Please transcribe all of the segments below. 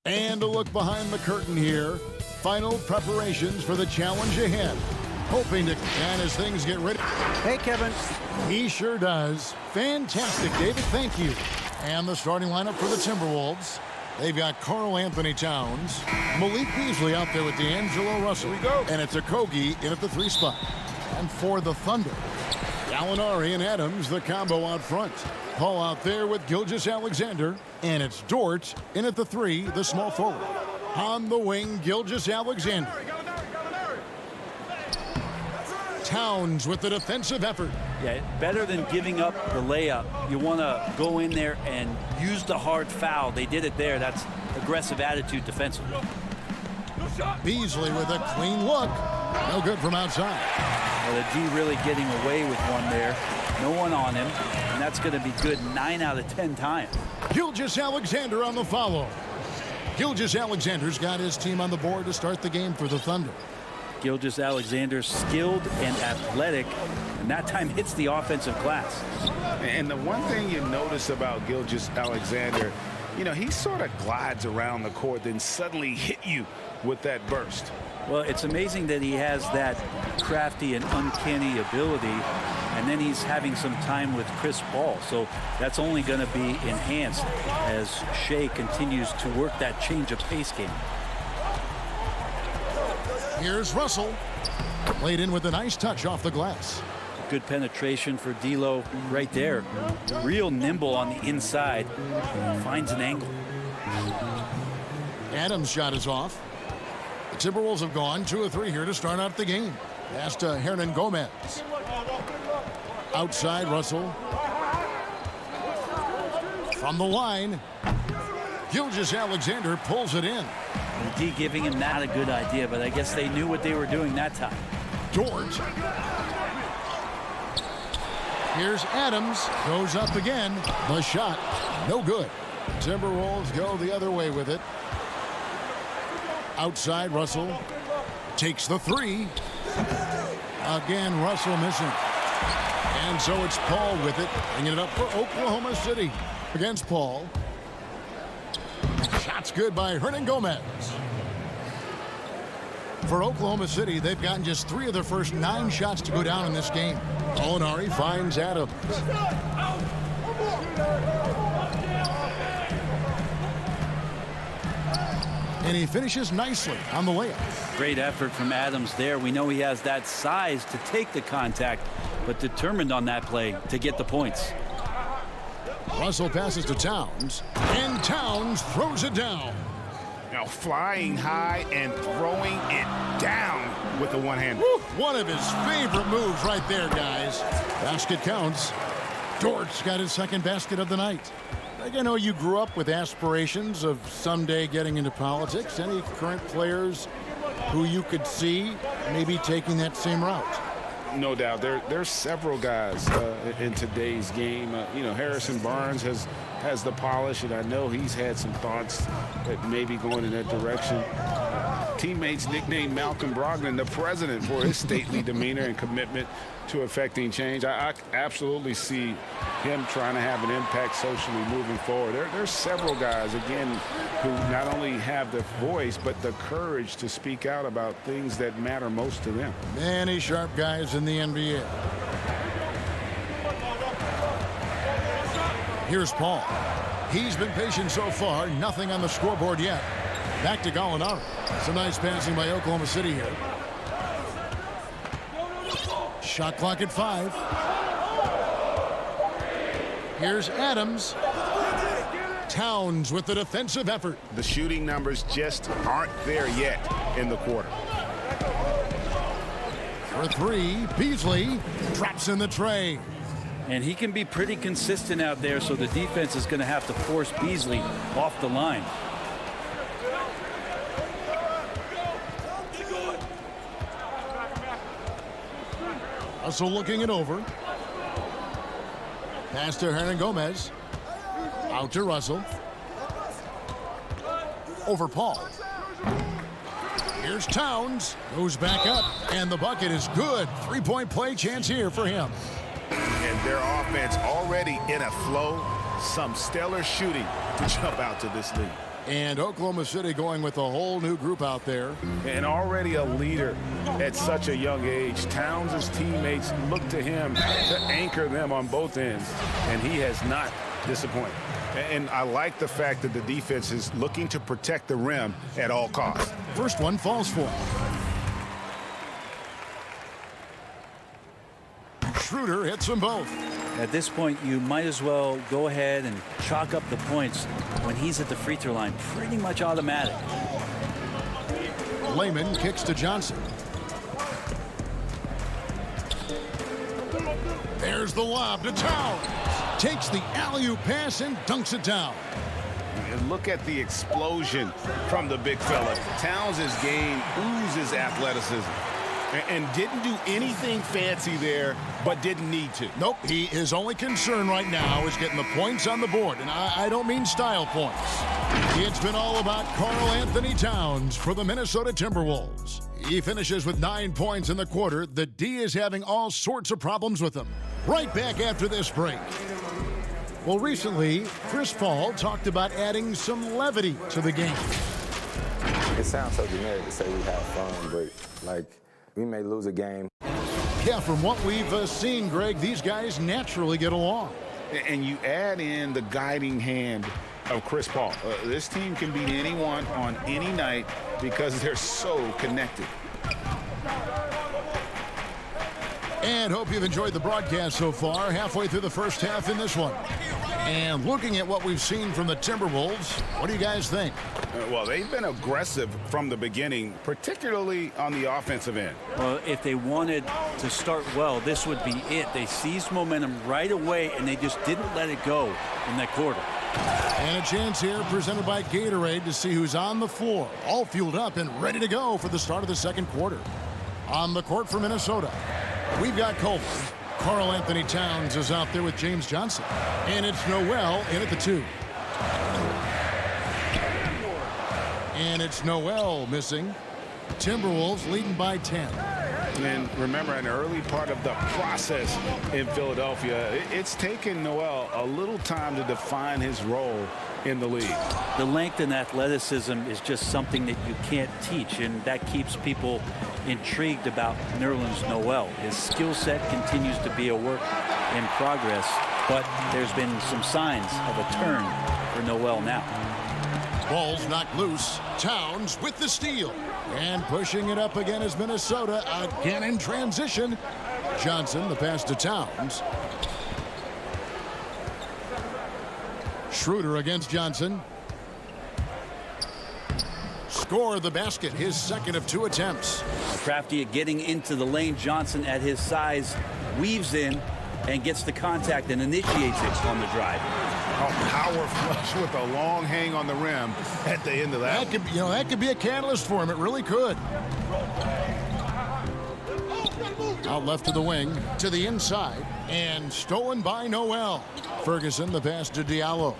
And a look behind the curtain here. Final preparations for the challenge ahead. Hoping to can as things get ready. Hey, Kevin. He sure does. Fantastic, David. Thank you. And the starting lineup for the Timberwolves. They've got Karl Anthony Towns, Malik Beasley out there with D'Angelo Russell. Here we go. And it's Okogie in at the 3 spot. And for the Thunder, Gallinari and Adams, the combo out front. Paul out there with Gilgeous-Alexander. And it's Dort in at the 3, the small forward. On the wing, Gilgeous-Alexander. Towns with the defensive effort. Yeah, better than giving up the layup. You want to go in there and use the hard foul. They did it there. That's aggressive attitude defensively. Beasley with a clean look. No good from outside. Well, the D really getting away with one there. No one on him, and that's going to be good 9 out of 10 times. Gilgeous-Alexander on the follow. Gilgeous-Alexander's got his team on the board to start the game for the Thunder. Gilgeous-Alexander skilled and athletic, and that time hits the offensive glass. And the one thing you notice about Gilgeous-Alexander, you know, he sort of glides around the court, then suddenly hit you with that burst. Well, it's amazing that he has that crafty and uncanny ability, and then he's having some time with Chris Paul. So that's only going to be enhanced as Shea continues to work that change of pace game. Here's Russell. Played in with a nice touch off the glass. Good penetration for D'Lo right there. Real nimble on the inside. Finds an angle. Adams' shot is off. The Timberwolves have gone 2 of 3 here to start out the game. Pass to Hernan Gomez. Outside Russell. From the line. Gilgeous-Alexander pulls it in. The D giving him not a good idea, but I guess they knew what they were doing that time. Dort. Here's Adams. Goes up again. The shot. No good. Timberwolves go the other way with it. Outside Russell. Takes the 3. Again, Russell missing. And so it's Paul with it. Bringing it up for Oklahoma City against Paul. Shots good by Hernan Gomez. For Oklahoma City, they've gotten just 3 of their first 9 shots to go down in this game. Gallinari finds Adams. And he finishes nicely on the layup. Great effort from Adams there. We know he has that size to take the contact, but determined on that play to get the points. Russell passes to Towns, and Towns throws it down. Now flying high and throwing it down with the one hand. One of his favorite moves right there, guys. Basket counts. Dort's got his second basket of the night. I know you grew up with aspirations of someday getting into politics. Any current players who you could see maybe taking that same route? No doubt. There's several guys in today's game. You know, Harrison Barnes has the polish, and I know he's had some thoughts that maybe going in that direction. Teammates nicknamed Malcolm Brogdon the president for his stately demeanor and commitment to affecting change. I absolutely see him trying to have an impact socially moving forward. There's several guys, again, who not only have the voice but the courage to speak out about things that matter most to them. Many sharp guys in the NBA. Here's Paul. He's been patient so far. Nothing on the scoreboard yet. Back to Gallinari. Some nice passing by Oklahoma City here. Shot clock at 5. Here's Adams. Towns with the defensive effort. The shooting numbers just aren't there yet in the quarter. For 3, Beasley drops in the tray. And he can be pretty consistent out there, so the defense is going to have to force Beasley off the line. Russell looking it over. Pass to Hernan Gomez. Out to Russell. Over Paul. Here's Towns. Goes back up. And the bucket is good. 3-point play chance here for him. And their offense already in a flow. Some stellar shooting to jump out to this lead. And Oklahoma City going with a whole new group out there. And already a leader at such a young age. Towns' teammates look to him to anchor them on both ends, and he has not disappointed. And I like the fact that the defense is looking to protect the rim at all costs. First one falls for him. Schroeder hits them both. At this point, you might as well go ahead and chalk up the points when he's at the free throw line. Pretty much automatic. Layman kicks to Johnson. There's the lob to Towns. Takes the alley-oop pass and dunks it down. And look at the explosion from the big fella. Towns' game oozes athleticism. And didn't do anything fancy there, but didn't need to. Nope, his only concern right now is getting the points on the board. And I don't mean style points. It's been all about Karl Anthony Towns for the Minnesota Timberwolves. He finishes with 9 points in the quarter. The D is having all sorts of problems with him. Right back after this break. Well, recently, Chris Paul talked about adding some levity to the game. It sounds so generic to say we have fun, but, like, we may lose a game. Yeah, from what we've seen, Greg, these guys naturally get along. And you add in the guiding hand of Chris Paul. This team can beat anyone on any night because they're so connected. And hope you've enjoyed the broadcast so far. Halfway through the first half in this one. And looking at what we've seen from the Timberwolves, what do you guys think? Well, they've been aggressive from the beginning, particularly on the offensive end. Well, if they wanted to start well, this would be it. They seized momentum right away, and they just didn't let it go in that quarter. And a chance here presented by Gatorade to see who's on the floor, all fueled up and ready to go for the start of the second quarter. On the court for Minnesota, we've got Culver. Karl Anthony Towns is out there with James Johnson. And it's Noel in at the 2. And it's Noel missing. Timberwolves leading by 10. And remember, an early part of the process in Philadelphia, it's taken Noel a little time to define his role in the league. The length and athleticism is just something that you can't teach, and that keeps people intrigued about Nerlens Noel. His skill set continues to be a work in progress, but there's been some signs of a turn for Noel now. Ball's knocked loose. Towns with the steal. And pushing it up again is Minnesota. Again in transition. Johnson, the pass to Towns. Schroeder against Johnson. Score the basket, his second of 2 attempts. Crafty getting into the lane. Johnson at his size weaves in and gets the contact and initiates it on the drive. A power flush with a long hang on the rim at the end of that. That could be a catalyst for him. It really could. Out left to the wing, to the inside, and stolen by Noel. Ferguson, the pass to Diallo.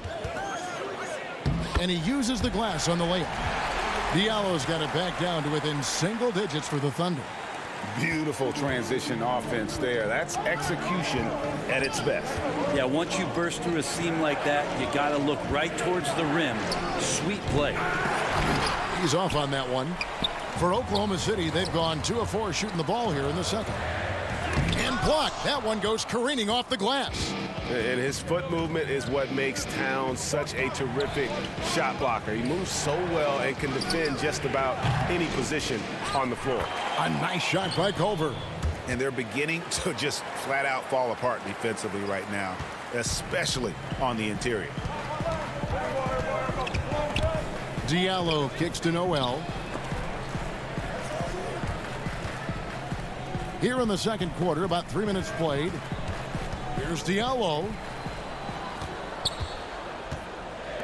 And he uses the glass on the layup. Diallo's got it back down to within single digits for the Thunder. Beautiful transition offense there. That's execution at its best. Yeah, once you burst through a seam like that, you got to look right towards the rim. Sweet play. He's off on that one. For Oklahoma City, they've gone 2 of 4 shooting the ball here in the second. And blocked. That one goes careening off the glass. And his foot movement is what makes Towns such a terrific shot blocker. He moves so well and can defend just about any position on the floor. A nice shot by Culver. And they're beginning to just flat out fall apart defensively right now, especially on the interior. Diallo kicks to Noel. Here in the second quarter, about 3 minutes played. Here's Diallo.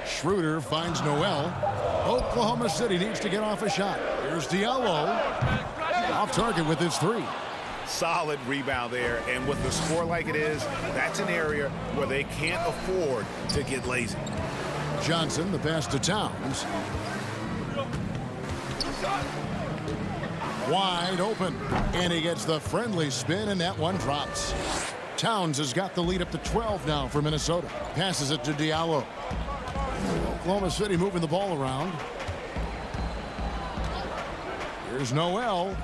Schroeder finds Noel. Oklahoma City needs to get off a shot. Here's Diallo. Off target with his 3. Solid rebound there, and with the score like it is, that's an area where they can't afford to get lazy. Johnson, the pass to Towns. Wide open, and he gets the friendly spin, and that one drops. Towns has got the lead up to 12 now for Minnesota. Passes it to Diallo. Oklahoma City moving the ball around. Here's Noel.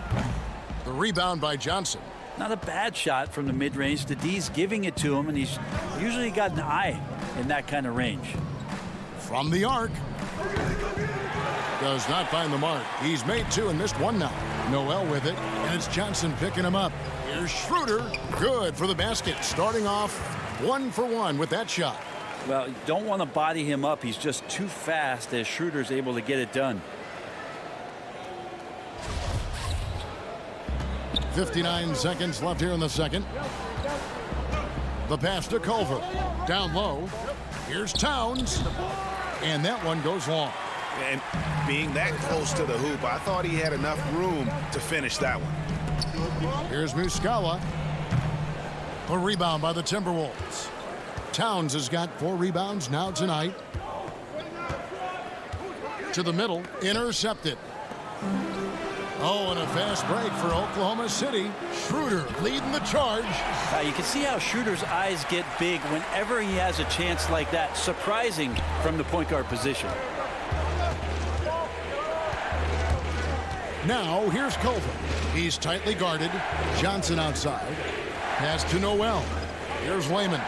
The rebound by Johnson. Not a bad shot from the mid-range. The D's giving it to him, and he's usually got an eye in that kind of range. From the arc. Does not find the mark. He's made two and missed one now. Noel with it, and it's Johnson picking him up. Here's Schroeder. Good for the basket. Starting off 1 for 1 with that shot. Well, you don't want to body him up. He's just too fast as Schroeder's able to get it done. 59 seconds left here in the second. The pass to Culver. Down low. Here's Towns. And that one goes long. And being that close to the hoop, I thought he had enough room to finish that one. Here's Muscala. A rebound by the Timberwolves. Towns has got 4 rebounds now tonight. To the middle. Intercepted. Oh, and a fast break for Oklahoma City. Schroeder leading the charge. You can see how Schroeder's eyes get big whenever he has a chance like that. Surprising from the point guard position. Now, here's Culver. He's tightly guarded. Johnson outside. Pass to Noel. Here's Wayman.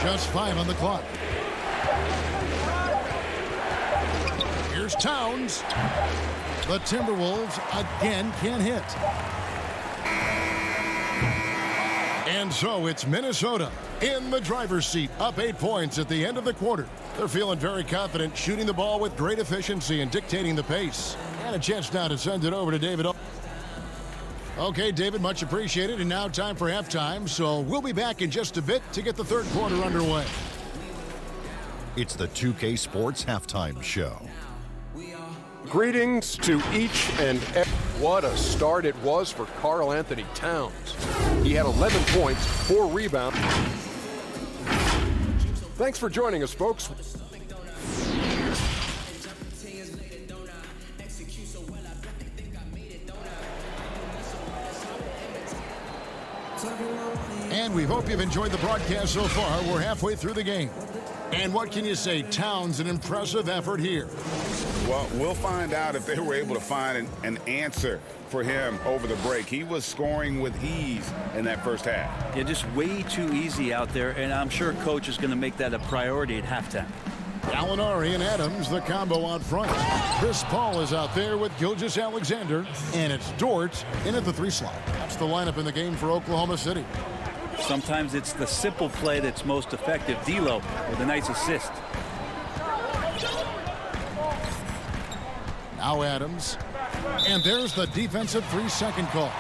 Just 5 on the clock. Here's Towns. The Timberwolves again can't hit. And so it's Minnesota in the driver's seat, up 8 points at the end of the quarter. They're feeling very confident, shooting the ball with great efficiency and dictating the pace. And a chance now to send it over to David. Okay, David, much appreciated. And now time for halftime. So we'll be back in just a bit to get the third quarter underway. It's the 2K Sports Halftime Show. Greetings to each and every. What a start it was for Karl Anthony Towns. He had 11 points, 4 rebounds. Thanks for joining us, folks. And we hope you've enjoyed the broadcast so far. We're halfway through the game. And what can you say? Towns, an impressive effort here. Well, we'll find out if they were able to find an answer for him over the break. He was scoring with ease in that first half. Yeah, just way too easy out there, and I'm sure coach is going to make that a priority at halftime. Gallinari and Adams, the combo out front. Chris Paul is out there with Gilgeous-Alexander, and it's Dort in at the 3 slot. That's the lineup in the game for Oklahoma City. Sometimes it's the simple play that's most effective. D'Lo with a nice assist. Now Adams. And there's the defensive 3-second call.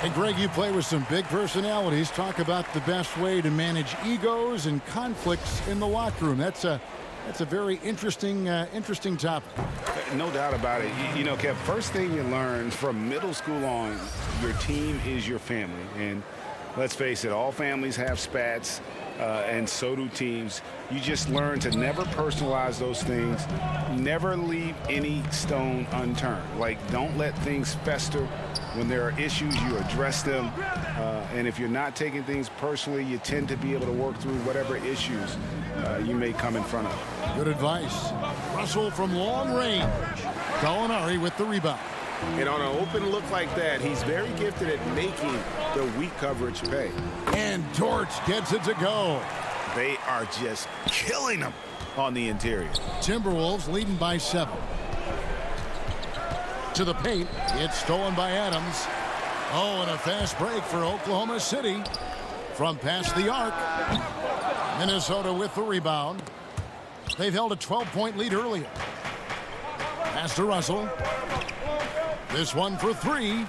And Greg, you play with some big personalities. Talk about the best way to manage egos and conflicts in the locker room. That's a very interesting topic. No doubt about it. You know, Kev, first thing you learn from middle school on, your team is your family. And let's face it, all families have spats, and so do teams. You just learn to never personalize those things. Never leave any stone unturned. Like, don't let things fester. When there are issues, you address them. And if you're not taking things personally, you tend to be able to work through whatever issues you may come in front of. Good advice. Russell from long range. Gallinari with the rebound. And on an open look like that, he's very gifted at making the weak coverage pay. And Dort gets it to go. They are just killing him on the interior. Timberwolves leading by 7. To the paint. It's stolen by Adams. Oh, and a fast break for Oklahoma City. From past the arc. Minnesota with the rebound. They've held a 12-point lead earlier. Pass to Russell. This one for 3.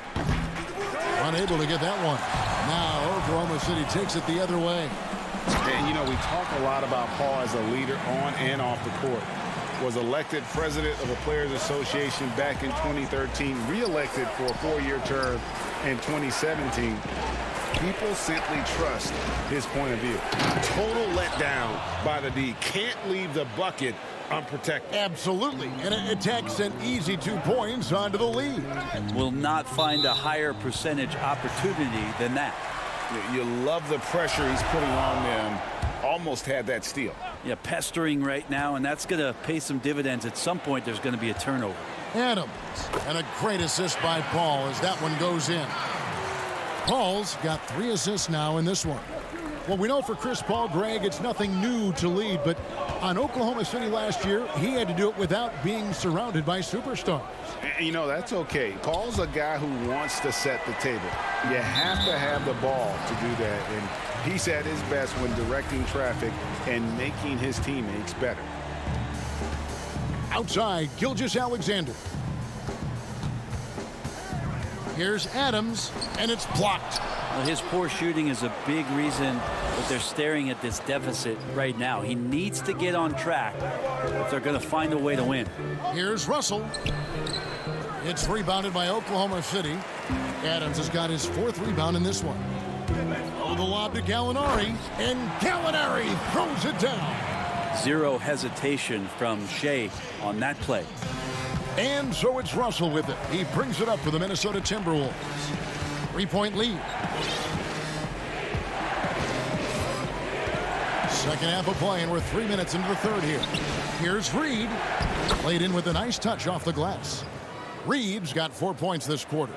Unable to get that one. Now Oklahoma City takes it the other way. And, you know, we talk a lot about Paul as a leader on and off the court. Was elected president of the Players Association back in 2013, re-elected for a 4-year term in 2017. People simply trust his point of view. Total letdown by the D. Can't leave the bucket unprotected. Absolutely. And it takes an easy 2 points onto the lead. Will not find a higher percentage opportunity than that. You love the pressure he's putting on them almost had that steal. Yeah, pestering right now, and that's going to pay some dividends. At some point, there's going to be a turnover. Adams, and a great assist by Paul as that one goes in. Paul's got 3 assists now in this one. Well, we know for Chris Paul, Greg, it's nothing new to lead, but on Oklahoma City last year, he had to do it without being surrounded by superstars. And, you know, that's okay. Paul's a guy who wants to set the table. You have to have the ball to do that, and he's at his best when directing traffic and making his teammates better. Outside, Gilgeous-Alexander. Here's Adams, and it's blocked. Well, his poor shooting is a big reason that they're staring at this deficit right now. He needs to get on track if they're going to find a way to win. Here's Russell. It's rebounded by Oklahoma City. Adams has got his 4th rebound in this one. Oh, the lob to Gallinari, and Gallinari throws it down. 0 hesitation from Shea on that play. And so it's Russell with it. He brings it up for the Minnesota Timberwolves. 3-point lead. Second half of play, and we're 3 minutes into the third here. Here's Reed. Played in with a nice touch off the glass. Reed's got 4 points this quarter.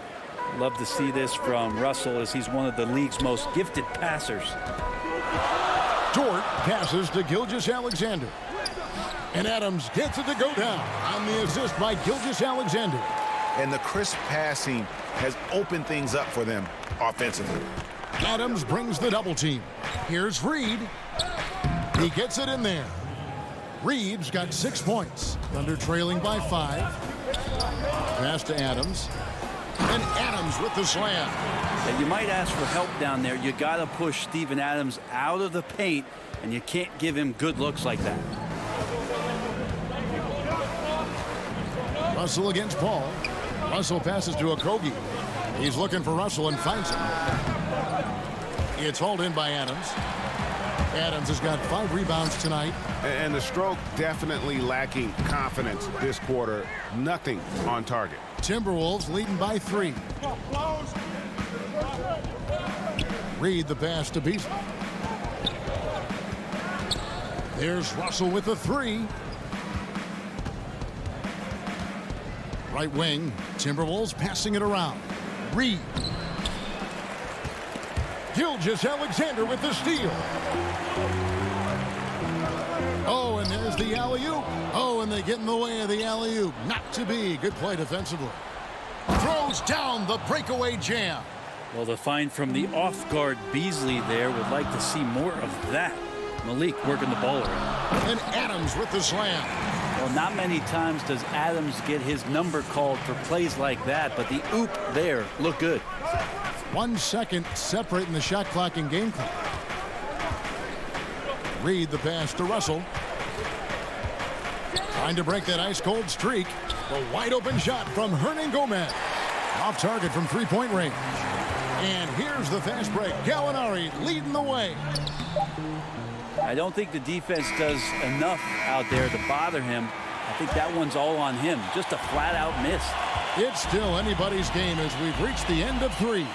Love to see this from Russell, as he's one of the league's most gifted passers. Dort passes to Gilgeous-Alexander. And Adams gets it to go down on the assist by Gilgeous-Alexander. And the crisp passing has opened things up for them offensively. Adams brings the double team. Here's Reed. He gets it in there. Reed's got 6 points. Thunder trailing by 5. Pass to Adams. And Adams with the slam. And you might ask for help down there. You got to push Steven Adams out of the paint, and you can't give him good looks like that. Russell against Paul. Russell passes to Okogie. He's looking for Russell and finds him. It's hauled in by Adams. Adams has got 5 rebounds tonight. And the stroke definitely lacking confidence this quarter. Nothing on target. Timberwolves leading by 3. Reed the pass to Beasley. There's Russell with the 3. Right wing, Timberwolves passing it around. Reed. Gilgeous-Alexander with the steal. Oh, and there's the alley-oop. Oh, and they get in the way of the alley-oop. Not to be. Good play defensively. Throws down the breakaway jam. Well, the find from the off-guard Beasley there, would like to see more of that. Malik working the ball around. And Adams with the slam. Well, not many times does Adams get his number called for plays like that, but the oop there looked good. 1 second separating the shot clock and game clock. Reed the pass to Russell. Trying to break that ice-cold streak. The wide-open shot from Hernan Gomez. Off target from 3-point range. And here's the fast break. Gallinari leading the way. I don't think the defense does enough out there to bother him. I think that one's all on him. Just a flat-out miss. It's still anybody's game as we've reached the end of 3.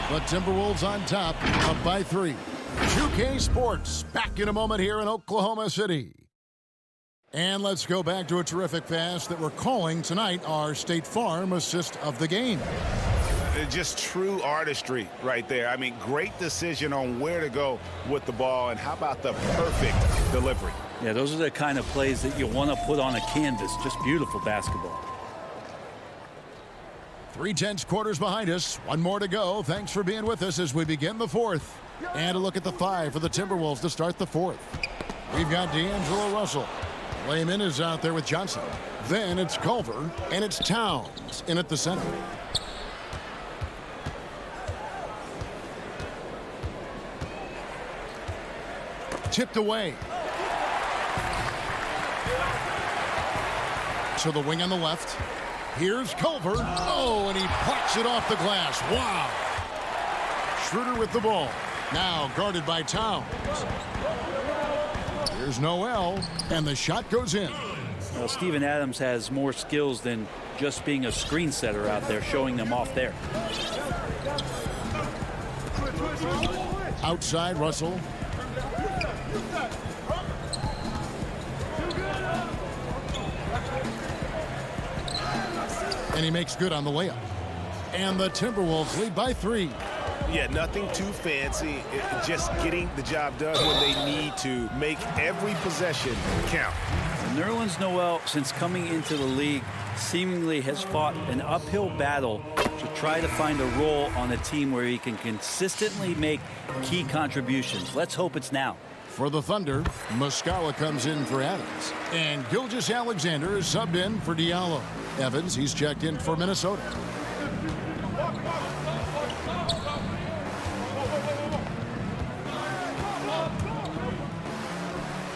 But Timberwolves on top, up by 3. 2K Sports back in a moment here in Oklahoma City. And let's go back to a terrific pass that we're calling tonight our State Farm assist of the game. Just true artistry right there. I mean, great decision on where to go with the ball, and how about the perfect delivery? Yeah, those are the kind of plays that you want to put on a canvas. Just beautiful basketball. 3/10 quarters behind us. 1 more to go. Thanks for being with us as we begin the 4th. And a look at the 5 for the Timberwolves to start the 4th. We've got D'Angelo Russell. Layman is out there with Johnson. Then it's Culver, and it's Towns in at the center. Tipped away. To the wing on the left. Here's Culver. Oh, and he plucks it off the glass. Wow. Schroeder with the ball. Now guarded by Towns. Here's Noel, and the shot goes in. Well, Steven Adams has more skills than just being a screen setter out there, showing them off there. Outside, Russell. And he makes good on the layup. And the Timberwolves lead by 3. Yeah, nothing too fancy. Just getting the job done when they need to. Make every possession count. Nerlens Noel, since coming into the league, seemingly has fought an uphill battle to try to find a role on a team where he can consistently make key contributions. Let's hope it's now. For the Thunder, Muscala comes in for Adams. And Gilgeous-Alexander is subbed in for Diallo. Evans, he's checked in for Minnesota.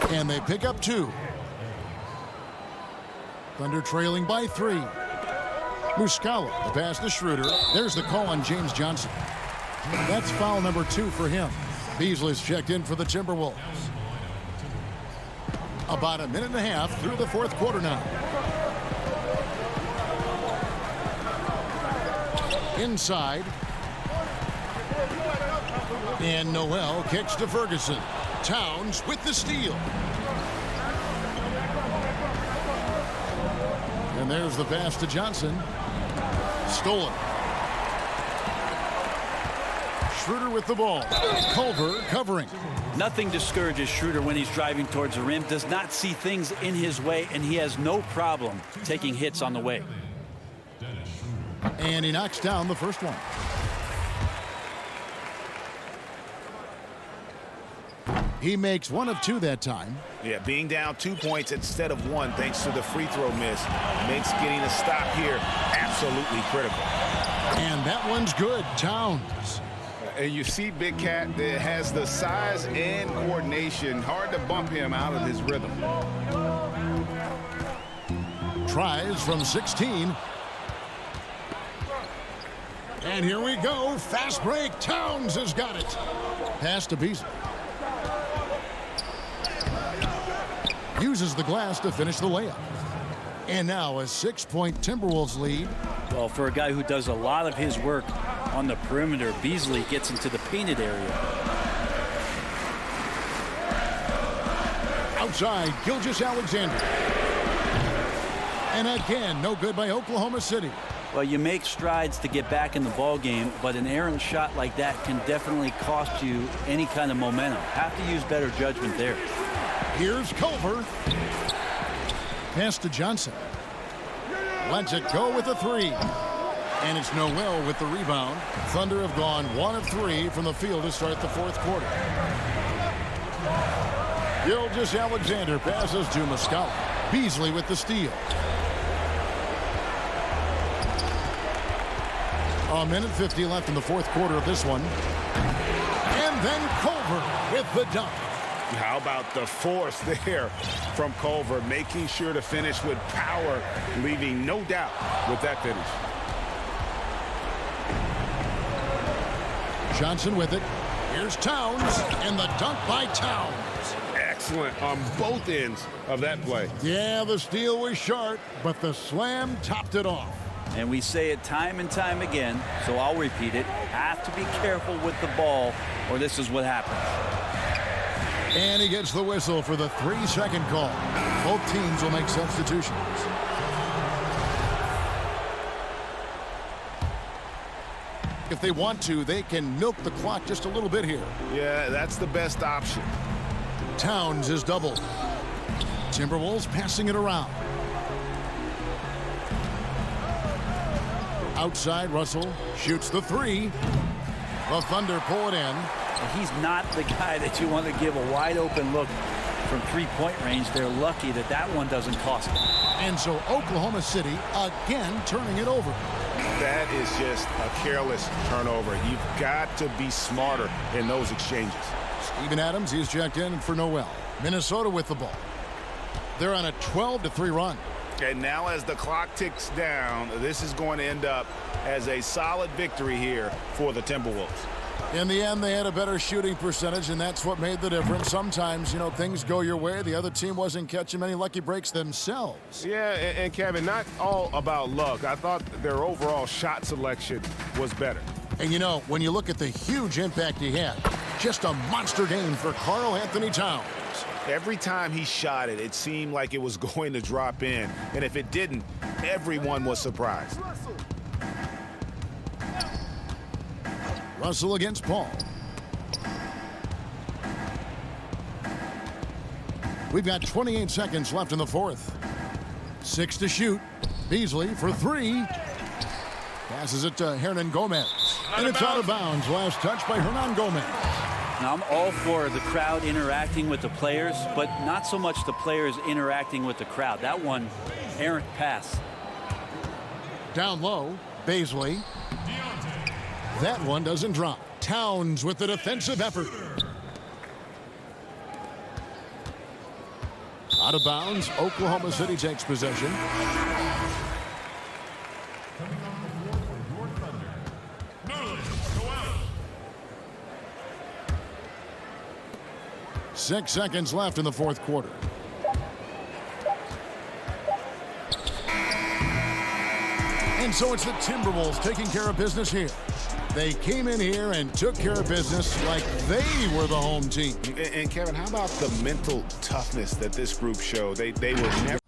And they pick up 2. Thunder trailing by 3. Muscala, the pass to Schroeder. There's the call on James Johnson. That's foul number 2 for him. Beasley's checked in for the Timberwolves. About a minute and a half through the fourth quarter now. Inside. And Noel kicks to Ferguson. Towns with the steal. And there's the pass to Johnson. Stolen. Schroeder with the ball. Culver covering. Nothing discourages Schroeder when he's driving towards the rim. Does not see things in his way, and he has no problem taking hits on the way. And he knocks down the first one. He makes 1 of 2 that time. Yeah, being down 2 points instead of 1 thanks to the free throw miss makes getting a stop here absolutely critical. And that one's good. Towns. And you see Big Cat that has the size and coordination. Hard to bump him out of his rhythm. Tries from 16. And here we go. Fast break. Towns has got it. Pass to Beasley. Uses the glass to finish the layup. And now a 6-point Timberwolves lead. Well, for a guy who does a lot of his work on the perimeter, Beasley gets into the painted area. Outside, Gilgeous-Alexander. And again, no good by Oklahoma City. Well, you make strides to get back in the ball game, but an errant shot like that can definitely cost you any kind of momentum. Have to use better judgment there. Here's Culver. Pass to Johnson. Lets it go with a 3. And it's Noel with the rebound. Thunder have gone 1 of 3 from the field to start the fourth quarter. Gilgeous-Alexander passes to Muscala. Beasley with the steal. A minute 50 left in the fourth quarter of this one. And then Culver with the dunk. How about the force there from Culver, making sure to finish with power, leaving no doubt with that finish. Johnson with it. Here's Towns, and the dunk by Towns. Excellent on both ends of that play. Yeah, the steal was short, but the slam topped it off. And we say it time and time again, so I'll repeat it. Have to be careful with the ball, or this is what happens. And he gets the whistle for the 3-second call. Both teams will make substitutions. If they want to, they can milk the clock just a little bit here. Yeah, that's the best option. Towns is doubled. Timberwolves passing it around. Outside, Russell shoots the 3. The Thunder pull it in. He's not the guy that you want to give a wide open look from three-point range. They're lucky that that one doesn't cost them. And so Oklahoma City again turning it over. That is just a careless turnover. You've got to be smarter in those exchanges. Steven Adams, he's checked in for Noel. Minnesota with the ball. They're on a 12-3 run. And now as the clock ticks down, this is going to end up as a solid victory here for the Timberwolves. In the end, they had a better shooting percentage, and that's what made the difference. Sometimes, you know, things go your way. The other team wasn't catching many lucky breaks themselves. Yeah, and Kevin, not all about luck. I thought their overall shot selection was better. And, you know, when you look at the huge impact he had, Just a monster game for Karl Anthony Towns. Every time he shot it, it seemed like it was going to drop in. And if it didn't, everyone was surprised. Russell against Paul. We've got 28 seconds left in the fourth. 6 to shoot. Beasley for 3. Passes it to Hernan Gomez. And it's out of bounds. Last touch by Hernan Gomez. Now, I'm all for the crowd interacting with the players, but not so much the players interacting with the crowd. That one, errant pass. Down low, Beasley. That one doesn't drop. Towns with the defensive effort. Out of bounds, Oklahoma City takes possession. Six seconds left in the fourth quarter. And so it's the Timberwolves taking care of business here. They came in here and took care of business like they were the home team. And Kevin, how about the mental toughness that this group showed? They were never...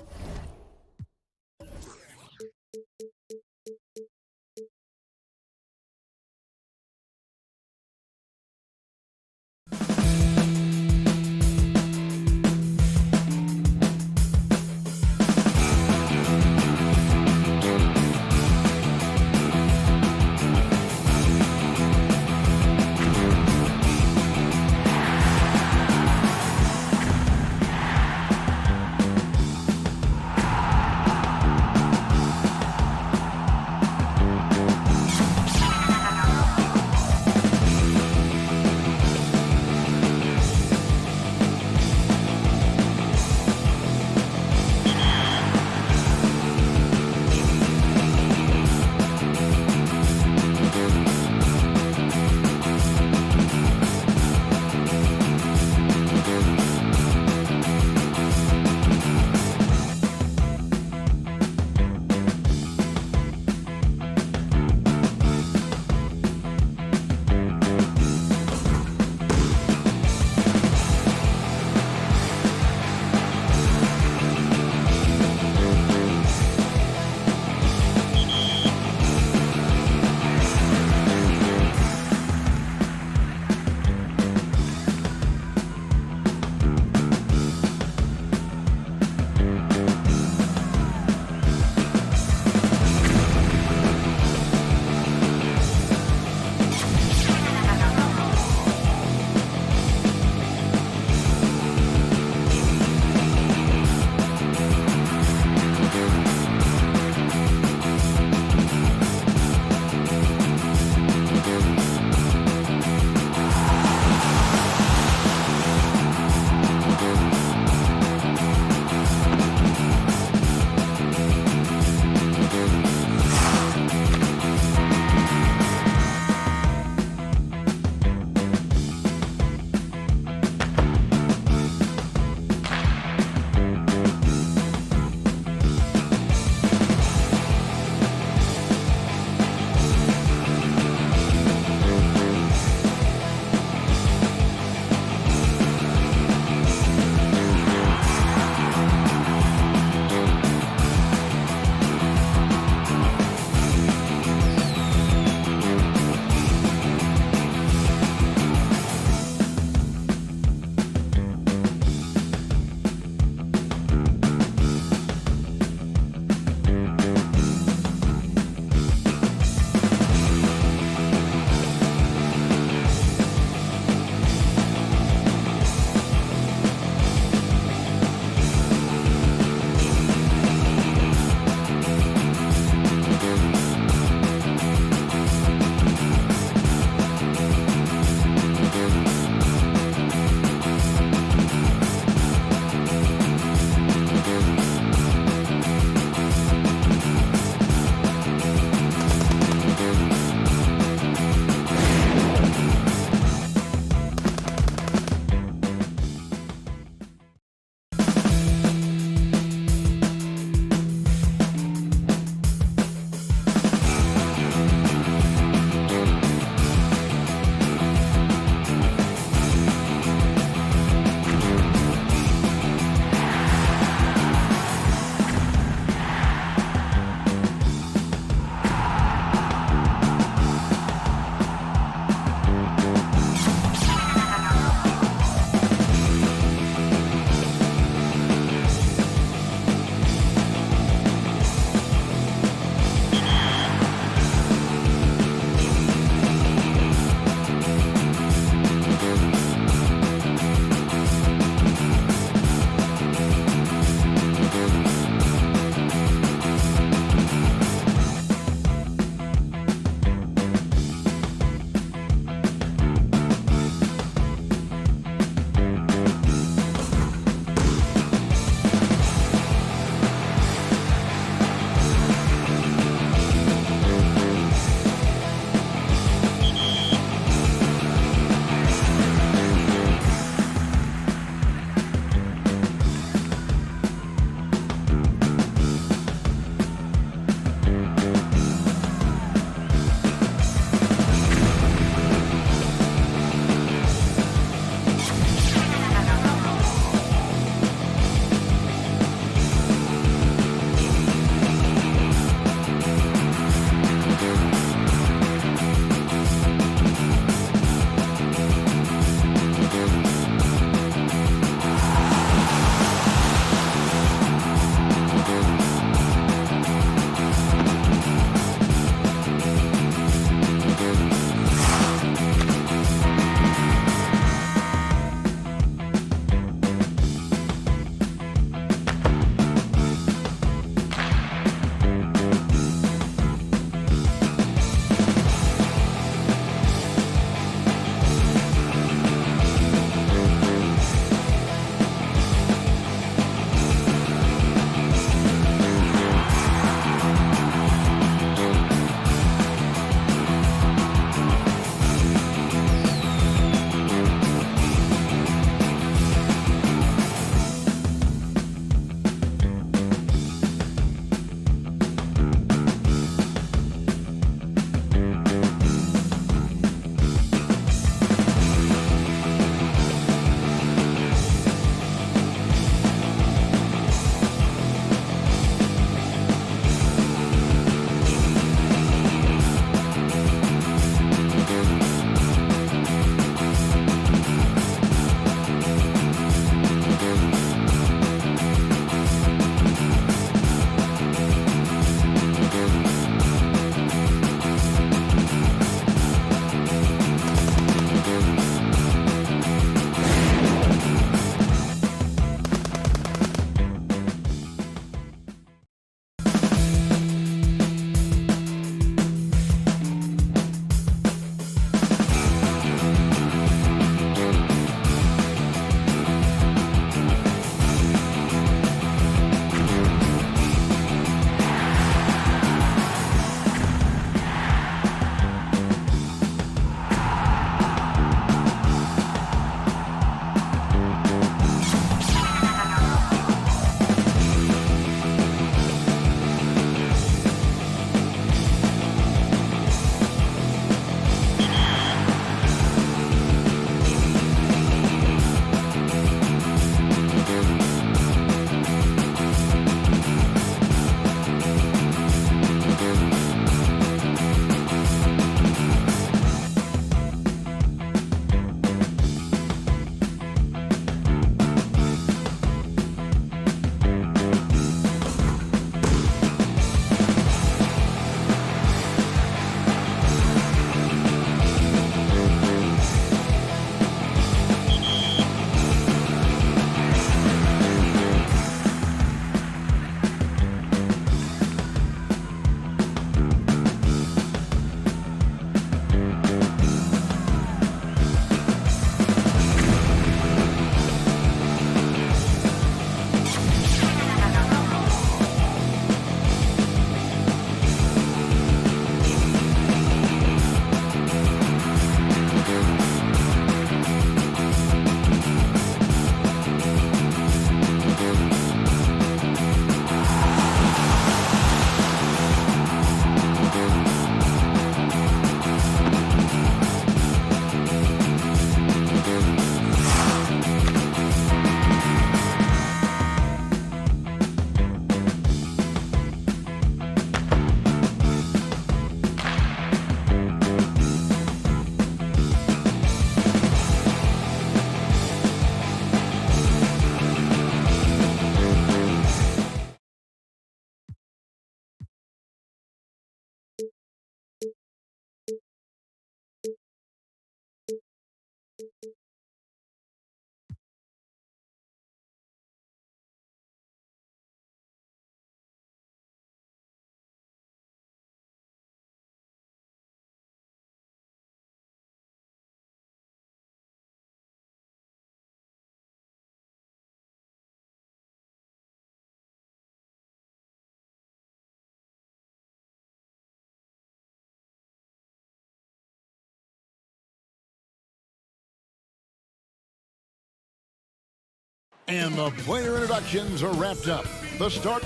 And the player introductions are wrapped up. The start.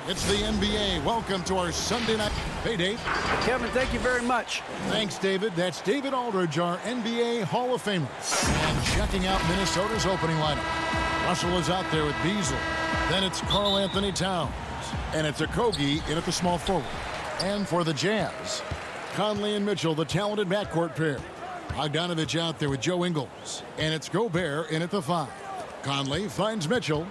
It's the NBA. Welcome to our Sunday night. Hey, Dave. Kevin, thank you very much. Thanks, David. That's David Aldridge, our NBA Hall of Famer. And checking out Minnesota's opening lineup. Russell is out there with Beasley. Then it's Karl Anthony Towns. And it's Okogie in at the small forward. And for the Jazz, Conley and Mitchell, the talented backcourt pair. Bogdanovich out there with Joe Ingles. And it's Gobert in at the 5. Conley finds Mitchell.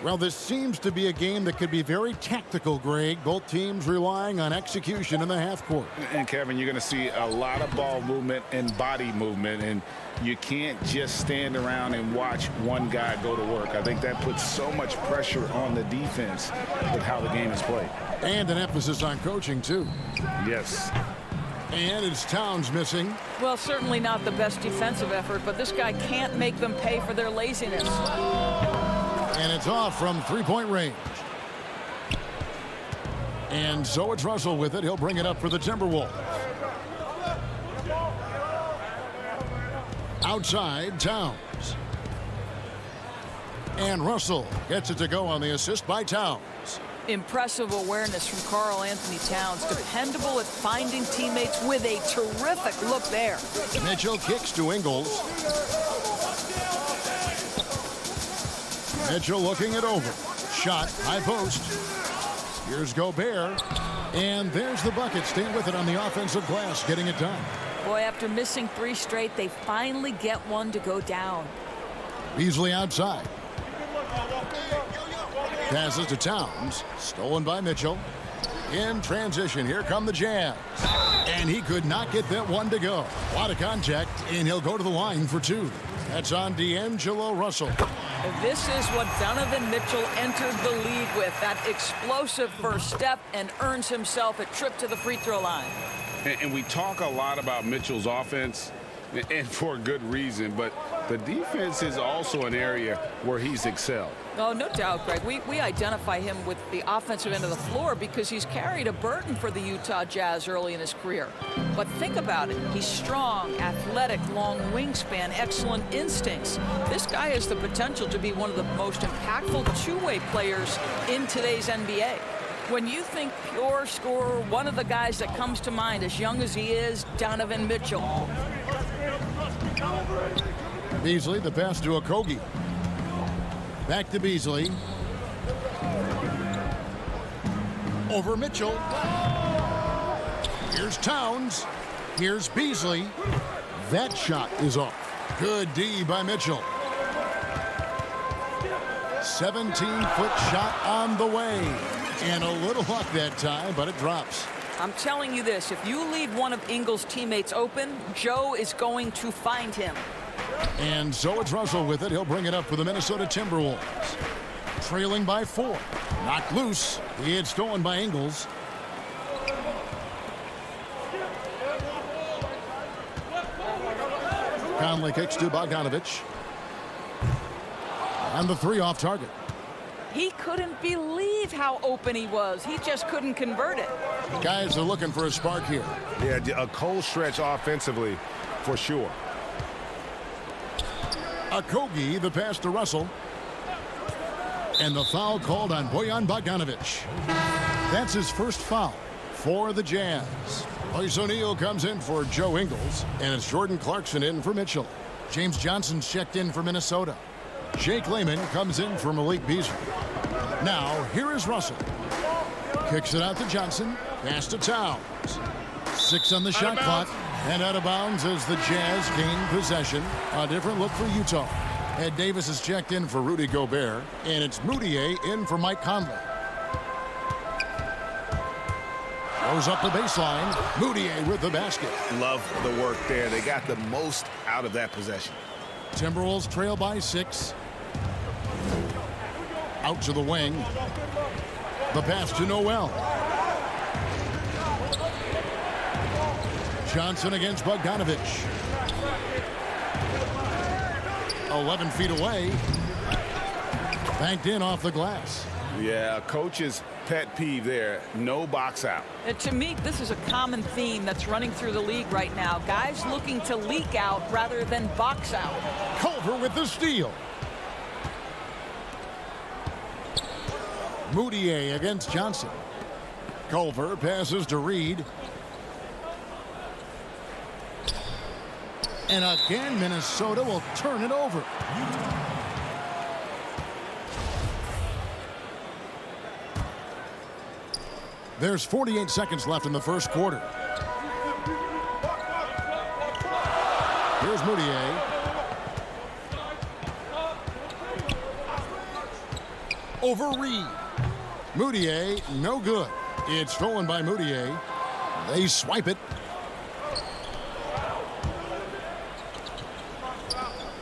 Well, this seems to be a game that could be very tactical, Greg. Both teams relying on execution in the half court. And, Kevin, you're going to see a lot of ball movement and body movement, and you can't just stand around and watch one guy go to work. I think that puts so much pressure on the defense with how the game is played. And an emphasis on coaching, too. Yes. And it's Towns missing. Well, certainly not the best defensive effort, but this guy can't make them pay for their laziness. And it's off from three-point range. And so it's Russell with it. He'll bring it up for the Timberwolves. Outside, Towns. And Russell gets it to go on the assist by Towns. Impressive awareness from Karl Anthony Towns. Dependable at finding teammates with a terrific look there. Mitchell kicks to Ingles. Mitchell looking it over. Shot, high post. Here's Gobert. And there's the bucket. Staying with it on the offensive glass, getting it done. Boy, after missing 3 straight, they finally get one to go down. Beasley outside. Passes to Towns. Stolen by Mitchell. In transition, here come the Jazz. And he could not get that one to go. A lot of contact, and he'll go to the line for 2. That's on D'Angelo Russell. This is what Donovan Mitchell entered the league with. That explosive first step, and earns himself a trip to the free throw line. And we talk a lot about Mitchell's offense, and for good reason, but the defense is also an area where he's excelled. Oh, no doubt, Greg. We identify him with the offensive end of the floor because he's carried a burden for the Utah Jazz early in his career. But think about it. He's strong, athletic, long wingspan, excellent instincts. This guy has the potential to be one of the most impactful two-way players in today's NBA. When you think pure scorer, one of the guys that comes to mind as young as he is, Donovan Mitchell. Beasley, the pass to Okogie. Back to Beasley. Over Mitchell. Here's Towns. Here's Beasley. That shot is off. Good D by Mitchell. 17-foot shot on the way. And a little luck that time, but it drops. I'm telling you this, if you leave one of Ingles' teammates open, Joe is going to find him. And so it's Russell with it. He'll bring it up for the Minnesota Timberwolves. Trailing by 4. Knocked loose. He had stolen by Ingles. Conley kicks to Bogdanovich. And the 3 off target. He couldn't believe how open he was. He just couldn't convert it. Guys are looking for a spark here. Yeah, a cold stretch offensively for sure. Okogie, the pass to Russell. And the foul called on Bojan Bogdanovich. That's his first foul for the Jazz. Royce O'Neal comes in for Joe Ingles. And it's Jordan Clarkson in for Mitchell. James Johnson's checked in for Minnesota. Jake Layman comes in for Malik Beasley. Now, here is Russell. Kicks it out to Johnson. Pass to Towns. 6 on the shot clock. And out of bounds as the Jazz gain possession. A different look for Utah. Ed Davis is checked in for Rudy Gobert. And it's Moutier in for Mike Conley. Goes up the baseline. Moutier with the basket. Love the work there. They got the most out of that possession. Timberwolves trail by 6. Out to the wing. The pass to Noel. Johnson against Bogdanovich. 11 feet away. Banked in off the glass. Yeah, coaches pet peeve there. No box out. To me, this is a common theme that's running through the league right now. Guys looking to leak out rather than box out. Culver with the steal. Moutier against Johnson. Culver passes to Reed. And again, Minnesota will turn it over. There's 48 seconds left in the first quarter. Here's Moutier. Over Reed. Moutier, no good. It's stolen by Moutier. They swipe it.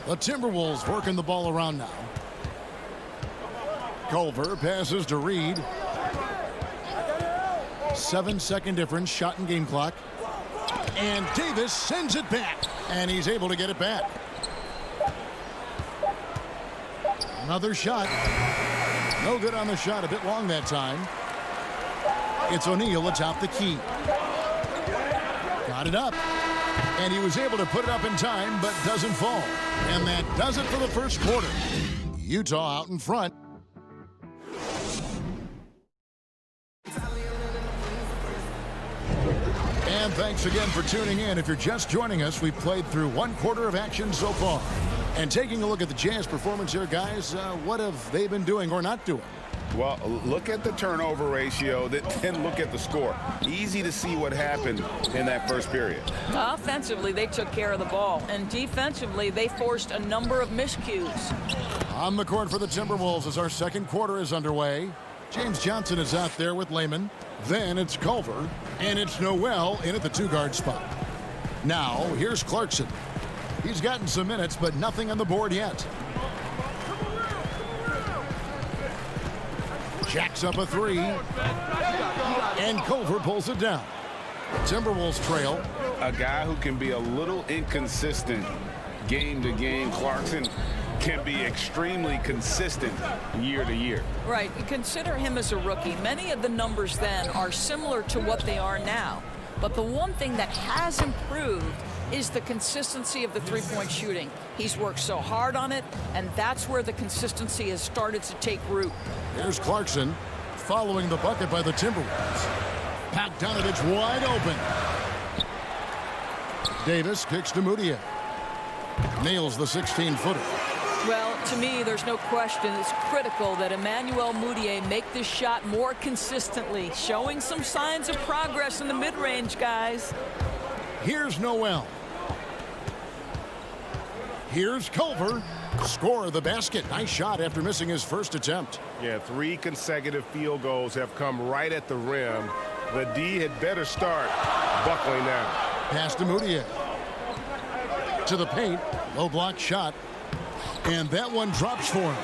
The Timberwolves working the ball around now. Culver passes to Reed. 7-second difference, shot and game clock. And Davis sends it back. And he's able to get it back. Another shot. No good on the shot, a bit long that time. It's O'Neal atop the key. Got it up. And he was able to put it up in time, but doesn't fall. And that does it for the first quarter. Utah out in front. And thanks again for tuning in. If you're just joining us, we've played through one quarter of action so far. And taking a look at the Jazz performance here, guys, what have they been doing or not doing? Well, look at the turnover ratio, then look at the score. Easy to see what happened in that first period. Offensively, they took care of the ball. And defensively, they forced a number of miscues. On the court for the Timberwolves as our second quarter is underway. James Johnson is out there with Layman. Then it's Culver. And it's Noel in at the two-guard spot. Now, here's Clarkson. He's gotten some minutes, but nothing on the board yet. Jacks up a three. And Culver pulls it down. Timberwolves trail. A guy who can be a little inconsistent game to game. Clarkson can be extremely consistent year to year. Right. Consider him as a rookie. Many of the numbers then are similar to what they are now. But the one thing that has improved is the consistency of the three-point shooting. He's worked so hard on it, and that's where the consistency has started to take root. Here's Clarkson following the bucket by the Timberwolves. Bogdanovich wide open. Davis kicks to Moutier. Nails the 16-footer. Well, to me, there's no question it's critical that Emmanuel Moutier make this shot more consistently, showing some signs of progress in the mid-range, guys. Here's Noel. Here's Culver. Score the basket. Nice shot after missing his first attempt. Yeah, 3 consecutive field goals have come right at the rim. The D had better start buckling down. Pass to Moutier. To the paint. Low block shot. And that one drops for him.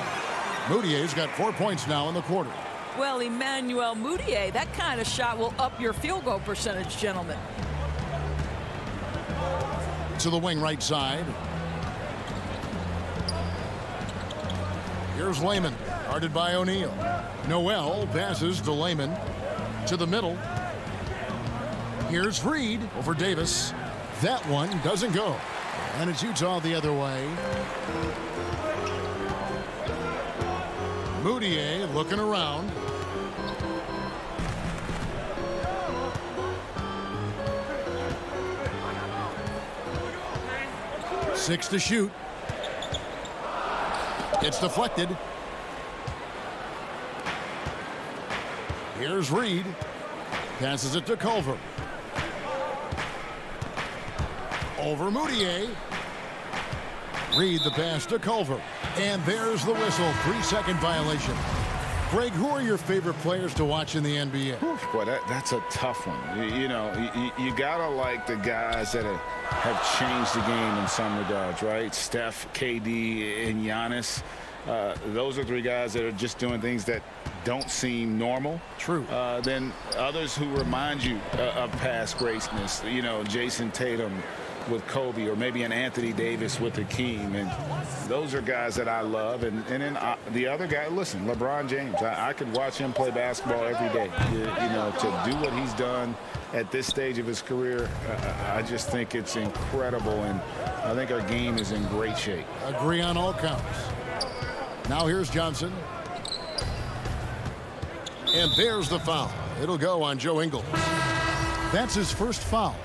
Moutier's got 4 points now in the quarter. Well, Emmanuel Moutier, that kind of shot will up your field goal percentage, gentlemen. To the wing right side. Here's Layman, guarded by O'Neal. Noel passes to Layman. To the middle. Here's Reed over Davis. That one doesn't go. And it's Utah the other way. Moutier looking around. Six to shoot. It's deflected. Here's Reed. Passes it to Culver. Over Moutier. Reed the pass to Culver. And there's the whistle. 3-second violation. Greg, who are your favorite players to watch in the NBA? Boy, that's a tough one. You know, you gotta like the guys that have changed the game in some regards, right? Steph, KD, and Giannis. Those are 3 guys that are just doing things that don't seem normal. True. Then others who remind you of past greatness. You know, Jason Tatum, with Kobe, or maybe an Anthony Davis with Hakeem. And those are guys that I love. And then the other guy, listen, LeBron James. I could watch him play basketball every day. You know, to do what he's done at this stage of his career, I just think it's incredible. And I think our game is in great shape. Agree on all counts. Now here's Johnson. And there's the foul. It'll go on Joe Ingles. That's his first foul.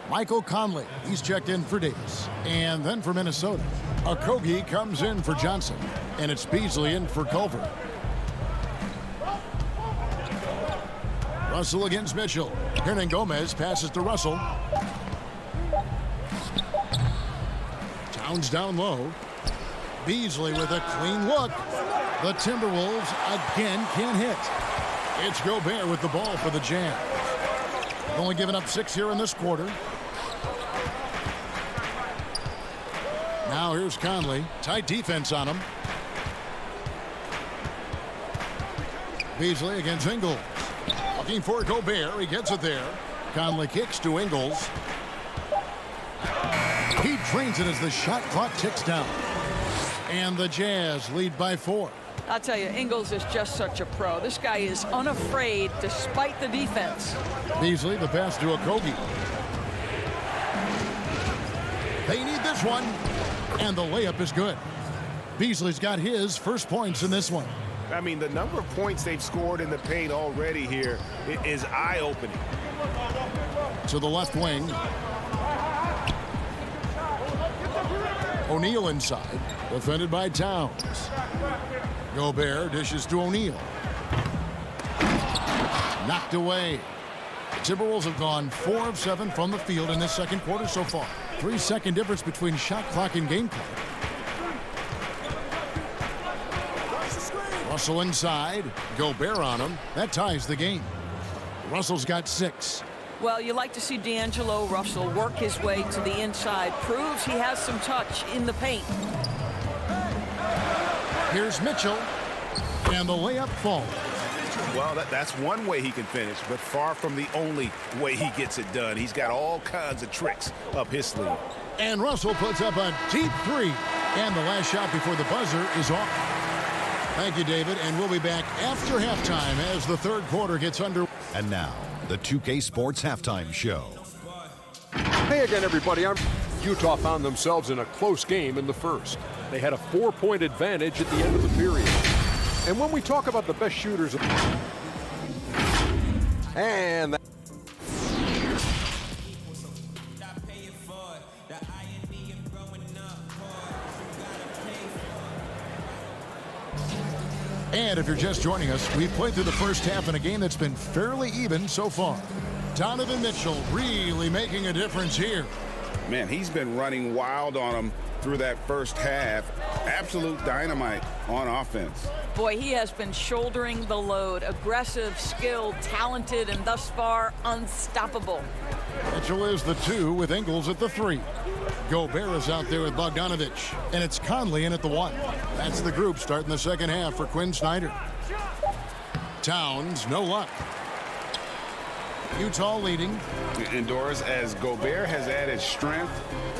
Michael Conley, he's checked in for Davis. And then for Minnesota, Okogie comes in for Johnson. And it's Beasley in for Culver. Russell against Mitchell. Hernan Gomez passes to Russell. Towns down low. Beasley with a clean look. The Timberwolves again can't hit. It's Gobert with the ball for the Jazz. Only given up 6 here in this quarter. Now here's Conley. Tight defense on him. Beasley against Ingles. Looking for Gobert. He gets it there. Conley kicks to Ingles. He drains it as the shot clock ticks down. And the Jazz lead by 4. I'll tell you, Ingles is just such a pro. This guy is unafraid despite the defense. Beasley, the pass to Okogie. They need this one. And the layup is good. Beasley's got his first points in this one. I mean, the number of points they've scored in the paint already here is eye-opening. To the left wing. O'Neal inside. Defended by Towns. Gobert dishes to O'Neal. Knocked away. The Timberwolves have gone 4 of 7 from the field in this second quarter so far. 3-second difference between shot clock and game clock. Russell inside. Gobert on him. That ties the game. Russell's got 6. Well, you like to see D'Angelo Russell work his way to the inside. Proves he has some touch in the paint. Here's Mitchell. And the layup falls. Well, that's one way he can finish, but far from the only way he gets it done. He's got all kinds of tricks up his sleeve. And Russell puts up a deep 3. And the last shot before the buzzer is off. Thank you, David. And we'll be back after halftime as the third quarter gets under. And now, the 2K Sports Halftime Show. Hey again, everybody. Utah found themselves in a close game in the first. They had a 4-point advantage at the end of the period. And when we talk about the best shooters, and And if you're just joining us, we've played through the first half in a game that's been fairly even so far. Donovan Mitchell really making a difference here. Man, he's been running wild on him through that first half. Absolute dynamite on offense. Boy, he has been shouldering the load. Aggressive, skilled, talented, and thus far unstoppable. Mitchell is the 2 with Ingles at the 3. Gobert is out there with Bogdanovich. And it's Conley in at the 1. That's the group starting the second half for Quinn Snyder. Towns, no luck. Utah leading. Indoors, as Gobert has added strength,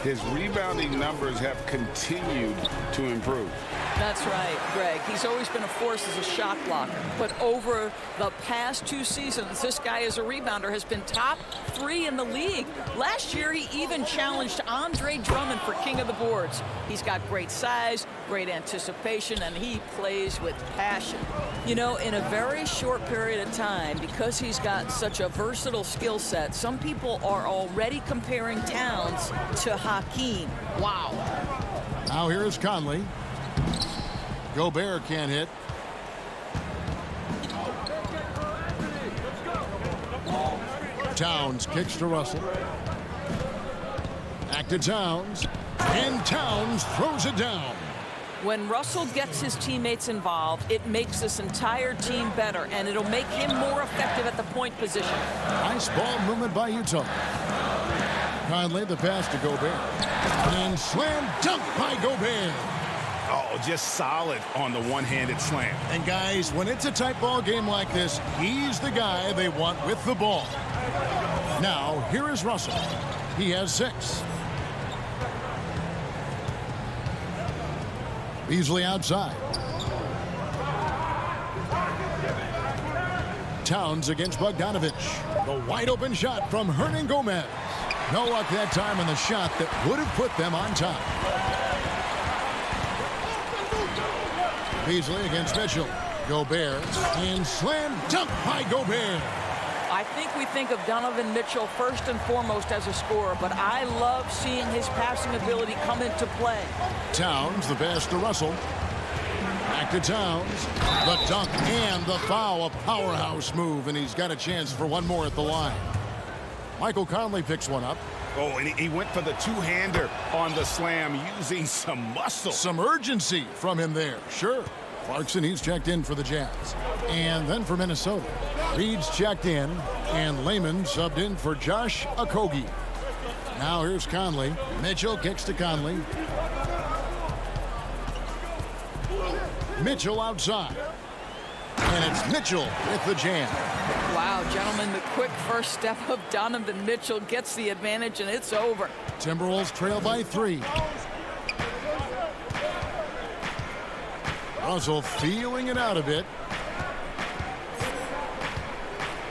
his rebounding numbers have continued to improve. That's right, Greg. He's always been a force as a shot blocker. But over the past 2 seasons, this guy as a rebounder has been top 3 in the league. Last year, he even challenged Andre Drummond for king of the boards. He's got great size, great anticipation, and he plays with passion. You know, in a very short period of time, because he's got such a versatile skill set, some people are already comparing Towns to Hakeem. Wow. Now here's Conley. Gobert can't hit. Towns kicks to Russell. Back to Towns. And Towns throws it down. When Russell gets his teammates involved, it makes this entire team better, and it'll make him more effective at the point position. Nice ball movement by Utah. Conley, the pass to Gobert. And slam dunk by Gobert. Oh, just solid on the one-handed slam. And guys, when it's a tight ball game like this, he's the guy they want with the ball. Now, here is Russell. He has 6. Beasley outside. Towns against Bogdanovich. The wide open shot from Hernan Gomez. No luck that time on the shot that would have put them on top. Beasley against Mitchell. Gobert and slam dunk by Gobert. I think we think of Donovan Mitchell first and foremost as a scorer, but I love seeing his passing ability come into play. Towns, the pass to Russell. Back to Towns. The dunk and the foul. A powerhouse move, and he's got a chance for one more at the line. Michael Conley picks one up. Oh, and he went for the two-hander on the slam using some muscle. Some urgency from him there. Sure. Clarkson, he's checked in for the Jazz. And then for Minnesota, Reed's checked in, and Lehman subbed in for Josh Okogie. Now here's Conley. Mitchell kicks to Conley. Mitchell outside. And it's Mitchell with the jam. Wow, gentlemen, the quick first step of Donovan Mitchell gets the advantage, and it's over. Timberwolves trail by 3. Russell feeling it out a bit.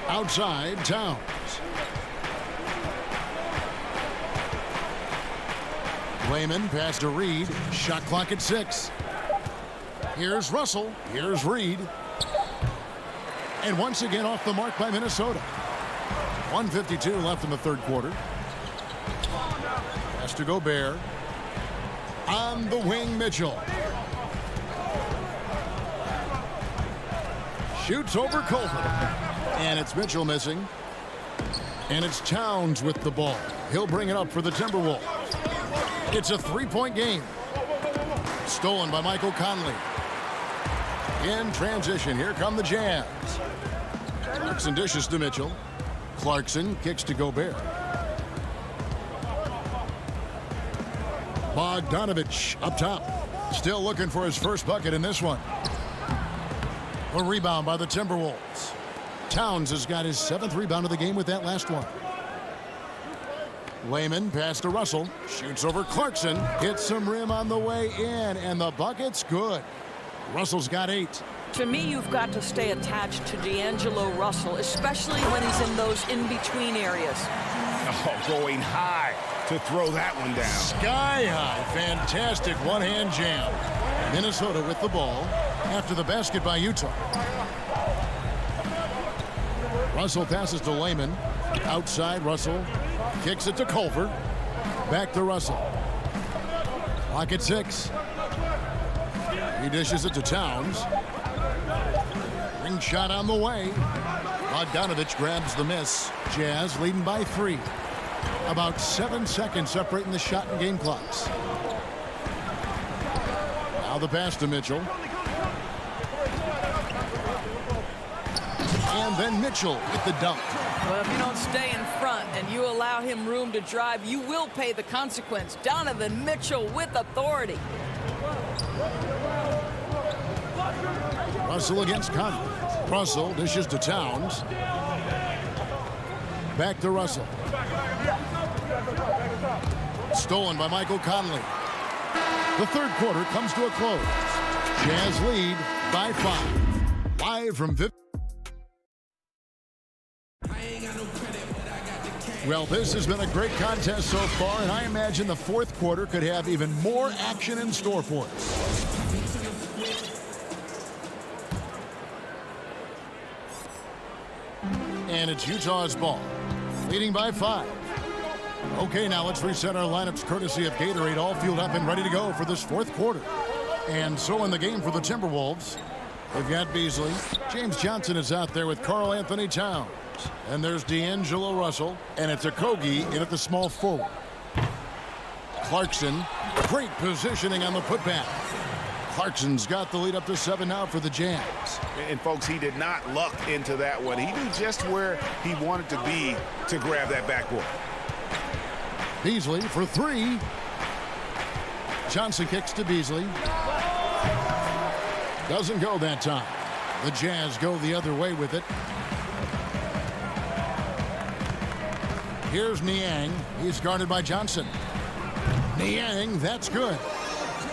Outside, Towns. Layman pass to Reed. Shot clock at 6. Here's Russell. Here's Reed. And once again off the mark by Minnesota. 1:52 left in the third quarter. Pass to Gobert. On the wing, Mitchell. Shoots over Culver. And it's Mitchell missing. And it's Towns with the ball. He'll bring it up for the Timberwolves. It's a 3-point game. Stolen by Michael Conley. In transition, here come the Jazz. Clarkson dishes to Mitchell. Clarkson kicks to Gobert. Bogdanovich up top. Still looking for his first bucket in this one. A rebound by the Timberwolves. Towns has got his 7th rebound of the game with that last one. Layman pass to Russell. Shoots over Clarkson. Hits some rim on the way in, and the bucket's good. Russell's got 8. To me, you've got to stay attached to D'Angelo Russell, especially when he's in those in-between areas. Oh, going high to throw that one down. Sky high. Fantastic one-hand jam. Minnesota with the ball after the basket by Utah. Russell passes to Layman. Outside, Russell kicks it to Culver. Back to Russell. Clock at 6. He dishes it to Towns. Ring shot on the way. Bogdanovich grabs the miss. Jazz leading by 3. About 7 seconds separating the shot and game clocks. Now the pass to Mitchell. And then Mitchell with the dunk. Well, if you don't stay in front and you allow him room to drive, you will pay the consequence. Donovan Mitchell with authority. Russell against Conley. Russell dishes to Towns. Back to Russell. Stolen by Michael Conley. The third quarter comes to a close. Jazz lead by 5. Live from 50. Well, this has been a great contest so far, and I imagine the fourth quarter could have even more action in store for us. And it's Utah's ball, leading by 5. Okay, now let's reset our lineups courtesy of Gatorade, all fueled up and ready to go for this fourth quarter. And so in the game for the Timberwolves, they've got Beasley. James Johnson is out there with Karl Anthony Towns. And there's D'Angelo Russell, and it's Okogie in at the small forward. Clarkson, great positioning on the putback. Clarkson's got the lead up to 7 now for the Jazz. And folks, he did not luck into that one. He knew just where he wanted to be to grab that backboard. Beasley for 3. Johnson kicks to Beasley. Doesn't go that time. The Jazz go the other way with it. Here's Niang. He's guarded by Johnson. Niang, that's good.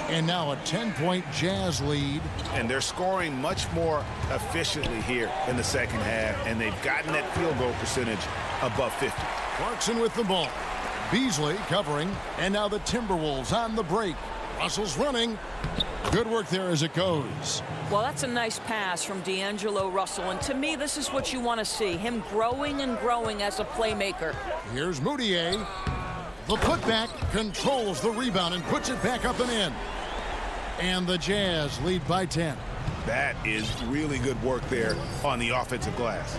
And now a 10-point Jazz lead. And they're scoring much more efficiently here in the second half, and they've gotten that field goal percentage above 50. Clarkson with the ball. Beasley covering. And now the Timberwolves on the break. Russell's running. Good work there as it goes. Well, that's a nice pass from D'Angelo Russell. And to me, this is what you want to see. Him growing and growing as a playmaker. Here's Moutier. The putback controls the rebound and puts it back up and in. And the Jazz lead by 10. That is really good work there on the offensive glass.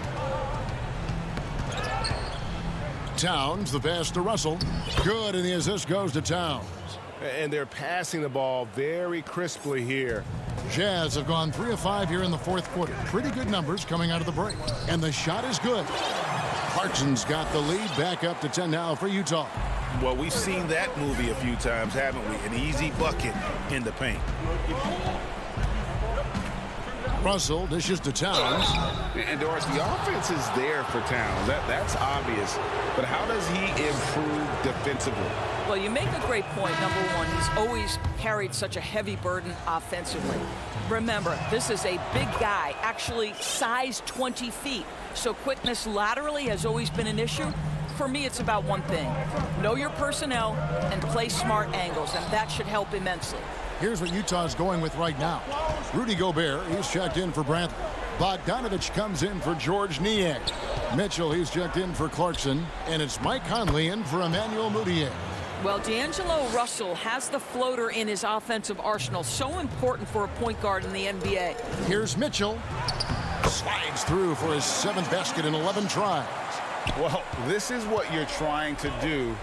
Towns, the pass to Russell. Good, and the assist goes to Towns. And they're passing the ball very crisply here. Jazz have gone 3 of 5 here in the fourth quarter. Pretty good numbers coming out of the break. And the shot is good. Clarkson's got the lead back up to 10 now for Utah. Well, we've seen that movie a few times, haven't we? An easy bucket in the paint. Russell dishes to Towns. And Doris, the offense is there for Towns. That's obvious. But how does he improve defensively? Well, you make a great point. Number one, he's always carried such a heavy burden offensively. Remember, this is a big guy, actually size 20 feet. So quickness laterally has always been an issue. For me, it's about one thing. Know your personnel and play smart angles, and that should help immensely. Here's what Utah's going with right now. Rudy Gobert, he's checked in for Brantley. Bogdanovich comes in for George Niang. Mitchell, he's checked in for Clarkson. And it's Mike Conley in for Emmanuel Mudiay. Well, D'Angelo Russell has the floater in his offensive arsenal. So important for a point guard in the NBA. Here's Mitchell. Slides through for his 7th basket in 11 tries. Well, this is what you're trying to do.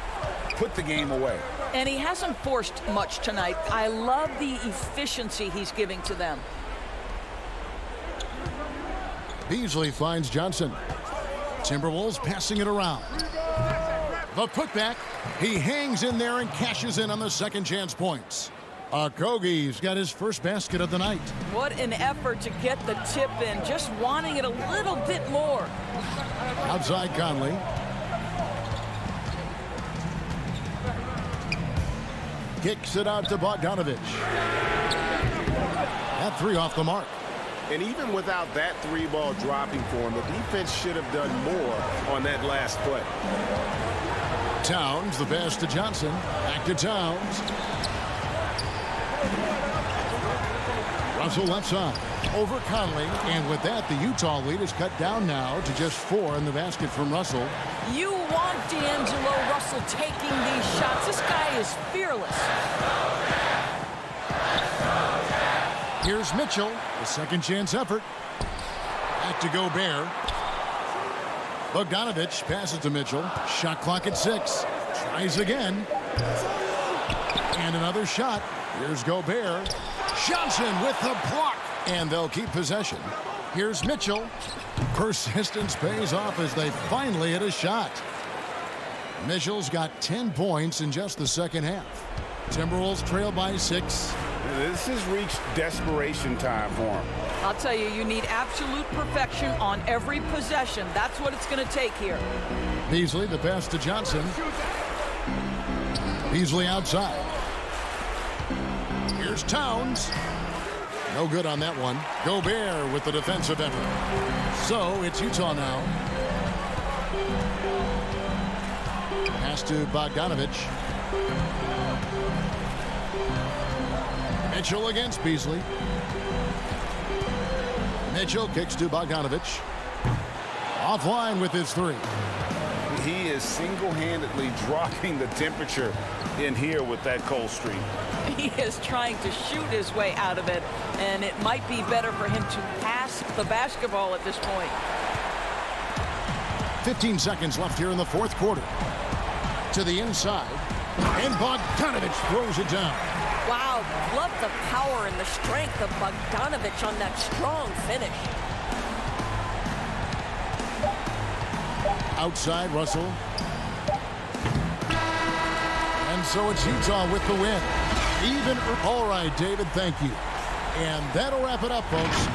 Put the game away. And he hasn't forced much tonight. I love the efficiency he's giving to them. Beasley finds Johnson. Timberwolves passing it around. The putback. He hangs in there and cashes in on the second chance points. Okogie's got his first basket of the night. What an effort to get the tip in. Just wanting it a little bit more. Outside Conley. Kicks it out to Bogdanovich. That 3 off the mark. And even without that 3-ball dropping for him, the defense should have done more on that last play. Towns, the pass to Johnson. Back to Towns. Russell left side. Over Conley. And with that, the Utah lead is cut down now to just 4 in the basket from Russell. You want D'Angelo Russell taking these shots. This guy is fearless. Here's Mitchell, the second chance effort. Back to Gobert. Bogdanovich passes to Mitchell. Shot clock at 6. Tries again. And another shot. Here's Gobert. Johnson with the block. And they'll keep possession. Here's Mitchell. Persistence pays off as they finally hit a shot. Mitchell's got 10 points in just the second half. Timberwolves trail by 6. This has reached desperation time for him. I'll tell you, you need absolute perfection on every possession. That's what it's going to take here. Beasley, the pass to Johnson. Beasley outside. Here's Towns. No good on that one. Gobert with the defensive effort. So it's Utah now. Pass to Bogdanovich. Mitchell against Beasley. Mitchell kicks to Bogdanovich. Offline with his 3. He is single-handedly dropping the temperature in here with that cold streak. He is trying to shoot his way out of it, and it might be better for him to pass the basketball at this point. 15 seconds left here in the fourth quarter. To the inside, and Bogdanovich throws it down. Wow, love the power and the strength of Bogdanovich on that strong finish. Outside, Russell. And so it's Utah with the win. Even. All right, David, thank you. And that'll wrap it up, folks.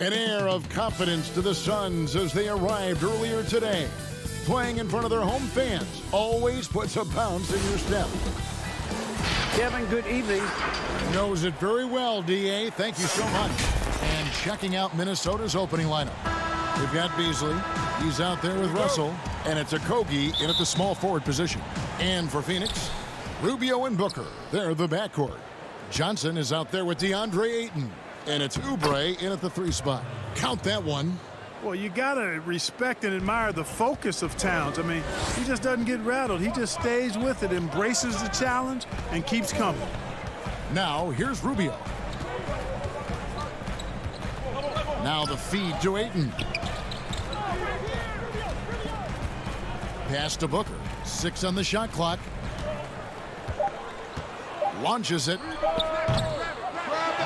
An air of confidence to the Suns as they arrived earlier today. Playing in front of their home fans always puts a bounce in your step. Kevin, good evening. Knows it very well, D.A. Thank you so much. And checking out Minnesota's opening lineup. We've got Beasley. He's out there with Russell. And it's Okogie in at the small forward position. And for Phoenix, Rubio and Booker. They're the backcourt. Johnson is out there with DeAndre Ayton. And it's Oubre in at the 3 spot. Count that one. Well, you got to respect and admire the focus of Towns. I mean, he just doesn't get rattled. He just stays with it, embraces the challenge, and keeps coming. Now, here's Rubio. Now the feed to Ayton. Pass to Booker. 6 on the shot clock. Launches it.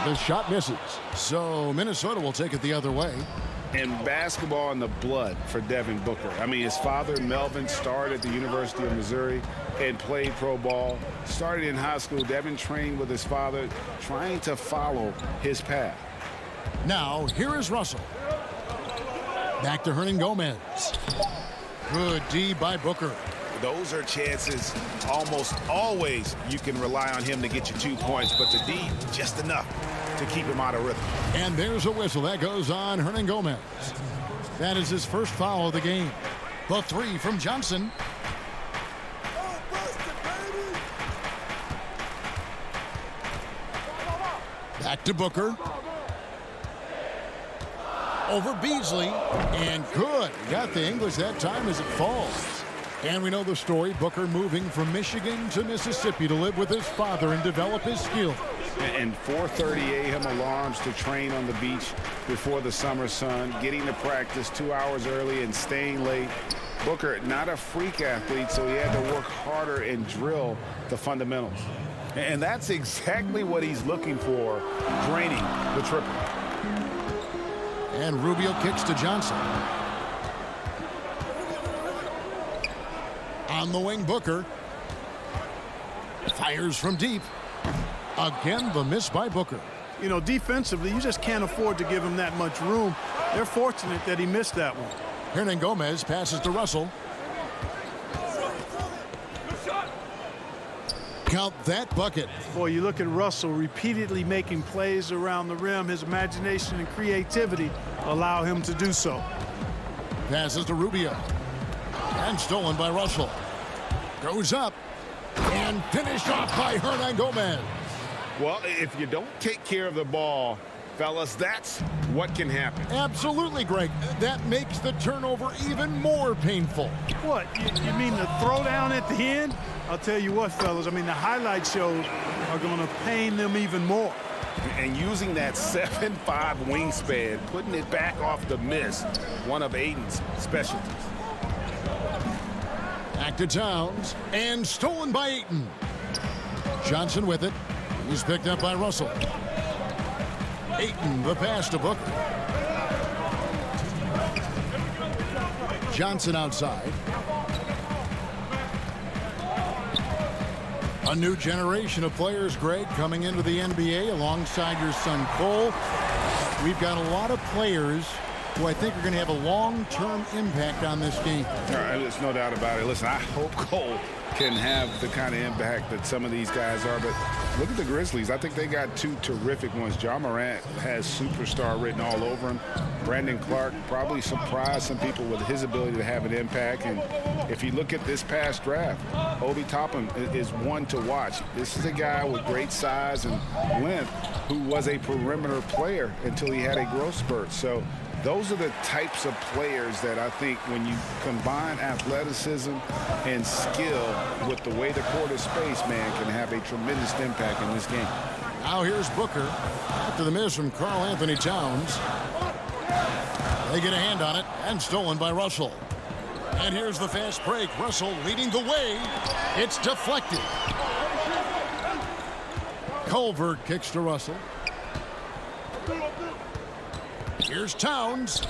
The shot misses. So Minnesota will take it the other way. And basketball in the blood for Devin Booker. I mean, his father, Melvin, started at the University of Missouri and played pro ball. Started in high school. Devin trained with his father, trying to follow his path. Now, here is Russell. Back to Hernangomez. Good D by Booker. Those are chances almost always you can rely on him to get you 2 points, but the D, just enough to keep him out of rhythm. And there's a whistle that goes on Hernangomez. That is his first foul of the game. The 3 from Johnson. Back to Booker. Over Beasley. And good. Got the English that time as it falls. And we know the story. Booker moving from Michigan to Mississippi to live with his father and develop his skills. And 4:30 a.m. alarms to train on the beach before the summer sun, getting to practice 2 hours early and staying late. Booker, not a freak athlete, so he had to work harder and drill the fundamentals. And that's exactly what he's looking for, draining the triple. And Rubio kicks to Johnson. On the wing, Booker. Fires from deep. Again, the miss by Booker. You know, defensively, you just can't afford to give him that much room. They're fortunate that he missed that one. Hernangomez passes to Russell. Count that bucket. Boy, you look at Russell repeatedly making plays around the rim. His imagination and creativity allow him to do so. Passes to Rubio. And stolen by Russell. Goes up. And finished off by Hernangomez. Well, if you don't take care of the ball, fellas, that's what can happen. Absolutely, Greg. That makes the turnover even more painful. What? You mean the throwdown at the end? I'll tell you what, fellas. I mean, the highlight shows are going to pain them even more. And using that 7'5" wingspan, putting it back off the miss, one of Ayton's specialties. Back to Towns. And stolen by Ayton. Johnson with it. He's picked up by Russell. Ayton, the pass to Booker. Johnson outside. A new generation of players, Greg, coming into the NBA alongside your son Cole. We've got a lot of players who I think are going to have a long-term impact on this game. All right, there's no doubt about it. Listen, I hope Cole can have the kind of impact that some of these guys are, but look at the Grizzlies. I think they got 2 terrific ones. Ja Morant has superstar written all over him. Brandon Clark probably surprised some people with his ability to have an impact. And if you look at this past draft, Obi Toppin is one to watch. This is a guy with great size and length who was a perimeter player until he had a growth spurt. So those are the types of players that I think when you combine athleticism and skill with the way the court is spaced, man, can have a tremendous impact in this game. Now here's Booker after the miss from Karl Anthony Towns. They get a hand on it and stolen by Russell. And here's the fast break. Russell leading the way. It's deflected. Culver kicks to Russell. Here's Towns.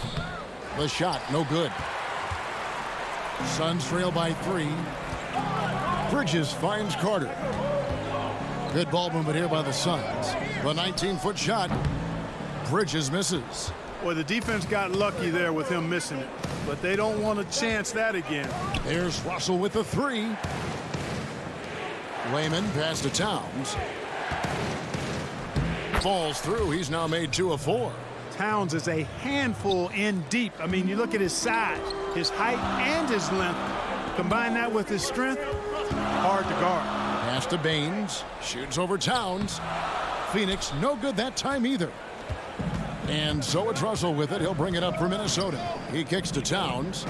The shot, no good. Suns trail by 3. Bridges finds Carter. Good ball movement here by the Suns. The 19-foot shot. Bridges misses. Well, the defense got lucky there with him missing it, but they don't want to chance that again. There's Russell with the three. Layman pass to Towns. Falls through. He's now made 2 of 4. Towns is a handful in deep. I mean, you look at his size, his height, and his length. Combine that with his strength, hard to guard. Pass to Baines. Shoots over Towns. Phoenix no good that time either. And so it's Russell with it. He'll bring it up for Minnesota. He kicks to Towns.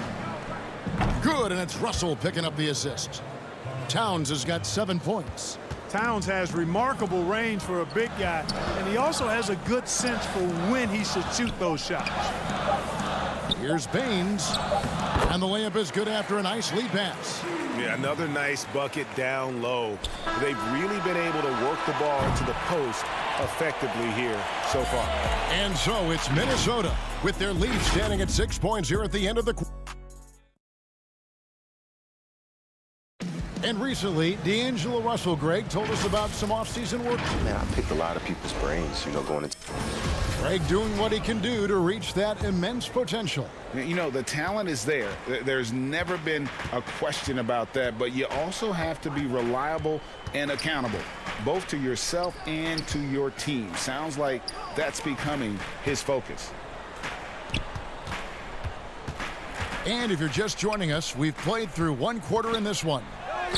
Good, and it's Russell picking up the assist. Towns has got 7 points. Towns has remarkable range for a big guy, and he also has a good sense for when he should shoot those shots. Here's Baines, and the layup is good after a nice lead pass. Yeah, another nice bucket down low. They've really been able to work the ball into the post effectively here so far. And so it's Minnesota with their lead standing at 6 points here at the end of the quarter. And recently, D'Angelo Russell, Greg, told us about some offseason work. Man, I picked a lot of people's brains, going into... Greg doing what he can do to reach that immense potential. You know, the talent is there. There's never been a question about that, but you also have to be reliable and accountable, both to yourself and to your team. Sounds like that's becoming his focus. And if you're just joining us, we've played through 1 quarter in this one.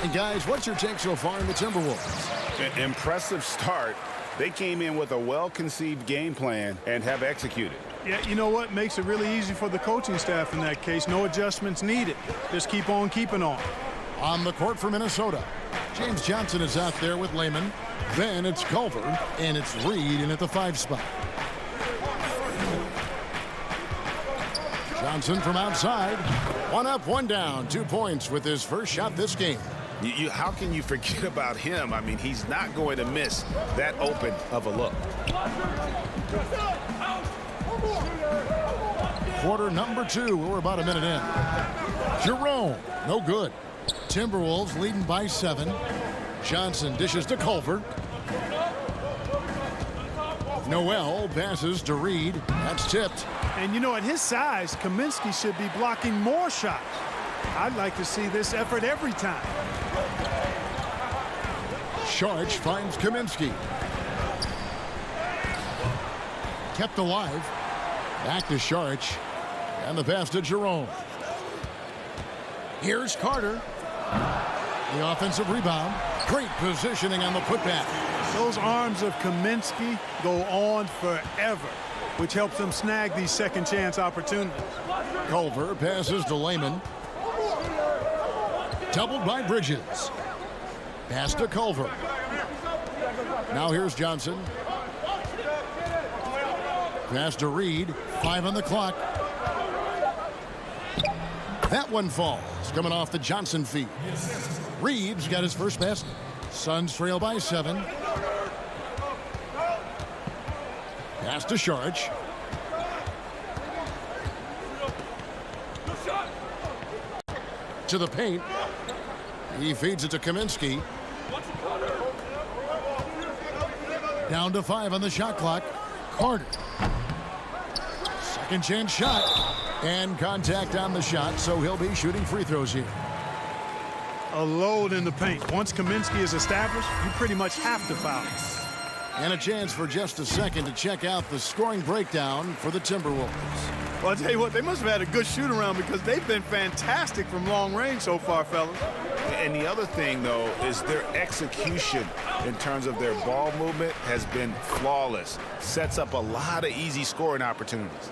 And guys, what's your take so far in the Timberwolves? Impressive start. They came in with a well-conceived game plan and have executed. Yeah, you know what? Makes it really easy for the coaching staff in that case. No adjustments needed. Just keep on keeping on. On the court for Minnesota, James Johnson is out there with Layman. Then it's Culver, and it's Reed in at the 5 spot. Johnson from outside. 1 up, 1 down. 2 points with his first shot this game. How can you forget about him? I mean, he's not going to miss that open of a look. Quarter number 2. We're about a minute in. Jerome, no good. Timberwolves leading by 7. Johnson dishes to Culver. Noel passes to Reed. That's tipped. And at his size, Kaminsky should be blocking more shots. I'd like to see this effort every time. Sharch finds Kaminsky. Kept alive. Back to Sharch. And the pass to Jerome. Here's Carter. The offensive rebound. Great positioning on the putback. Those arms of Kaminsky go on forever, which helps them snag these second chance opportunities. Culver passes to Layman. Doubled by Bridges. Pass to Culver. Now here's Johnson. Pass to Reed. 5 on the clock. That one falls. Coming off the Johnson feed. Reed's got his first basket. Suns trail by 7. Pass to Sharch. To the paint. He feeds it to Kaminsky. Down to 5 on the shot clock. Carter. Second chance shot. And contact on the shot, so he'll be shooting free throws here. A load in the paint. Once Kaminsky is established, you pretty much have to foul. And a chance for just a second to check out the scoring breakdown for the Timberwolves. Well, I'll tell you what, they must have had a good shoot-around because they've been fantastic from long range so far, fellas. And the other thing, though, is their execution in terms of their ball movement has been flawless. Sets up a lot of easy scoring opportunities.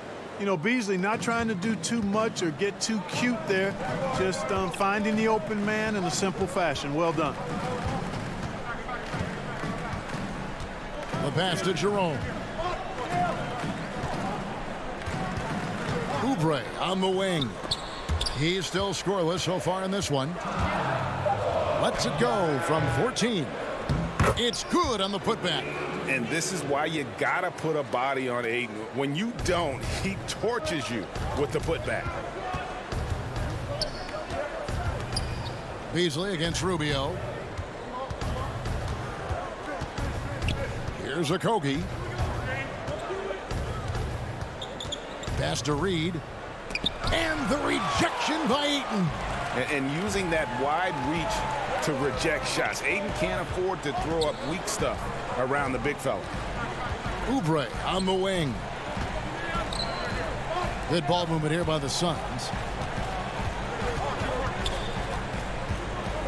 Beasley not trying to do too much or get too cute there. Just finding the open man in a simple fashion. Well done. The pass to Jerome. Oubre on the wing. He's still scoreless so far in this one. Lets it go from 14. It's good on the putback. And this is why you gotta put a body on Aiden. When you don't, he torches you with the putback. Beasley against Rubio. Here's Okogie. Pass to Reed. And the rejection by Ayton. And using that wide reach to reject shots. Ayton can't afford to throw up weak stuff around the big fella. Oubre on the wing. Good ball movement here by the Suns.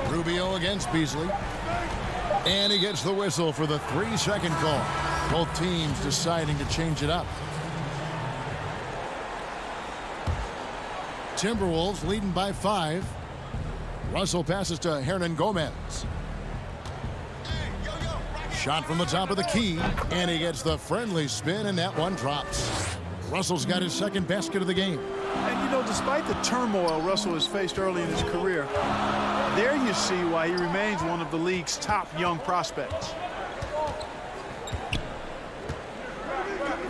Rubio against Beasley. And he gets the whistle for the 3-second call. Both teams deciding to change it up. Timberwolves leading by 5. Russell passes to Hernan Gomez. Shot from the top of the key, and he gets the friendly spin, and that one drops. Russell's got his second basket of the game. And, you know, despite the turmoil Russell has faced early in his career, there you see why he remains one of the league's top young prospects.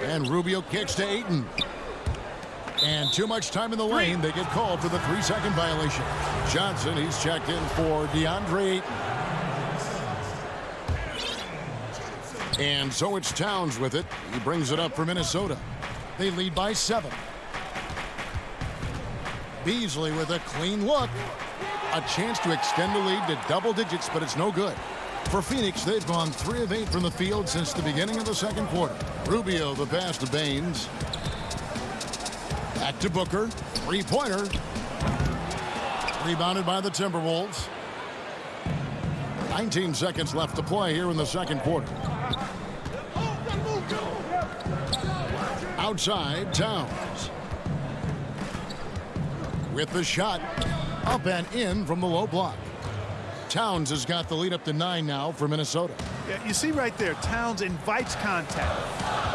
And Rubio kicks to Ayton. And too much time in the lane. They get called for the 3-second violation. Johnson, he's checked in for DeAndre Ayton. And so it's Towns with it. He brings it up for Minnesota. They lead by 7. Beasley with a clean look. A chance to extend the lead to double digits, but it's no good. For Phoenix, they've gone 3 of 8 from the field since the beginning of the second quarter. Rubio, the pass to Baines. Back to Booker. 3-pointer. Rebounded by the Timberwolves. 19 seconds left to play here in the second quarter. Outside, Towns. With the shot. Up and in from the low block. Towns has got the lead up to 9 now for Minnesota. Yeah, you see right there, Towns invites contact.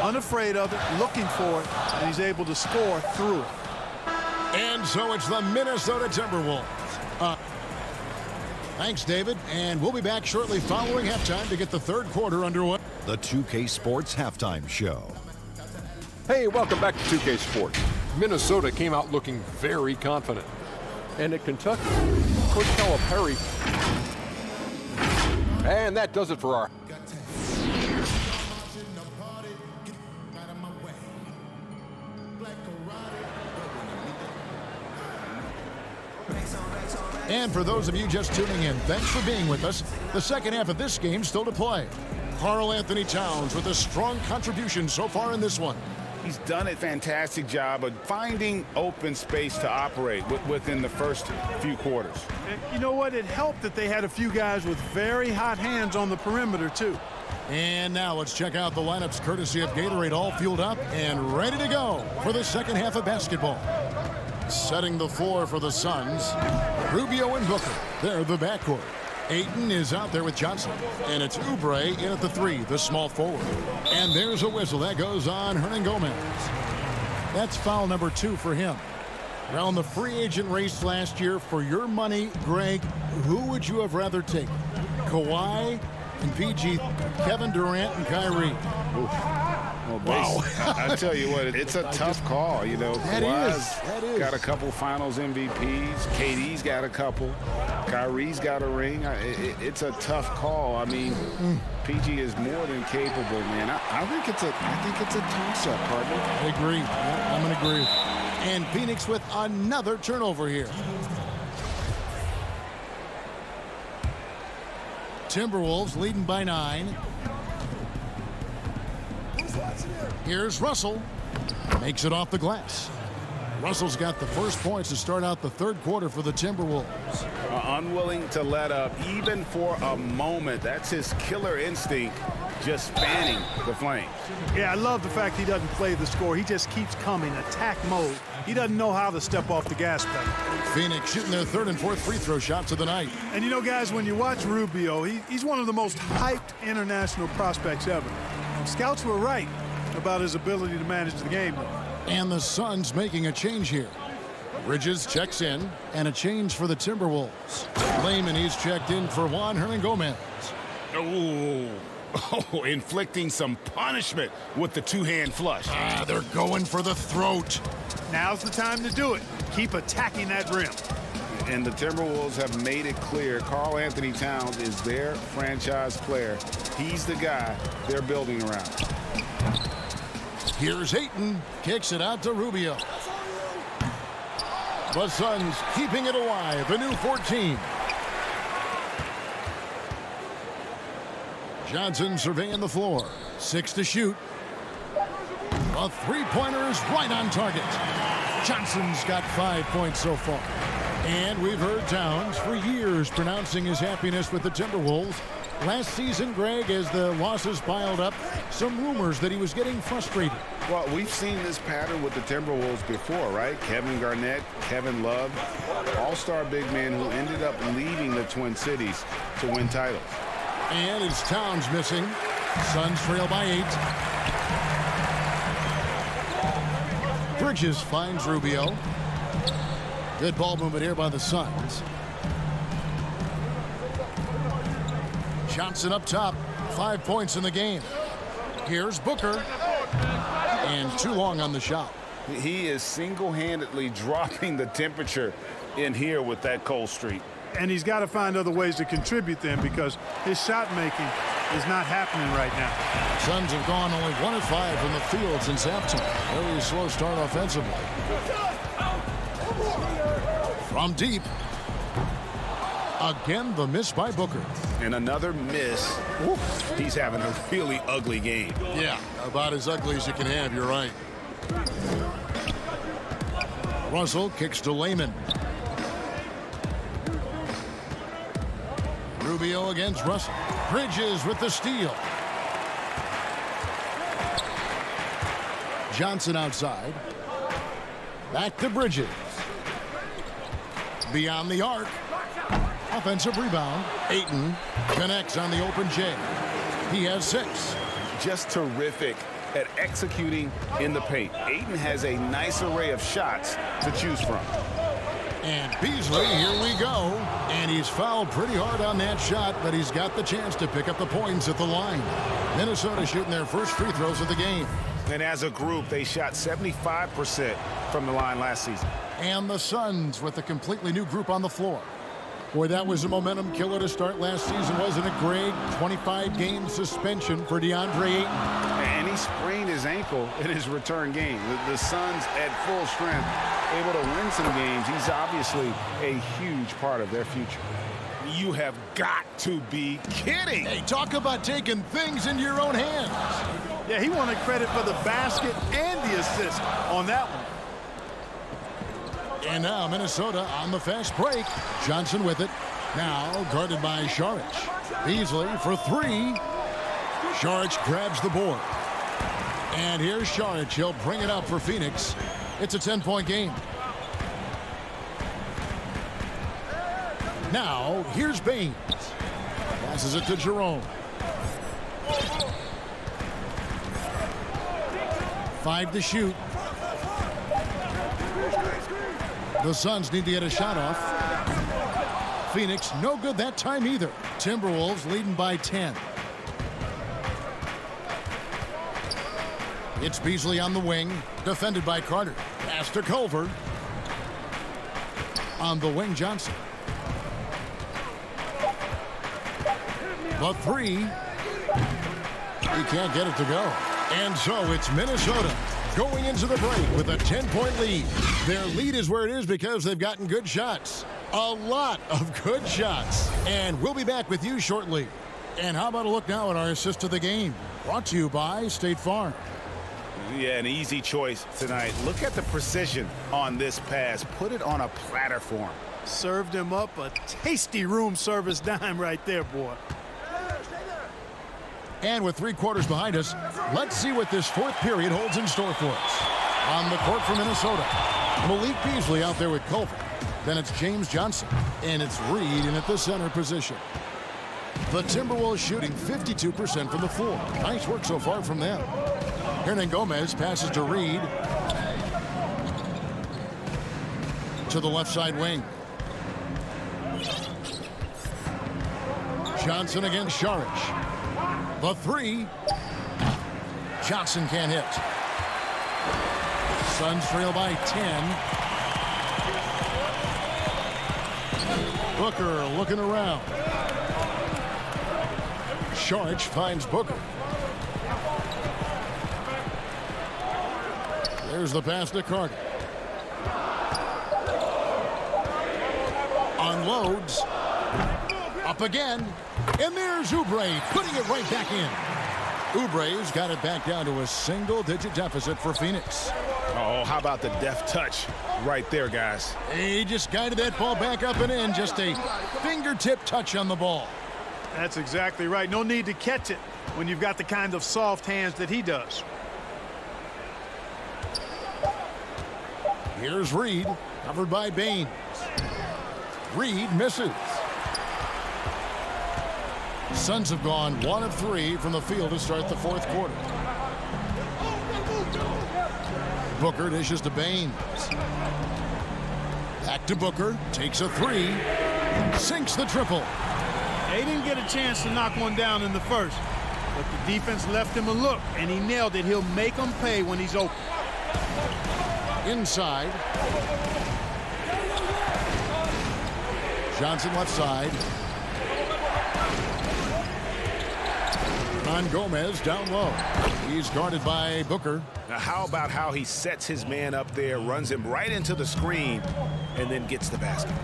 Unafraid of it, looking for it, and he's able to score through it. And so it's the Minnesota Timberwolves. Thanks, David. And we'll be back shortly following halftime to get the third quarter underway. The 2K Sports Halftime Show. Hey, welcome back to 2K Sports. Minnesota came out looking very confident. And at Kentucky, Coach Calipari. And that does it for our... And for those of you just tuning in, thanks for being with us. The second half of this game still to play. Karl Anthony Towns with a strong contribution so far in this one. He's done a fantastic job of finding open space to operate within the first few quarters. And you know what? It helped that they had a few guys with very hot hands on the perimeter, too. And now let's check out the lineups courtesy of Gatorade, all fueled up and ready to go for the second half of basketball. Setting the floor for the Suns, Rubio and Booker. They're the backcourt. Ayton is out there with Johnson. And it's Oubre in at the 3, the small forward. And there's a whistle. That goes on Hernan Gomez. That's foul number 2 for him. Around the free agent race last year, for your money, Greg, who would you have rather taken? Kawhi and PG, Kevin Durant and Kyrie. Oof. Well, wow. I tell you what, it's a tough call. You know, Kawhi's got a couple finals MVPs. KD's got a couple. Kyrie's got a ring. It's a tough call. I mean, PG is more than capable, man. I think it's a toss-up, partner. I agree. Yeah, I'm going to agree. And Phoenix with another turnover here. Timberwolves leading by 9. Here's Russell. Makes it off the glass. Russell's got the first points to start out the third quarter for the Timberwolves. Unwilling to let up even for a moment. That's his killer instinct, just fanning the flames. Yeah, I love the fact he doesn't play the score. He just keeps coming, attack mode. He doesn't know how to step off the gas pedal. Phoenix shooting their third and fourth free throw shots of the night. And you know, guys, when you watch Rubio, he's one of the most hyped international prospects ever. Scouts were right about his ability to manage the game. And the Suns making a change here. Bridges checks in, and a change for the Timberwolves. Layman, he's checked in for Juan Hernan Gomez. Oh, inflicting some punishment with the two-hand flush. They're going for the throat. Now's the time to do it. Keep attacking that rim. And the Timberwolves have made it clear Karl Anthony Towns is their franchise player. He's the guy they're building around. Here's Ayton. Kicks it out to Rubio. The Suns keeping it alive. A new 14. Johnson surveying the floor. 6 to shoot. A three-pointer is right on target. Johnson's got 5 points so far. And we've heard Towns for years pronouncing his happiness with the Timberwolves. Last season, Greg, as the losses piled up, some rumors that he was getting frustrated. Well, we've seen this pattern with the Timberwolves before, right? Kevin Garnett, Kevin Love, all-star big men who ended up leaving the Twin Cities to win titles. And it's Towns missing. Suns trail by 8. Bridges finds Rubio. Good ball movement here by the Suns. Johnson up top. 5 points in the game. Here's Booker. And too long on the shot. He is single-handedly dropping the temperature in here with that cold streak. And he's got to find other ways to contribute then, because his shot making is not happening right now. Suns have gone only 1 of 5 from the field since halftime. Very slow start offensively. From deep. Again, the miss by Booker. And another miss. Oof. He's having a really ugly game. Yeah, about as ugly as you can have, you're right. Russell kicks to Layman. Rubio against Russell. Bridges with the steal. Johnson outside. Back to Bridges. Beyond the arc. Offensive rebound. Ayton connects on the open J. He has 6. Just terrific at executing in the paint. Ayton has a nice array of shots to choose from. And Beasley, here we go. And he's fouled pretty hard on that shot, but he's got the chance to pick up the points at the line. Minnesota shooting their first free throws of the game. And as a group, they shot 75% from the line last season. And the Suns with a completely new group on the floor. Boy, that was a momentum killer to start last season, wasn't it, Greg? 25-game suspension for DeAndre Ayton. And he sprained his ankle in his return game. The Suns at full strength, able to win some games. He's obviously a huge part of their future. You have got to be kidding. Hey, talk about taking things into your own hands. Yeah, he wanted credit for the basket and the assist on that one. And now Minnesota on the fast break. Johnson with it. Now guarded by Saric. Beasley for 3. Saric grabs the board. And here's Saric. He'll bring it up for Phoenix. It's a 10-point game. Now here's Baines. Passes it to Jerome. 5 to shoot. The Suns need to get a shot off. Phoenix, no good that time either. Timberwolves leading by 10. It's Beasley on the wing, defended by Carter. Pass to Culver. On the wing, Johnson. The 3. He can't get it to go. And so it's Minnesota going into the break with a 10-point lead. Their lead is where it is because they've gotten good shots. A lot of good shots. And we'll be back with you shortly. And how about a look now at our assist to the game? Brought to you by State Farm. Yeah, an easy choice tonight. Look at the precision on this pass. Put it on a platter for him. Served him up a tasty room service dime right there, boy. And with 3 quarters behind us, let's see what this 4th period holds in store for us. On the court for Minnesota, Malik Beasley out there with Culver. Then it's James Johnson, and it's Reed in at the center position. The Timberwolves shooting 52% from the floor. Nice work so far from them. Hernan Gomez passes to Reed. To the left side wing. Johnson against Saric. The 3. Johnson can't hit. Suns trail by 10. Booker looking around. Saric finds Booker. There's the pass to Carter. Unloads. Up again. And there's Oubre putting it right back in. Oubre's got it back down to a single-digit deficit for Phoenix. Oh, how about the deft touch right there, guys? He just guided that ball back up and in. Just a fingertip touch on the ball. That's exactly right. No need to catch it when you've got the kind of soft hands that he does. Here's Reed, covered by Baines. Reed misses. Suns have gone 1 of 3 from the field to start the fourth quarter. Booker dishes to Baines. Back to Booker, takes a 3, sinks the triple. They didn't get a chance to knock one down in the first, but the defense left him a look, and he nailed it. He'll make them pay when he's open. Inside. Johnson left side. On Gomez down low. He's guarded by Booker. Now, how about how he sets his man up there, runs him right into the screen, and then gets the basket?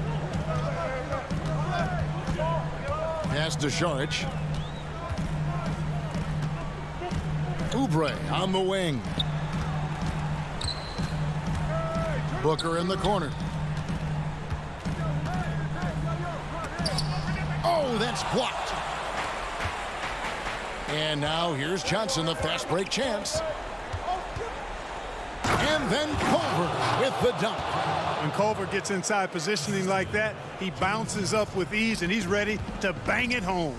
Pass to Saric. Oubre on the wing. Booker in the corner. Oh, that's blocked. And now here's Johnson, the fast break chance. And then Culver with the dunk. When Culver gets inside positioning like that, he bounces up with ease, and he's ready to bang it home.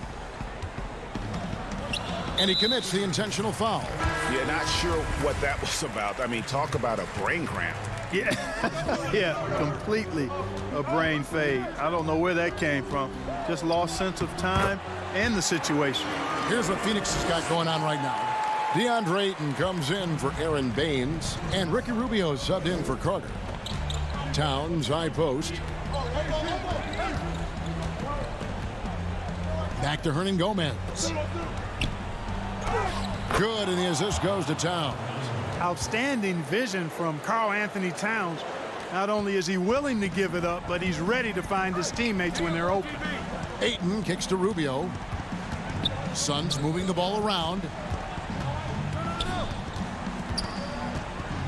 And he commits the intentional foul. Yeah, not sure what that was about. I mean, talk about a brain cramp. Yeah, yeah, completely a brain fade. I don't know where that came from. Just lost sense of time and the situation. Here's what Phoenix has got going on right now. DeAndre Ayton comes in for Aaron Baines, and Ricky Rubio subbed in for Carter. Towns high post. Back to Hernan Gomez. Good, and the assist goes to Towns. Outstanding vision from Karl Anthony Towns. Not only is he willing to give it up, but he's ready to find his teammates when they're open. Ayton kicks to Rubio. Suns moving the ball around.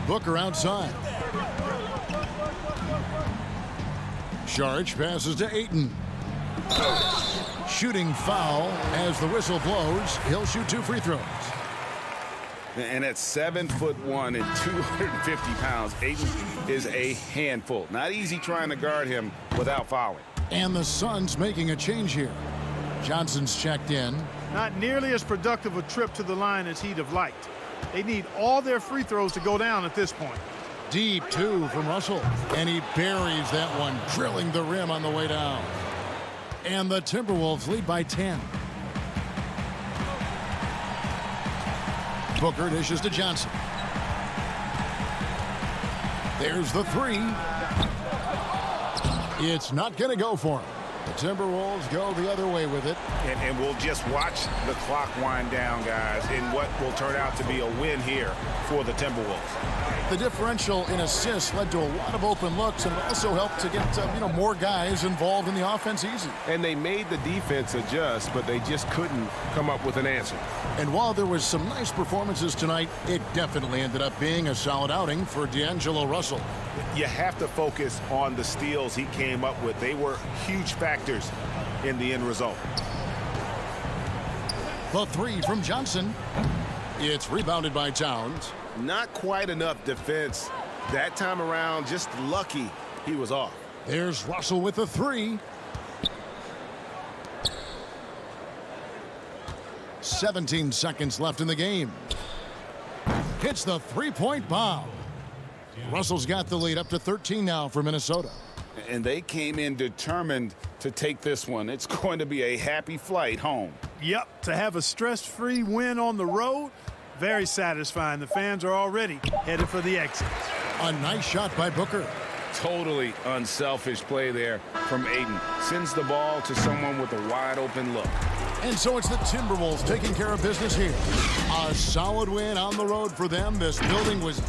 Booker outside. Saric passes to Ayton. Shooting foul as the whistle blows. He'll shoot 2 free throws. And at 7'1" and 250 pounds, Ayton is a handful. Not easy trying to guard him without fouling. And the Suns making a change here. Johnson's checked in. Not nearly as productive a trip to the line as he'd have liked. They need all their free throws to go down at this point. Deep 2 from Russell. And he buries that one, drilling the rim on the way down. And the Timberwolves lead by 10. Booker dishes to Johnson. There's the 3. It's not going to go for him. The Timberwolves go the other way with it. And we'll just watch the clock wind down, guys, in what will turn out to be a win here for the Timberwolves. The differential in assists led to a lot of open looks, and also helped to get more guys involved in the offense easy. And they made the defense adjust, but they just couldn't come up with an answer. And while there was some nice performances tonight, it definitely ended up being a solid outing for D'Angelo Russell. You have to focus on the steals he came up with. They were huge factors in the end result. The 3 from Johnson. It's rebounded by Towns. Not quite enough defense that time around. Just lucky he was off. There's Russell with the 3. 17 seconds left in the game. Hits the 3-point bomb. Russell's got the lead up to 13 now for Minnesota. And they came in determined to take this one. It's going to be a happy flight home. Yep, to have a stress-free win on the road, very satisfying. The fans are already headed for the exits. A nice shot by Booker. Totally unselfish play there from Ayton. Sends the ball to someone with a wide open look. And so it's the Timberwolves taking care of business here. A solid win on the road for them. This building was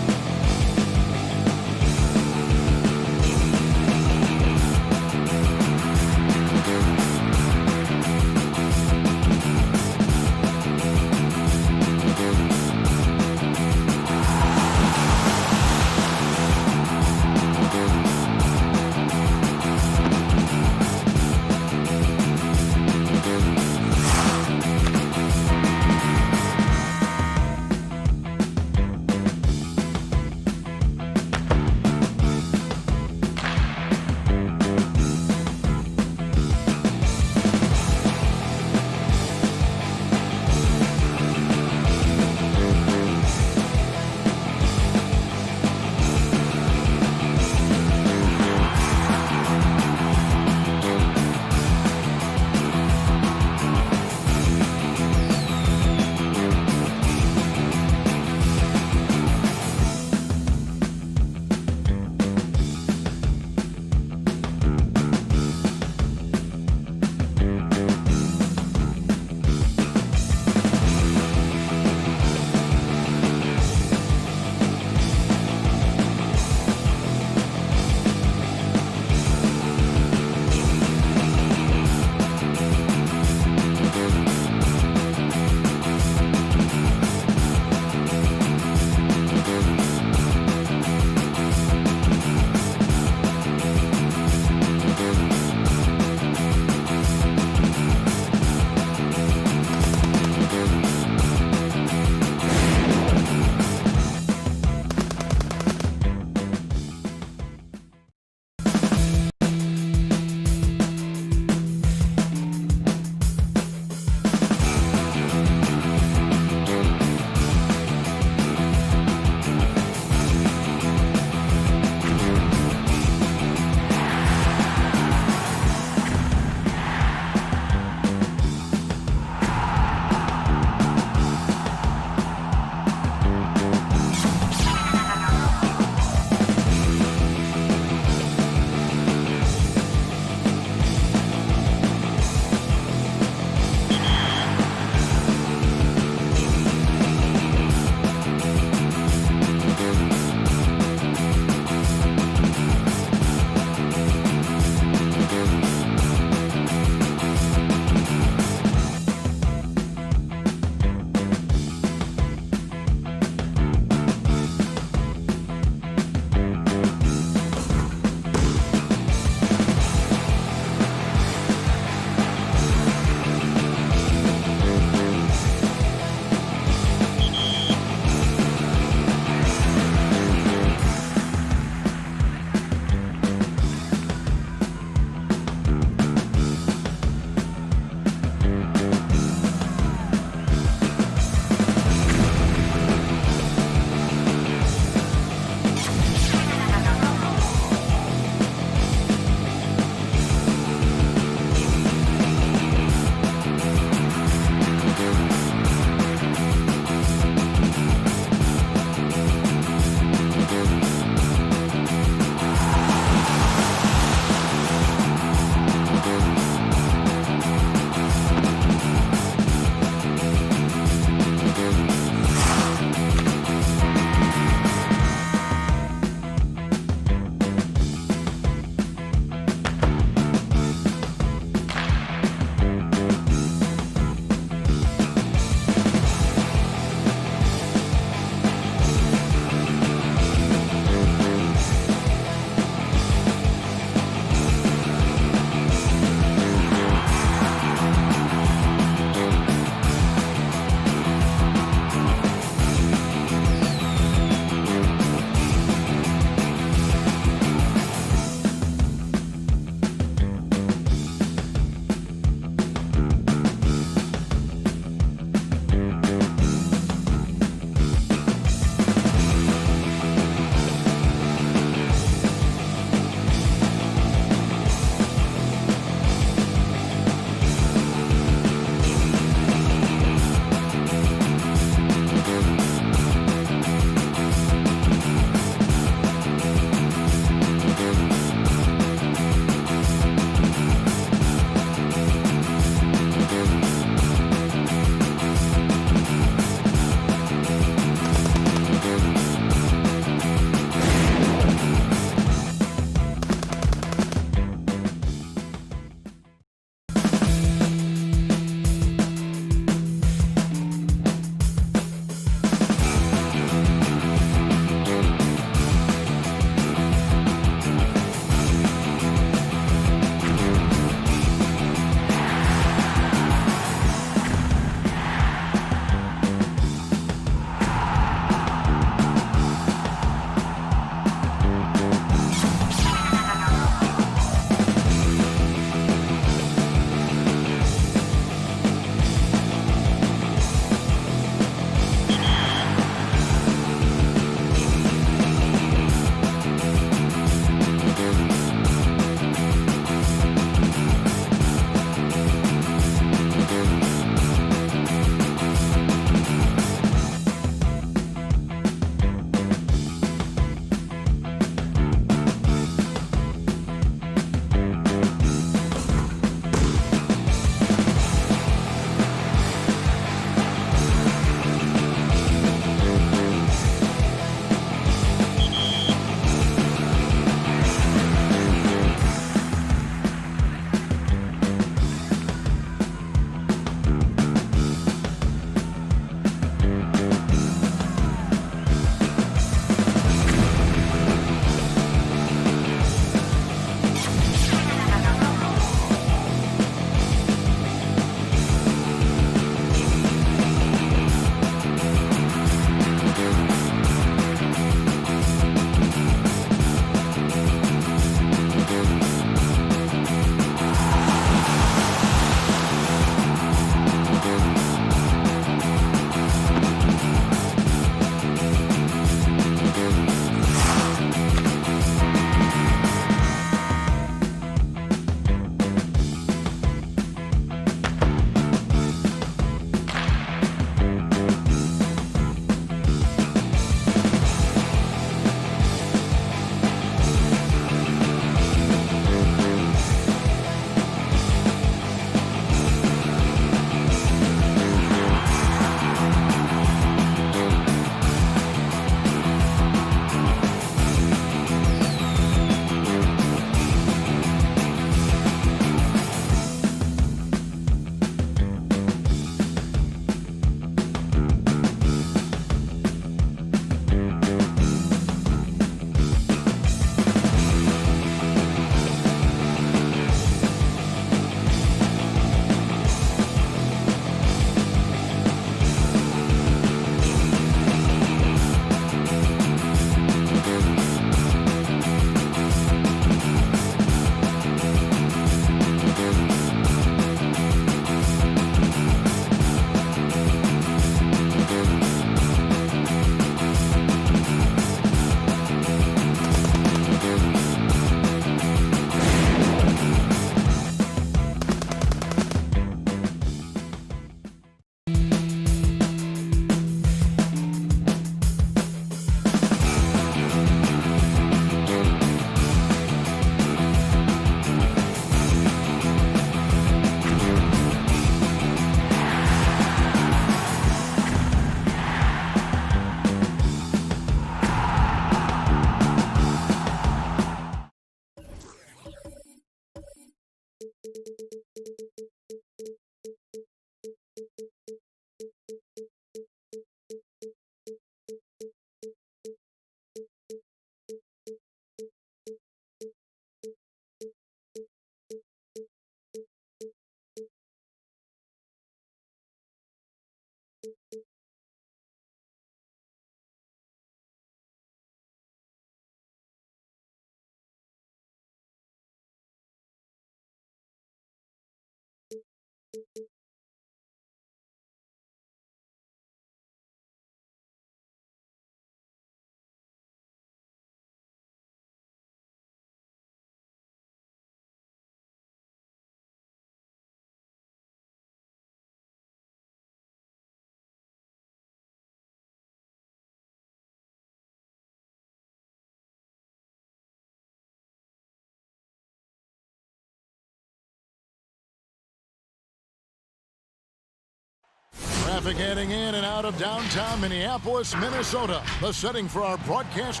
Traffic heading in and out of downtown Minneapolis, Minnesota. The setting for our broadcast.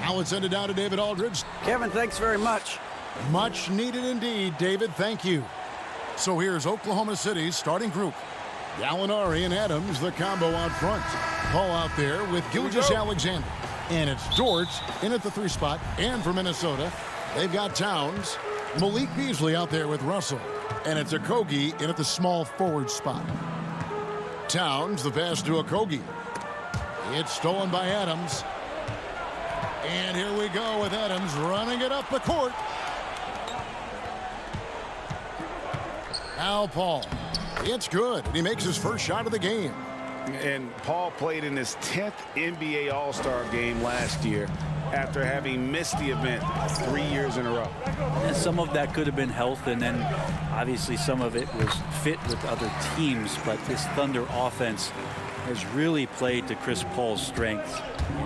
Now it's send it down to David Aldridge. Kevin, thanks very much. Much needed indeed, David. Thank you. So here's Oklahoma City's starting group. Gallinari and Adams, the combo out front. Paul out there with Gilgeous-Alexander. And it's Dort in at the 3 spot. And for Minnesota, they've got Towns. Malik Beasley out there with Russell. And it's Okogie in at the small forward spot. Towns, the pass to Okogie. It's stolen by Adams. And here we go with Adams running it up the court. Now Paul. It's good. And he makes his first shot of the game. And Paul played in his 10th NBA All-Star game last year after having missed the event 3 years in a row. And some of that could have been health, and then obviously some of it was fit with other teams. But this Thunder offense has really played to Chris Paul's strengths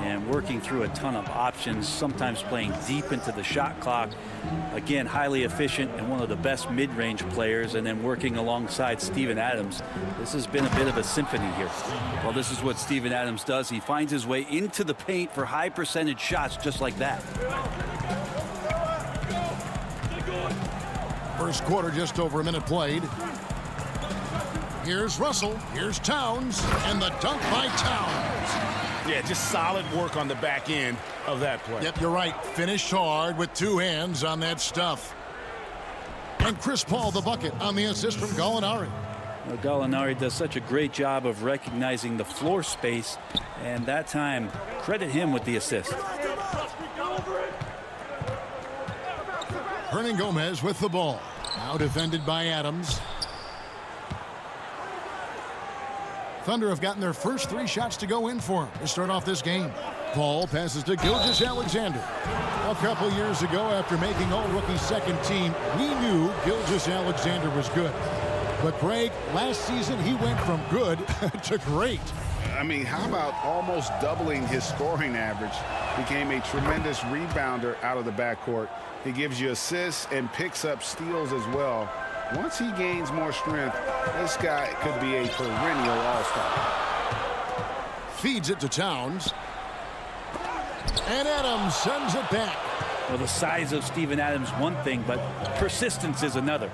and working through a ton of options, sometimes playing deep into the shot clock. Again, highly efficient and one of the best mid-range players, and then working alongside Steven Adams. This has been a bit of a symphony here. Well, this is what Steven Adams does. He finds his way into the paint for high percentage shots just like that. First quarter, just over a minute played. Here's Russell. Here's Towns. And the dunk by Towns. Yeah, just solid work on the back end of that play. Yep, you're right. Finished hard with 2 hands on that stuff. And Chris Paul, the bucket on the assist from Gallinari. Well, Gallinari does such a great job of recognizing the floor space, and that time, credit him with the assist. Hernan Gomez with the ball. Now defended by Adams. Thunder have gotten their first 3 shots to go in for him to start off this game. Paul passes to Gilgeous-Alexander. A couple years ago, after making all-rookie second team, we knew Gilgeous-Alexander was good. But Greg, last season he went from good to great. I mean, how about almost doubling his scoring average? Became a tremendous rebounder out of the backcourt. He gives you assists and picks up steals as well. Once he gains more strength, this guy could be a perennial all-star. Feeds it to Towns. And Adams sends it back. Well, the size of Steven Adams, one thing, but persistence is another.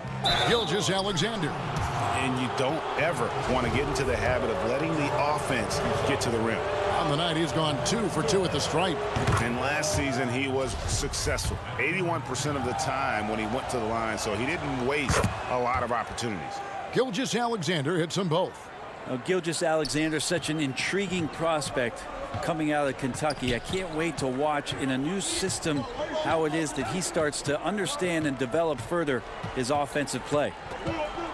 Gilgeous-Alexander. And you don't ever want to get into the habit of letting the offense get to the rim. On the night, he's gone 2 for 2 at the stripe. And last season, he was successful 81% of the time when he went to the line, so he didn't waste a lot of opportunities. Gilgeous-Alexander hits them both. Now, Gilgeous-Alexander, such an intriguing prospect coming out of Kentucky. I can't wait to watch in a new system how it is that he starts to understand and develop further his offensive play.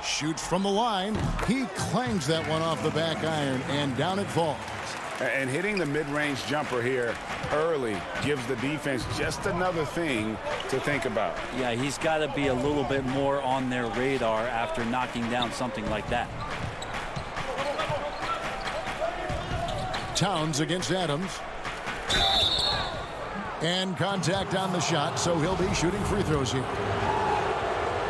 Shoots from the line. He clangs that one off the back iron, and down it falls. And hitting the mid-range jumper here early gives the defense just another thing to think about. Yeah, he's got to be a little bit more on their radar after knocking down something like that. Towns against Adams. And contact on the shot, so he'll be shooting free throws here.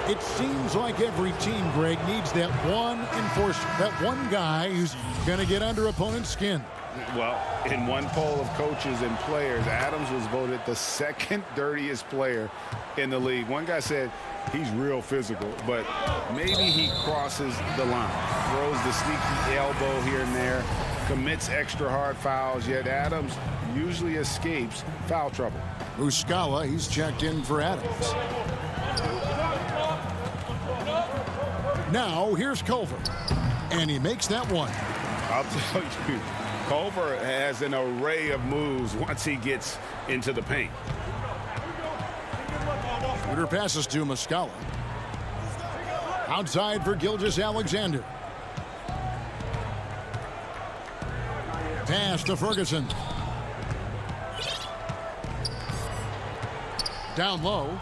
It seems like every team, Greg, needs that one enforcer, that one guy who's going to get under opponent's skin. Well, in one poll of coaches and players, Adams was voted the 2nd dirtiest player in the league. One guy said he's real physical, but maybe he crosses the line. Throws the sneaky elbow here and there, commits extra hard fouls, yet Adams usually escapes foul trouble. Muscala, he's checked in for Adams. Now, here's Culver. And he makes that one. I'll tell you, Culver has an array of moves once he gets into the paint. Shooter passes to Muscala. Outside for Gilgeous-Alexander. Pass to Ferguson. Down low.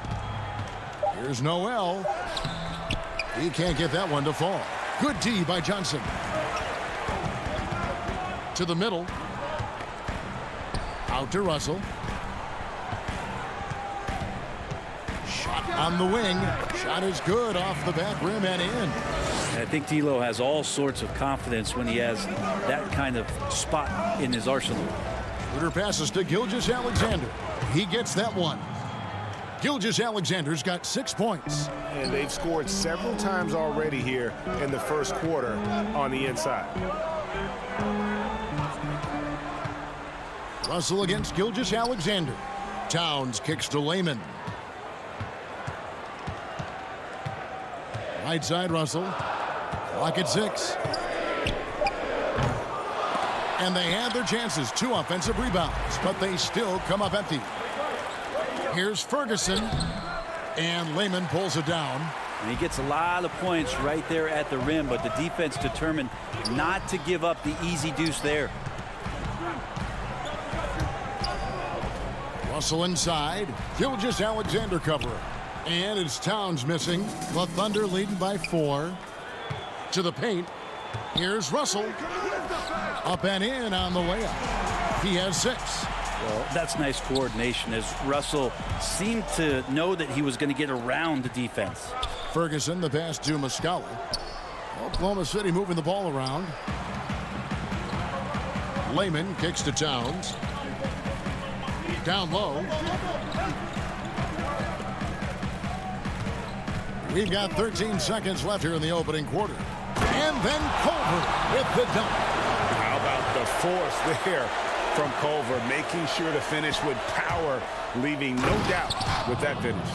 Here's Noel. He can't get that one to fall. Good D by Johnson. To the middle. Out to Russell. Shot on the wing. Shot is good off the back rim and in. I think D'Lo has all sorts of confidence when he has that kind of spot in his arsenal. Schroeder passes to Gilgeous-Alexander. He gets that one. Gilgeous-Alexander's got 6 points. And they've scored several times already here in the first quarter on the inside. Russell against Gilgeous-Alexander. Towns kicks to Layman. Right side Russell. Clock at 6. And they had their chances. 2 offensive rebounds, but they still come up empty. Here's Ferguson, and Layman pulls it down. And he gets a lot of points right there at the rim, but the defense determined not to give up the easy deuce there. Russell inside. Gilgeous-Alexander cover. And it's Towns missing. The Thunder leading by 4. To the paint. Here's Russell. Up and in on the layup. He has 6. Well, that's nice coordination as Russell seemed to know that he was going to get around the defense. Ferguson, the pass to Muscala. Oklahoma City moving the ball around. Layman kicks to Towns. Down low. We've got 13 seconds left here in the opening quarter. And then Culver with the dunk. How about the force there from Culver, making sure to finish with power, leaving no doubt with that finish.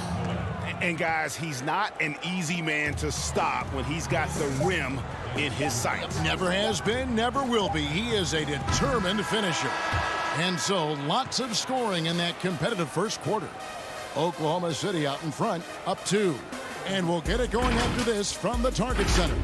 And guys, he's not an easy man to stop when he's got the rim in his sights. Never has been, never will be. He is a determined finisher. And so lots of scoring in that competitive first quarter. Oklahoma City out in front, up 2. And we'll get it going after this from the Target Center.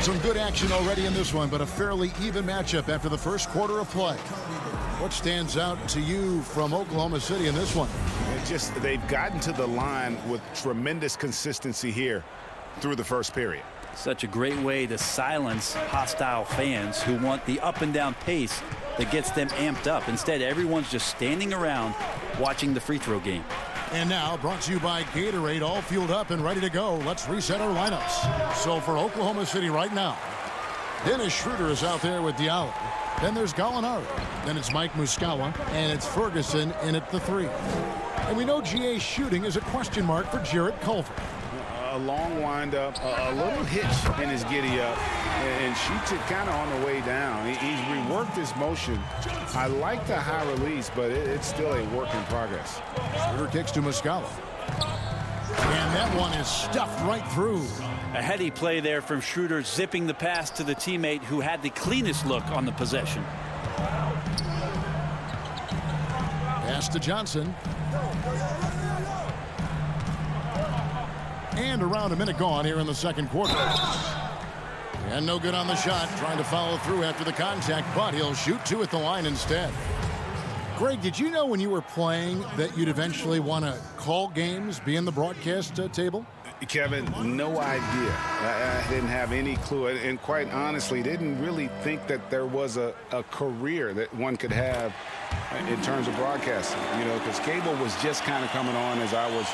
Some good action already in this one, but a fairly even matchup after the first quarter of play. What stands out to you from Oklahoma City in this one? They've gotten to the line with tremendous consistency here through the first period. Such a great way to silence hostile fans who want the up and down pace that gets them amped up. Instead, everyone's just standing around watching the free throw game. And now, brought to you by Gatorade, all fueled up and ready to go. Let's reset our lineups. So for Oklahoma City right now, Dennis Schroeder is out there with Diallo. Then there's Gallinari. Then it's Mike Muscala. And it's Ferguson in at the 3. And we know GA's shooting is a question mark for Jarrett Culver. A long windup, a little hitch in his giddy up, and shoots it kind of on the way down. He's reworked his motion. I like the high release, but it's still a work in progress. Schroeder kicks to Muscala. And that one is stuffed right through. A heady play there from Schroeder, zipping the pass to the teammate who had the cleanest look on the possession. Pass to Johnson. And around a minute gone here in the second quarter. And no good on the shot. Trying to follow through after the contact, but he'll shoot 2 at the line instead. Greg, did you know when you were playing that you'd eventually want to call games, be in the broadcast table? Kevin, no idea. I didn't have any clue. And quite honestly, didn't really think that there was a career that one could have in terms of broadcasting. You know, because cable was just kind of coming on as I was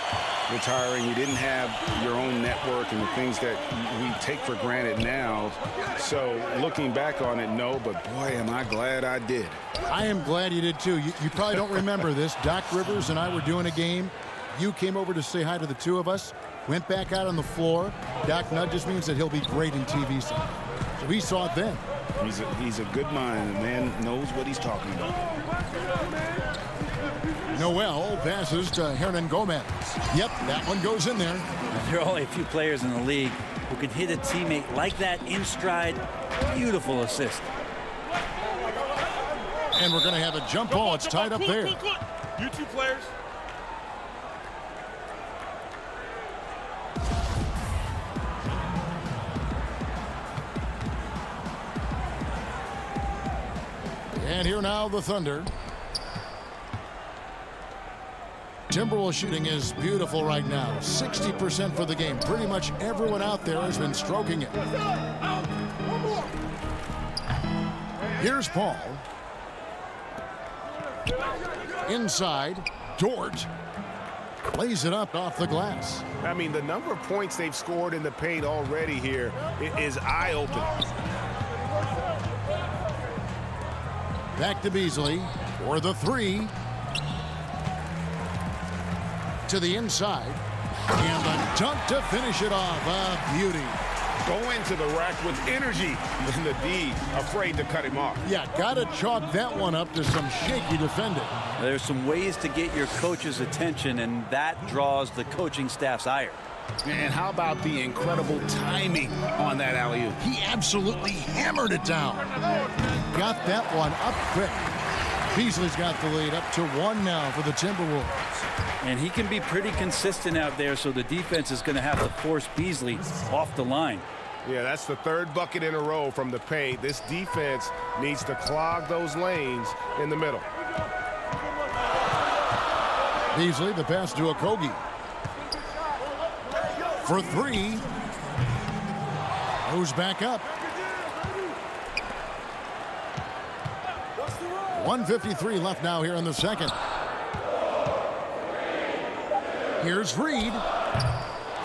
retiring. You didn't have your own network and the things that we take for granted now. So looking back on it, no, but boy, am I glad I did. I am glad you did too. You probably don't remember this. Doc Rivers and I were doing a game. You came over to say hi to the 2 of us. Went back out on the floor. Doc nudges means that he'll be great in TV someday. So we saw it then. He's a good mind. The man knows what he's talking about. Noel passes to Hernan Gomez. Yep, that one goes in there. There are only a few players in the league who can hit a teammate like that in stride. Beautiful assist. And we're going to have a jump ball. It's tied up there. You two players. And here now the Thunder. Timberwolves shooting is beautiful right now. 60% for the game. Pretty much everyone out there has been stroking it. Here's Paul. Inside, Dort lays it up off the glass. I mean, the number of points they've scored in the paint already here is eye-opening. Back to Beasley for the three. To the inside. And the dunk to finish it off. A beauty. Go into the rack with energy. And the D afraid to cut him off. Yeah, got to chalk that one up to some shaky defending. There's some ways to get your coach's attention, and that draws the coaching staff's ire. And how about the incredible timing on that alley-oop? He absolutely hammered it down. Got that one up quick. Beasley's got the lead up to 1 now for the Timberwolves. And he can be pretty consistent out there, so the defense is going to have to force Beasley off the line. Yeah, that's the third bucket in a row from the paint. This defense needs to clog those lanes in the middle. Beasley, the pass to Okogie. For three. Goes back up. 1:53 left now here in the second. Here's Reed.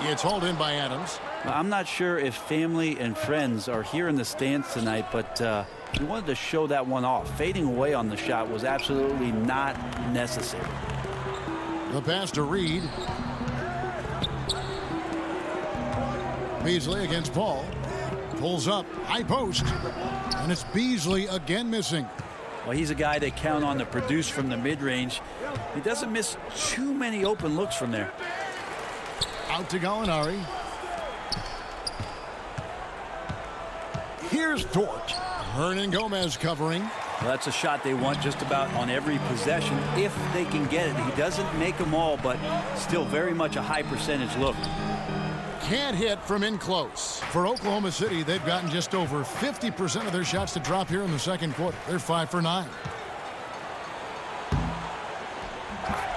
It's hauled in by Adams. I'm not sure if family and friends are here in the stands tonight, but he wanted to show that one off. Fading away on the shot was absolutely not necessary. The pass to Reed. Beasley against Paul. Pulls up. High post. And it's Beasley again missing. Well, he's a guy they count on to produce from the mid-range. He doesn't miss too many open looks from there. Out to Gallinari. Here's Dort. Hernan Gomez covering. Well, that's a shot they want just about on every possession if they can get it. He doesn't make them all, but still very much a high percentage look. Can't hit from in close. For Oklahoma City, they've gotten just over 50% of their shots to drop here in the second quarter. They're 5 for 9.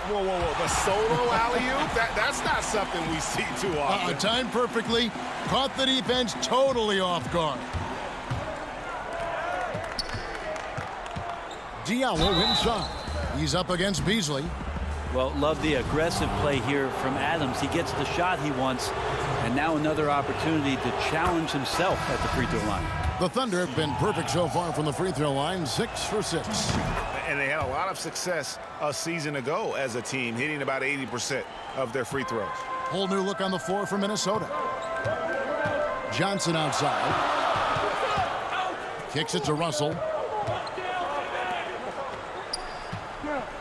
Whoa, whoa, whoa. The solo alley-oop? That's not something we see too often. Timed perfectly. Caught the defense totally off guard. Diallo inside. He's up against Beasley. Well, love the aggressive play here from Adams. He gets the shot he wants, and now another opportunity to challenge himself at the free throw line. The Thunder have been perfect so far from the free throw line, 6 for 6. And they had a lot of success a season ago as a team, hitting about 80% of their free throws. Whole new look on the floor for Minnesota. Johnson outside. Kicks it to Russell.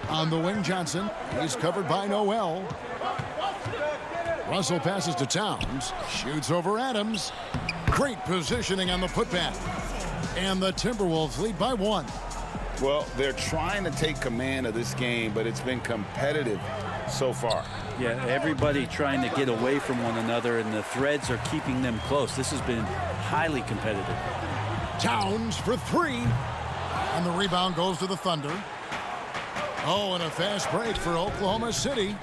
On the wing, Johnson. He's covered by Noel. Russell passes to Towns. Shoots over Adams. Great positioning on the putback. And the Timberwolves lead by 1. Well, they're trying to take command of this game, but it's been competitive so far. Yeah, everybody trying to get away from one another, and the threads are keeping them close. This has been highly competitive. Towns for 3. And the rebound goes to the Thunder. Oh, and a fast break for Oklahoma City.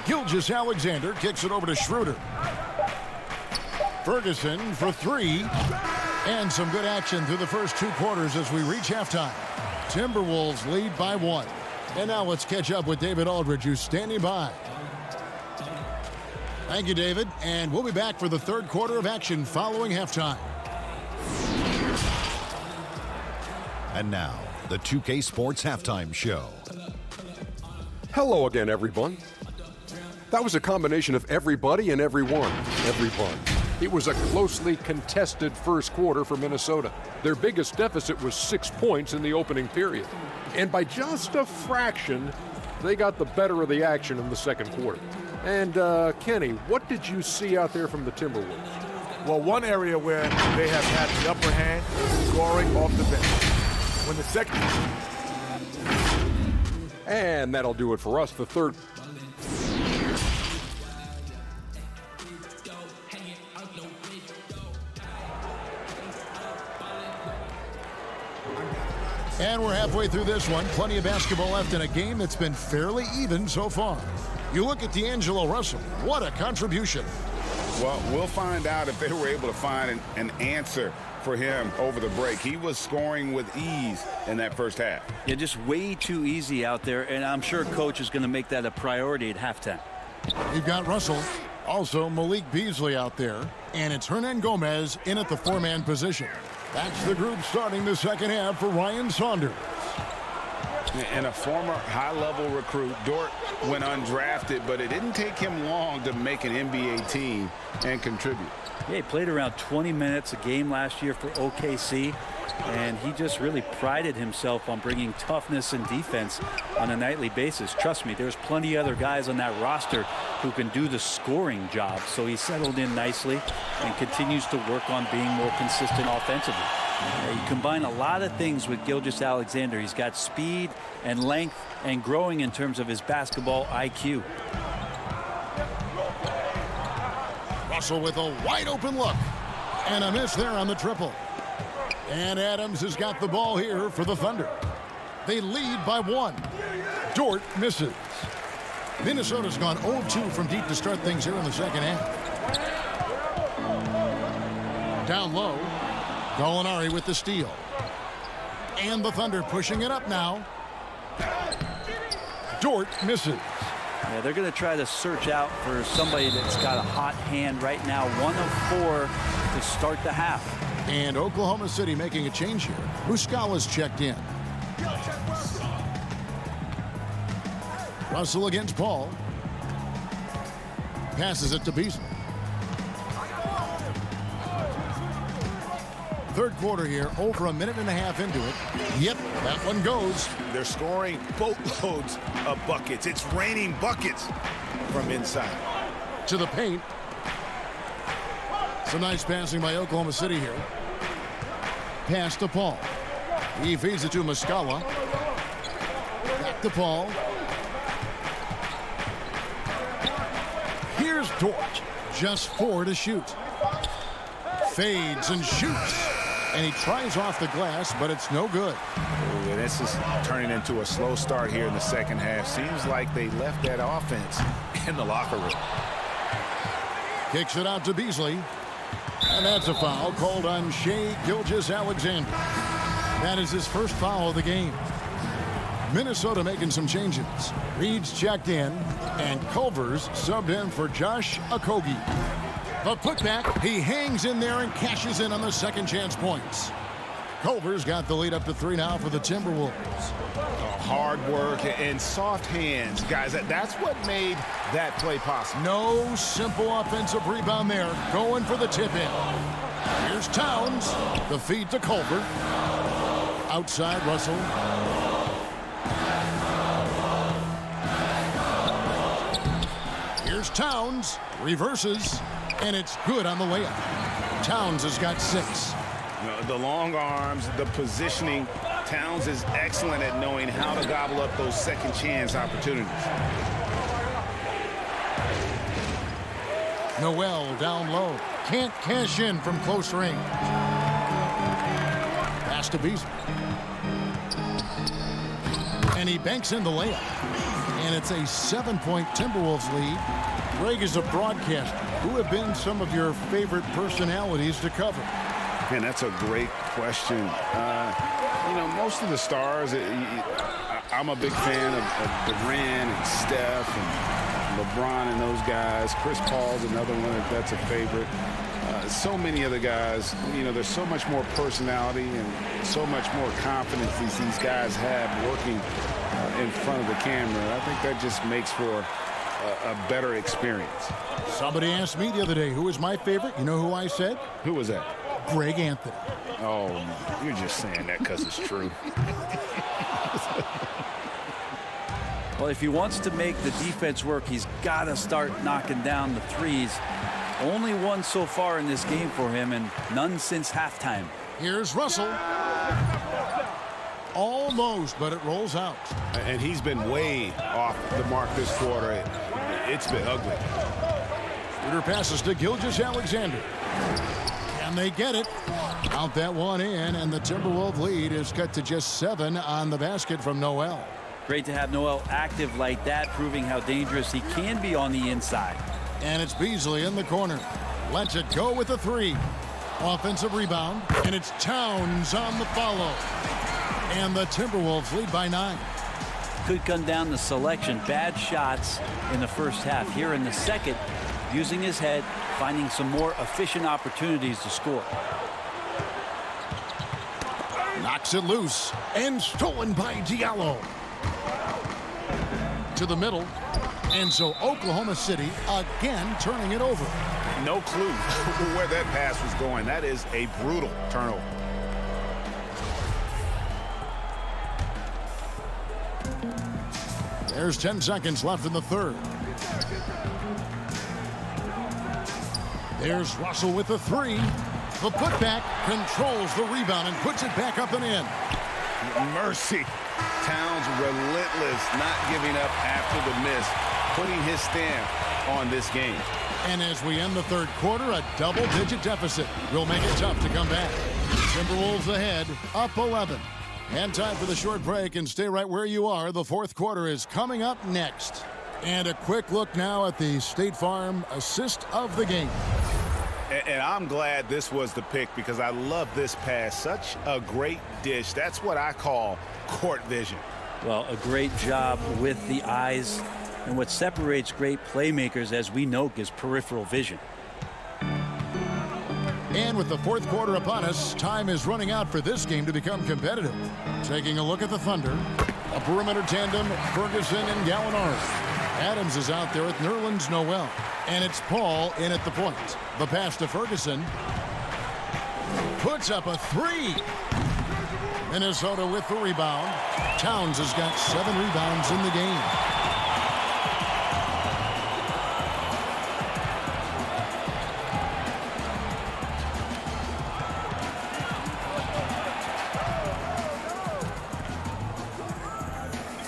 Gilgeous-Alexander kicks it over to Schroeder. Ferguson for 3. And some good action through the first 2 quarters as we reach halftime. Timberwolves lead by 1. And now let's catch up with David Aldridge, who's standing by. Thank you, David. And we'll be back for the third quarter of action following halftime. And now, the 2K Sports Halftime Show. Hello again, everyone. That was a combination of everybody and everyone. Everyone. It was a closely contested first quarter for Minnesota. Their biggest deficit was 6 points in the opening period. And by just a fraction, they got the better of the action in the second quarter. And, Kenny, what did you see out there from the Timberwolves? Well, one area where they have had the upper hand is scoring off the bench. When the second And that'll do it for us. The third. And we're halfway through this one. Plenty of basketball left in a game that's been fairly even so far. You look at D'Angelo Russell. What a contribution. Well, we'll find out if they were able to find an answer for him over the break. He was scoring with ease in that first half. Yeah, just way too easy out there, and I'm sure coach is going to make that a priority at halftime. You've got Russell, also Malik Beasley out there, and it's Hernan Gomez in at the four-man position. That's the group starting the second half for Ryan Saunders. And a former high-level recruit, Dort went undrafted, but it didn't take him long to make an NBA team and contribute. Yeah, he played around 20 minutes a game last year for OKC, and he just really prided himself on bringing toughness and defense on a nightly basis. Trust me, there's plenty of other guys on that roster who can do the scoring job, so he settled in nicely and continues to work on being more consistent offensively. You combine a lot of things with Gilgeous-Alexander. He's got speed and length and growing in terms of his basketball IQ. Russell with a wide open look. And a miss there on the triple. And Adams has got the ball here for the Thunder. They lead by 1. Dort misses. Minnesota's gone 0-2 from deep to start things here in the second half. Down low. Gallinari with the steal. And the Thunder pushing it up now. Dort misses. Yeah, they're going to try to search out for somebody that's got a hot hand right now. 1 of 4 to start the half. And Oklahoma City making a change here. Muscala's checked in. Russell against Paul. Passes it to Beasley. Third quarter here, over a minute and a half into it. Yep, that one goes. They're scoring boatloads of buckets. It's raining buckets from inside. To the paint. Some nice passing by Oklahoma City here. Pass to Paul. He feeds it to Muscala. Back to Paul. Here's Dort. Just 4 to shoot. Fades and shoots. And he tries off the glass, but it's no good. Ooh, this is turning into a slow start here in the second half. Seems like they left that offense in the locker room. Kicks it out to Beasley. And that's a foul called on Shai Gilgeous-Alexander. That is his first foul of the game. Minnesota making some changes. Reed's checked in, and Culver's subbed in for Josh Okogie. The putback, he hangs in there and cashes in on the second chance points. Culver's got the lead up to 3 now for the Timberwolves. Hard work and soft hands, guys. That's what made that play possible. No simple offensive rebound there. Going for the tip in. Here's Towns. The feed to Culver. Outside Russell. Here's Towns. Reverses. And it's good on the layup. Towns has got 6. The long arms, the positioning. Towns is excellent at knowing how to gobble up those second chance opportunities. Noel down low. Can't cash in from close range. Pass to Beasley. And he banks in the layup. And it's a 7-point Timberwolves lead. Greg is a broadcaster. Who have been some of your favorite personalities to cover? Man, that's a great question. You know, most of the stars, I'm a big fan of Durant and Steph and LeBron and those guys. Chris Paul's another one that's a favorite. So many other guys, you know, there's so much more personality and so much more confidence these guys have working in front of the camera. I think that just makes for a better experience. Somebody asked me the other day, who is my favorite? You know who I said? Who was that? Greg Anthony. Oh, you're just saying that because it's true. Well, if he wants to make the defense work, he's got to start knocking down the threes. Only one so far in this game for him, and none since halftime. Here's Russell. Almost, but it rolls out. And he's been way off the mark this quarter. It's been ugly. Shooter passes to Gilgeous-Alexander. And they get it. Count that one in, and the Timberwolves lead is cut to just 7 on the basket from Noel. Great to have Noel active like that, proving how dangerous he can be on the inside. And it's Beasley in the corner. Lets it go with a 3. Offensive rebound, and it's Towns on the follow. And the Timberwolves lead by 9. Could come down to selection. Bad shots in the first half. Here in the second, using his head, finding some more efficient opportunities to score. Knocks it loose, and stolen by Diallo. To the middle, and so Oklahoma City again turning it over. No clue where that pass was going. That is a brutal turnover. There's 10 seconds left in the third. There's Russell with a 3. The putback controls the rebound and puts it back up and in. Mercy. Towns relentless, not giving up after the miss, putting his stamp on this game. And as we end the third quarter, a double-digit deficit will make it tough to come back. Timberwolves ahead, up 11. And time for the short break, and stay right where you are. The fourth quarter is coming up next. And a quick look now at the State Farm assist of the game. And I'm glad this was the pick because I love this pass. Such a great dish. That's what I call court vision. Well, a great job with the eyes. And what separates great playmakers, as we know, is peripheral vision. And with the fourth quarter upon us, time is running out for this game to become competitive. Taking a look at the Thunder, a perimeter tandem, Ferguson and Gallinari. Adams is out there with Nerlens Noel. And it's Paul in at the point. The pass to Ferguson. Puts up a 3. Minnesota with the rebound. Towns has got 7 rebounds in the game.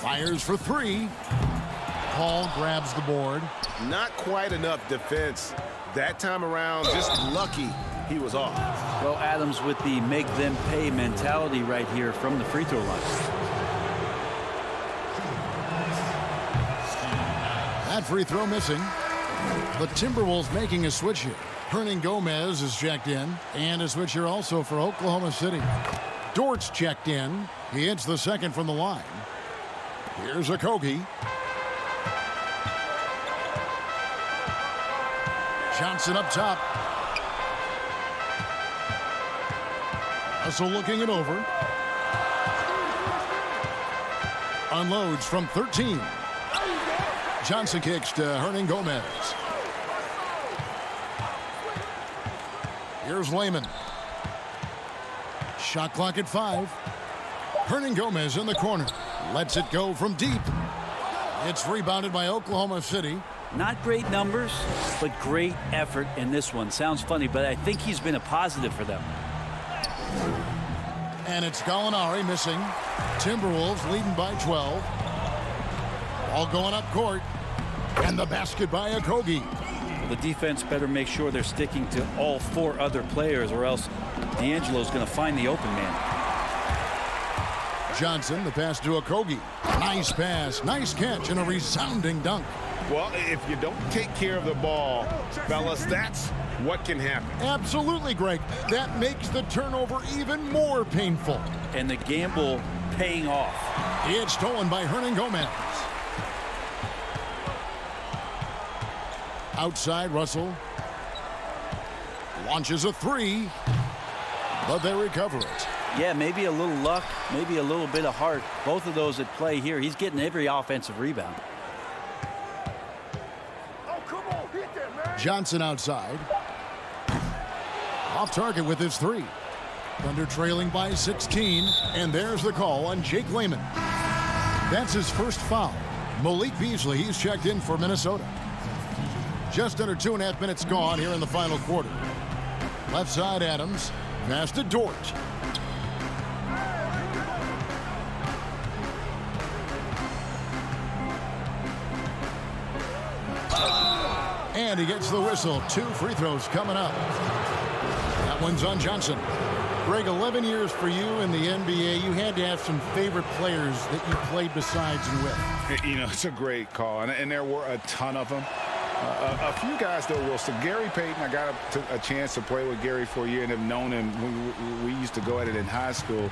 Fires for 3. Paul grabs the board. Not quite enough defense that time around. Just lucky he was off. Well, Adams with the make them pay mentality right here from the free throw line. That free throw missing. The Timberwolves making a switch here. Hernan Gomez is checked in, and a switch here also for Oklahoma City. Dort's checked in. He hits the second from the line. Here's Okogie. Johnson up top. Russell looking it over. Unloads from 13. Johnson kicks to Hernan Gomez. Here's Layman. Shot clock at 5. Hernan Gomez in the corner. Lets it go from deep. It's rebounded by Oklahoma City. Not great numbers, but great effort in this one. Sounds funny, but I think he's been a positive for them. And it's Gallinari missing. Timberwolves leading by 12. All going up court. And the basket by Okogie. The defense better make sure they're sticking to all 4 other players, or else D'Angelo's going to find the open man. Johnson, the pass to Okogie. Nice pass, nice catch, and a resounding dunk. Well, if you don't take care of the ball, fellas, that's what can happen. Absolutely, Greg. That makes the turnover even more painful. And the gamble paying off. It's stolen by Hernan Gomez. Outside, Russell launches a 3, but they recover it. Yeah, maybe a little luck, maybe a little bit of heart. Both of those at play here. He's getting every offensive rebound. Johnson outside. Off target with his 3. Thunder trailing by 16, and there's the call on Jake Layman. That's his first foul. Malik Beasley, he's checked in for Minnesota. Just under 2.5 minutes gone here in the final quarter. Left side, Adams. Pass to Dort. And he gets the whistle. 2 free throws coming up. That one's on Johnson. Greg, 11 years for you in the NBA. You had to have some favorite players that you played besides and with. You know, it's a great call, and there were a ton of them. A few guys, though, Wilson. Gary Payton, I got a chance to play with Gary for a year and have known him. We used to go at it in high school,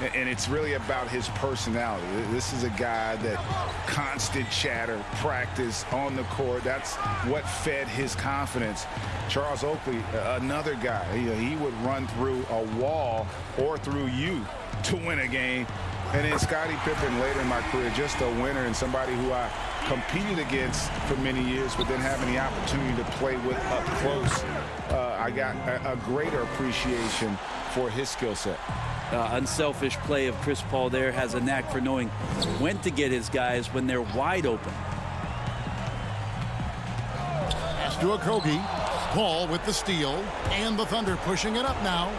and it's really about his personality. This is a guy that constant chatter, practice on the court. That's what fed his confidence. Charles Oakley, another guy, he would run through a wall or through you to win a game. And then Scottie Pippen later in my career, just a winner and somebody who I competed against for many years, but then having the opportunity to play with up close, I got a greater appreciation for his skill set. Unselfish play of Chris Paul there, has a knack for knowing when to get his guys when they're wide open. Pass to Okogie. Paul with the steal, and the Thunder pushing it up now.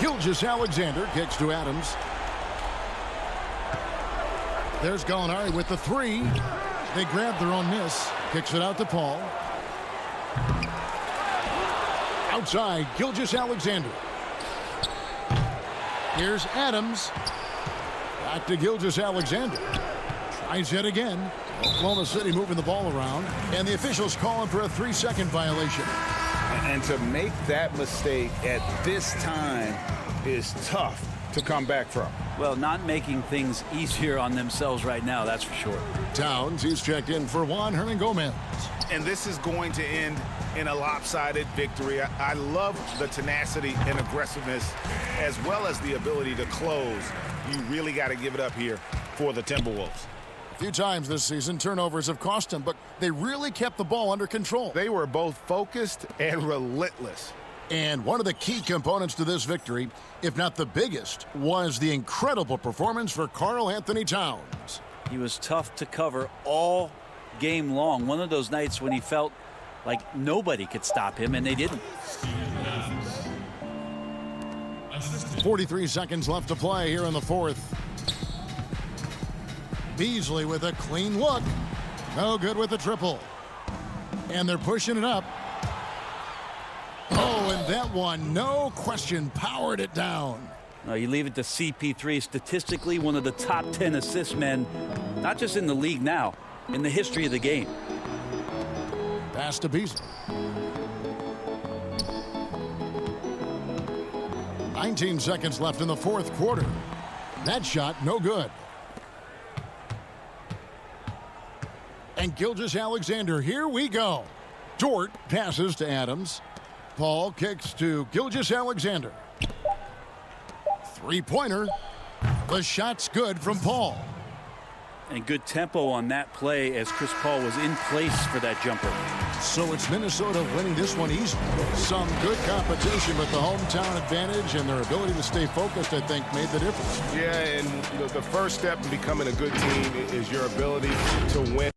Gilgeous-Alexander kicks to Adams. There's Gallinari with the 3. They grab their own miss. Kicks it out to Paul. Outside, Gilgeous-Alexander. Here's Adams. Back to Gilgeous-Alexander. Tries it again. Oklahoma City moving the ball around. And the officials calling for a 3-second violation. And to make that mistake at this time is tough to come back from. Well, not making things easier on themselves right now, that's for sure. Towns, he's checked in for Juan Hernangomez. And this is going to end in a lopsided victory. I love the tenacity and aggressiveness as well as the ability to close. You really got to give it up here for the Timberwolves. A few times this season, turnovers have cost them, but they really kept the ball under control. They were both focused and relentless. And one of the key components to this victory, if not the biggest, was the incredible performance for Karl Anthony Towns. He was tough to cover all game long. One of those nights when he felt like nobody could stop him, and they didn't. 43 seconds left to play here in the fourth. Beasley with a clean look. No good with the triple. And they're pushing it up. Oh, and that one, no question, powered it down. You leave it to CP3, statistically one of the top 10 assist men, not just in the league now, in the history of the game. Pass to Beasley. 19 seconds left in the fourth quarter. That shot, no good. And Gilgeous-Alexander, here we go. Dort passes to Adams. Paul kicks to Gilgeous-Alexander. Three-pointer. The shot's good from Paul. And good tempo on that play as Chris Paul was in place for that jumper. So it's Minnesota winning this one easily. Some good competition, but the hometown advantage and their ability to stay focused, I think, made the difference. Yeah, and the first step in becoming a good team is your ability to win.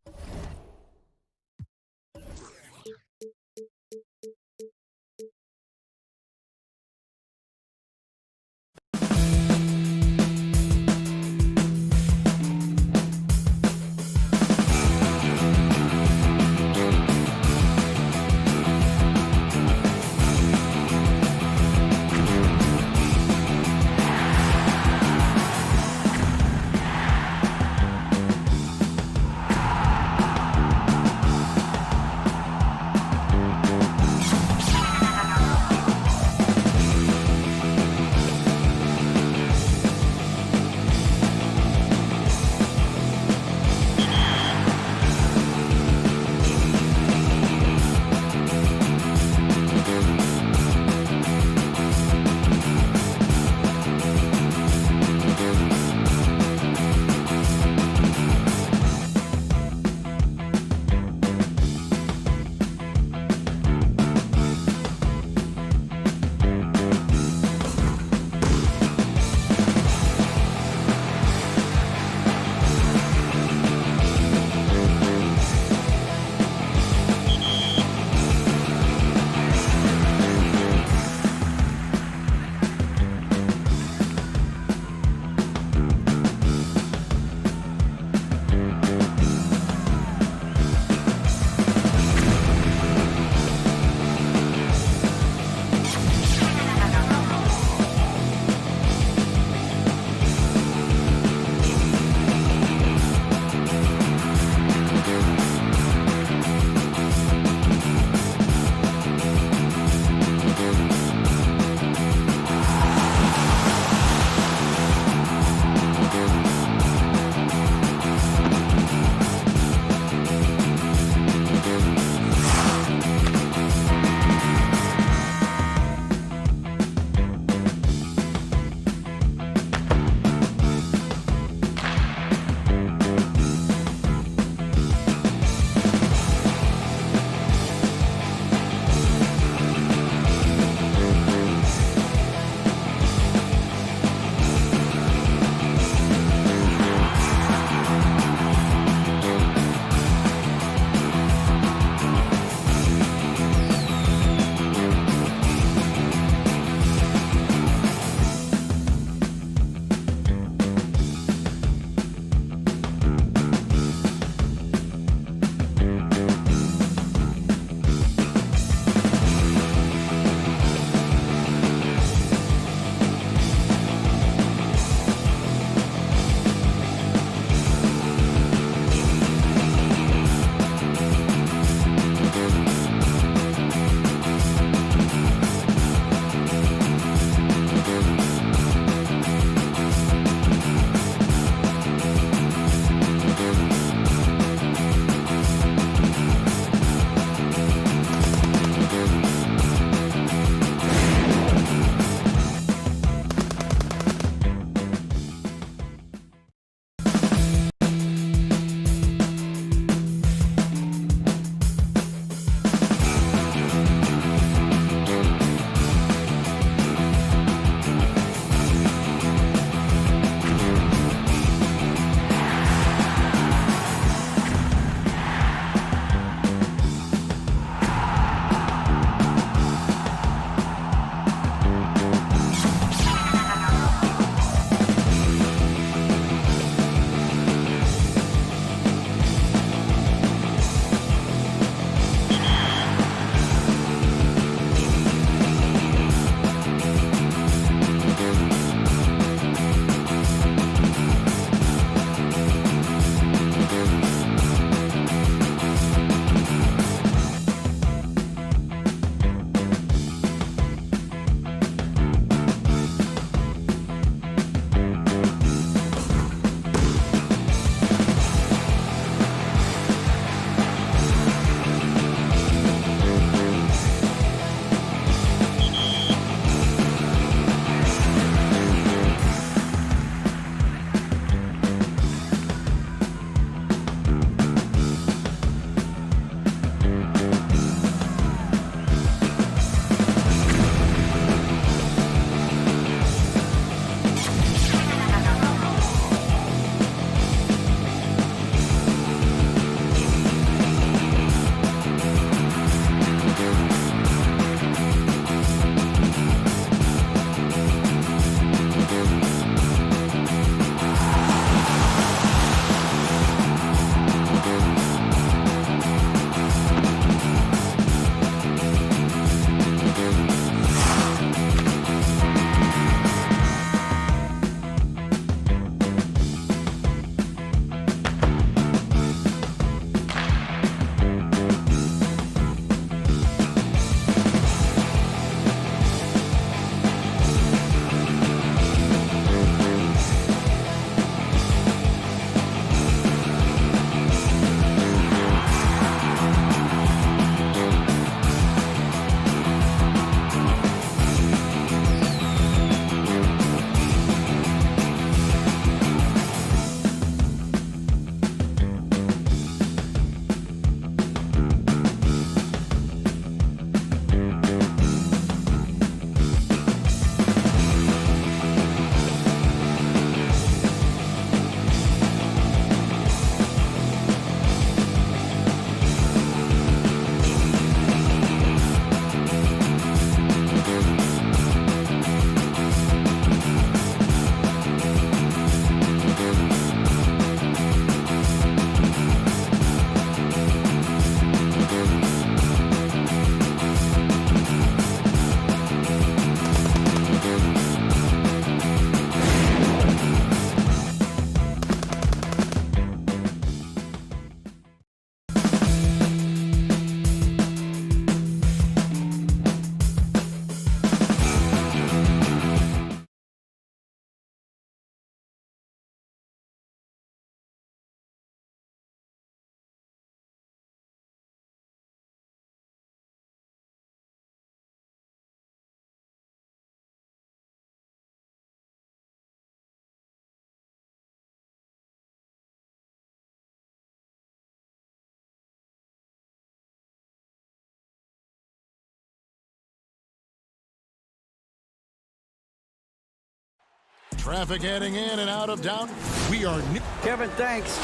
Traffic heading in and out of down. We are... Kevin, thanks.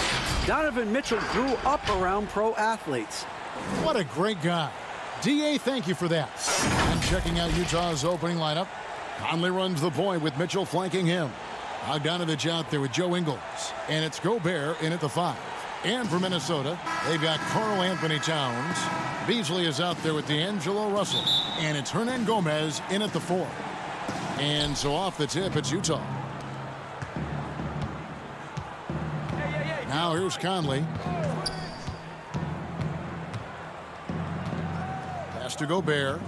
Donovan Mitchell grew up around pro athletes. What a great guy. D.A., thank you for that. And checking out Utah's opening lineup. Conley runs the point with Mitchell flanking him. Bogdanovich out there with Joe Ingles. And it's Gobert in at the 5. And for Minnesota, they've got Karl Anthony Towns. Beasley is out there with D'Angelo Russell. And it's Hernan Gomez in at the 4. And so off the tip, it's Utah. Now here's Conley. Pass to Gobert.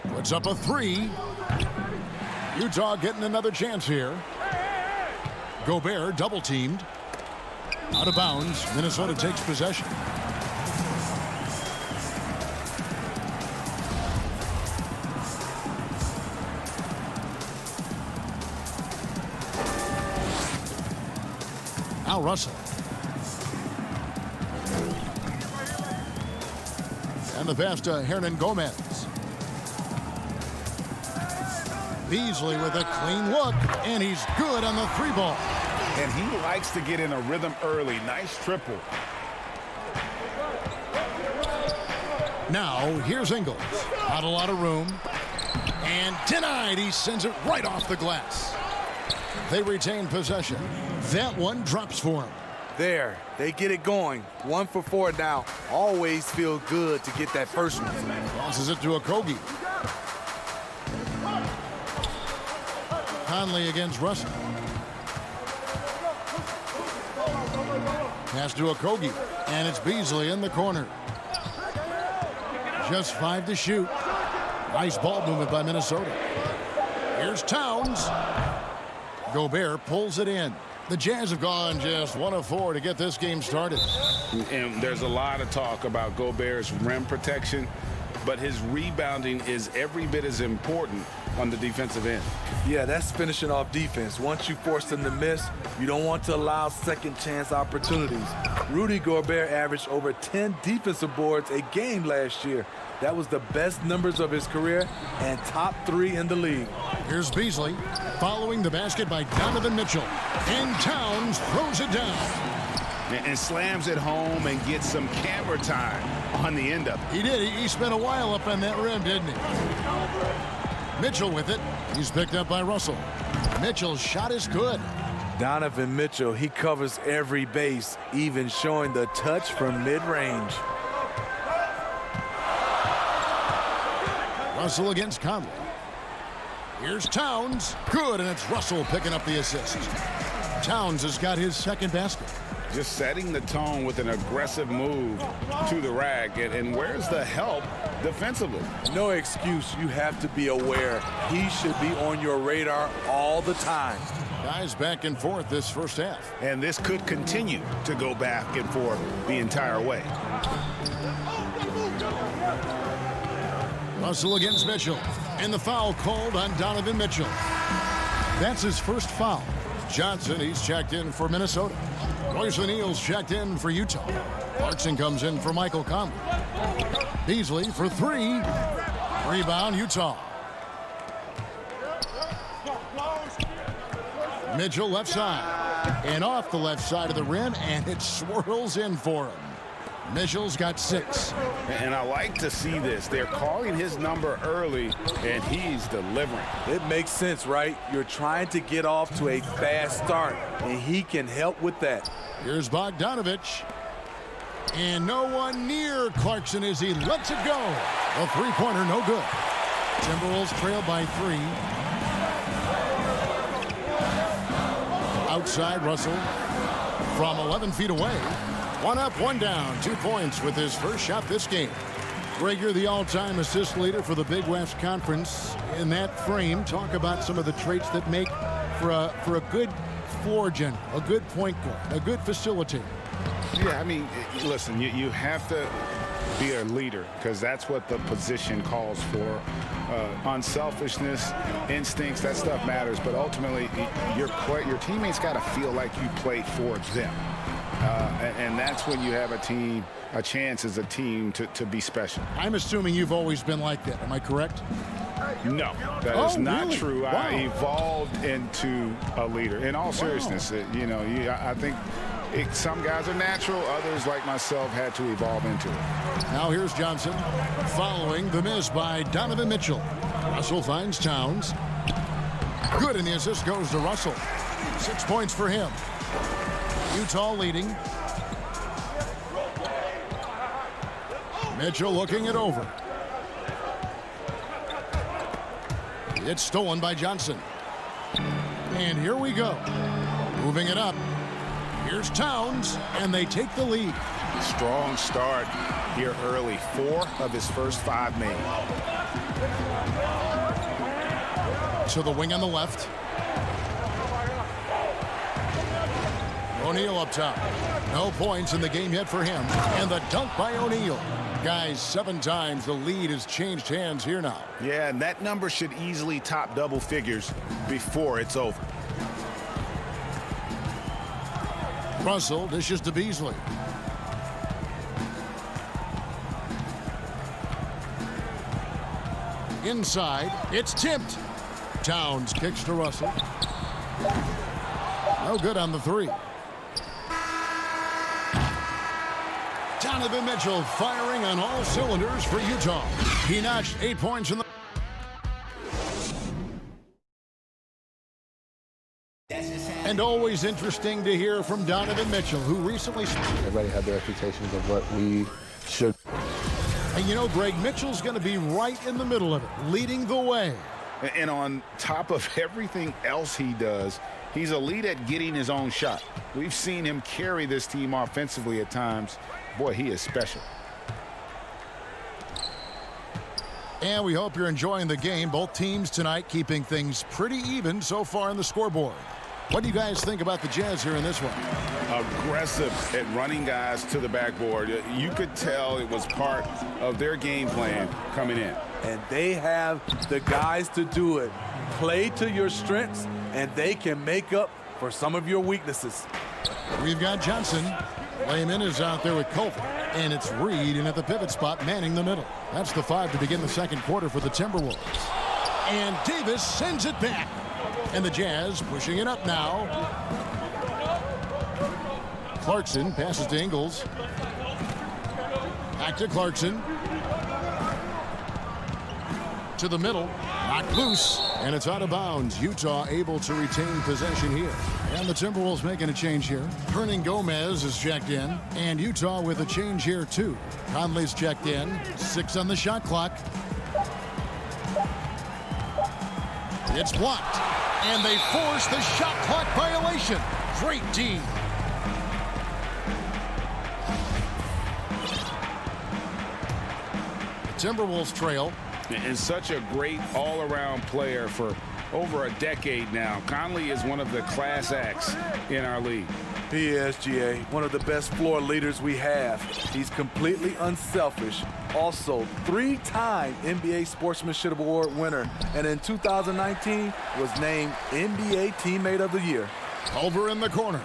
Puts up a 3. Utah getting another chance here. Gobert double teamed. Out of bounds. Minnesota takes possession. Now Russell. And the pass to Hernan Gomez. Beasley with a clean look, and he's good on the 3 ball. And he likes to get in a rhythm early. Nice triple. Now, here's Ingles. Not a lot of room. And denied. He sends it right off the glass. They retain possession. That one drops for him. There, they get it going. 1 for 4 now. Always feel good to get that first one. Tosses it to Okogie. Conley against Russell. Pass to Okogie. And it's Beasley in the corner. Just 5 to shoot. Nice ball movement by Minnesota. Here's Towns. Gobert pulls it in. The Jazz have gone just 1 of 4 to get this game started. And there's a lot of talk about Gobert's rim protection, but his rebounding is every bit as important on the defensive end. Yeah, that's finishing off defense. Once you force them to miss, you don't want to allow second chance opportunities. Rudy Gobert averaged over 10 defensive boards a game last year. That was the best numbers of his career and top 3 in the league. Here's Beasley following the basket by Donovan Mitchell. And Towns throws it down. And slams it home and gets some camera time on the end of it. He did. He spent a while up on that rim, didn't he? Mitchell with it. He's picked up by Russell. Mitchell's shot is good. Donovan Mitchell, he covers every base, even showing the touch from mid-range. Russell against Conley. Here's Towns. Good, and it's Russell picking up the assist. Towns has got his second basket. Just setting the tone with an aggressive move to the rack. And where's the help defensively? No excuse. You have to be aware. He should be on your radar all the time. Guys back and forth this first half. And this could continue to go back and forth the entire way. Russell against Mitchell. And the foul called on Donovan Mitchell. That's his first foul. Johnson, he's checked in for Minnesota. Royce O'Neal's checked in for Utah. Clarkson comes in for Michael Conley. Beasley for 3. Rebound, Utah. Mitchell left side. And off the left side of the rim, and it swirls in for him. Mitchell's got 6. And I like to see this. They're calling his number early, and he's delivering. It makes sense, right? You're trying to get off to a fast start, and he can help with that. Here's Bogdanovich. And no one near Clarkson as he lets it go. A 3-pointer, no good. Timberwolves trail by 3. Outside, Russell from 11 feet away. 1 up, 1 down. 2 points with his first shot this game. Greg, you're the all-time assist leader for the Big West Conference. In that frame, talk about some of the traits that make for a good floor general, a good point guard, a good facilitator. Yeah, I mean, listen, you have to be a leader because that's what the position calls for. Unselfishness, instincts, that stuff matters. But ultimately, your teammates got to feel like you played for them. And that's when you have a chance as a team to be special. I'm assuming you've always been like that. Am I correct? No, that is not really? true. Wow. I evolved into a leader. In all seriousness, I think some guys are natural. Others, like myself, had to evolve into it. Now here's Johnson following the miss by Donovan Mitchell. Russell finds Towns. Good, and the assist goes to Russell. 6 points for him. Utah leading. Mitchell looking it over. It's stolen by Johnson. And here we go. Moving it up. Here's Towns, and they take the lead. Strong start here early. 4 of his first 5 made. To the wing on the left. O'Neal up top. No points in the game yet for him. And the dunk by O'Neal. Guys, 7 times the lead has changed hands here now. Yeah, and that number should easily top double figures before it's over. Russell dishes to Beasley. Inside, it's tipped. Towns kicks to Russell. No good on the 3. Donovan Mitchell firing on all cylinders for Utah. He notched 8 points in the... And always interesting to hear from Donovan Mitchell, who recently... Everybody had their expectations of what we should. And you know, Greg, Mitchell's going to be right in the middle of it, leading the way. And on top of everything else he does, he's elite at getting his own shot. We've seen him carry this team offensively at times. Boy, he is special. And we hope you're enjoying the game. Both teams tonight keeping things pretty even so far on the scoreboard. What do you guys think about the Jazz here in this one? Aggressive at running guys to the backboard. You could tell it was part of their game plan coming in. And they have the guys to do it. Play to your strengths, and they can make up for some of your weaknesses. We've got Johnson. Layman is out there with Culver. And it's Reed in at the pivot spot, manning the middle. That's the 5 to begin the second quarter for the Timberwolves. And Davis sends it back. And the Jazz pushing it up now. Clarkson passes to Ingles. Back to Clarkson. To the middle. Knocked loose. And it's out of bounds. Utah able to retain possession here. And the Timberwolves making a change here. Hernan Gomez is checked in. And Utah with a change here too. Conley's checked in. 6 on the shot clock. It's blocked. And they force the shot clock violation. Great team. The Timberwolves trail. And such a great all-around player for over a decade now. Conley is one of the class acts in our league. He is, GA, one of the best floor leaders we have. He's completely unselfish. Also, 3-time NBA Sportsmanship Award winner. And in 2019, was named NBA Teammate of the Year. Over in the corner.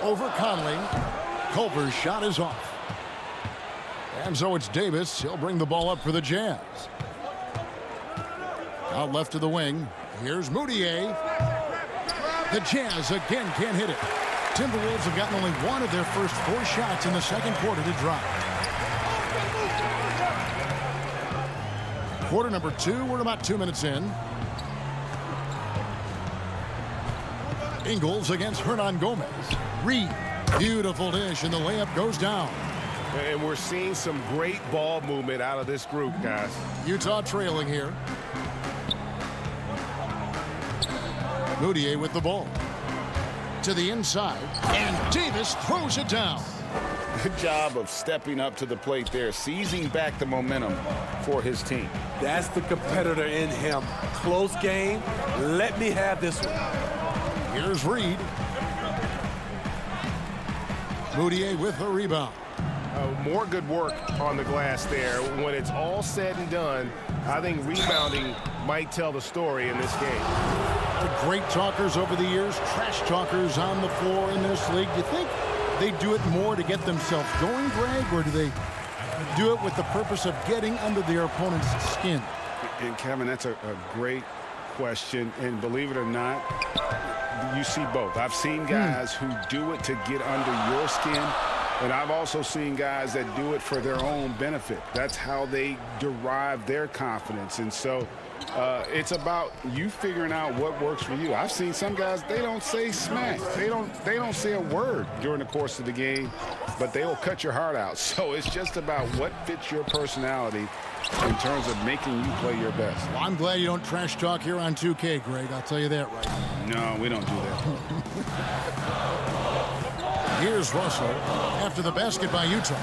Over Conley. Culver's shot is off. And so it's Davis. He'll bring the ball up for the Jazz. Out left to the wing. Here's Moutier. The Jazz again can't hit it. Timberwolves have gotten only 1 of their first 4 shots in the second quarter to drop. Quarter number 2. We're about 2 minutes in. Ingles against Hernan Gomez. Reed. Beautiful dish, and the layup goes down. And we're seeing some great ball movement out of this group, guys. Utah trailing here. Moutier with the ball. To the inside, and Davis throws it down. Good job of stepping up to the plate there, seizing back the momentum for his team. That's the competitor in him. Close game. Let me have this one. Here's Reed. Moutier with the rebound. More good work on the glass there. When it's all said and done, I think rebounding might tell the story in this game. The great talkers over the years, trash talkers on the floor in this league. You think they do it more to get themselves going, Greg, or do they do it with the purpose of getting under their opponent's skin? And Kevin, that's a great question. And believe it or not, you see both. I've seen guys who do it to get under your skin, and I've also seen guys that do it for their own benefit. That's how they derive their confidence. And so it's about you figuring out what works for you. I've seen some guys, they don't say smack. They don't say a word during the course of the game, but they will cut your heart out. So it's just about what fits your personality in terms of making you play your best. Well, I'm glad you don't trash talk here on 2K, Greg. I'll tell you that right now. No, we don't do that. Here's Russell after the basket by Utah.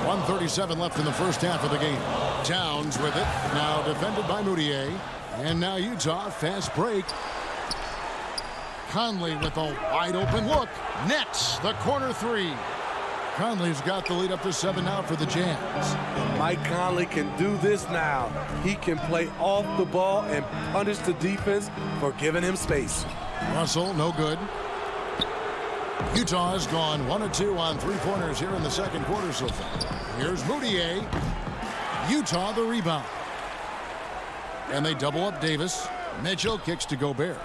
1:37 left in the first half of the game. Towns with it. Now defended by Moutier. And now Utah, fast break. Conley with a wide open look. Nets the corner three. Conley's got the lead up to 7 now for the Jazz. Mike Conley can do this now. He can play off the ball and punish the defense for giving him space. Russell, no good. Utah has gone 1 of 2 on three-pointers here in the second quarter so far. Here's Moutier. Utah the rebound. And they double up Davis. Mitchell kicks to Gobert.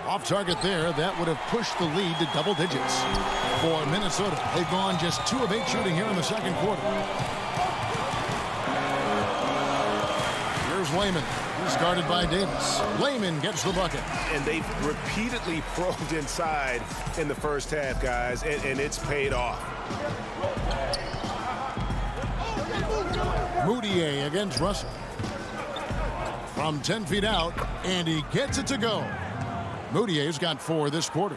Off target there. That would have pushed the lead to double digits for Minnesota. They've gone just 2 of 8 shooting here in the second quarter. Here's Layman. He's guarded by Davis. Layman gets the bucket. And they've repeatedly probed inside in the first half, guys, and it's paid off. Moutier against Russell. From 10 feet out, and he gets it to go. Moutier's got 4 this quarter.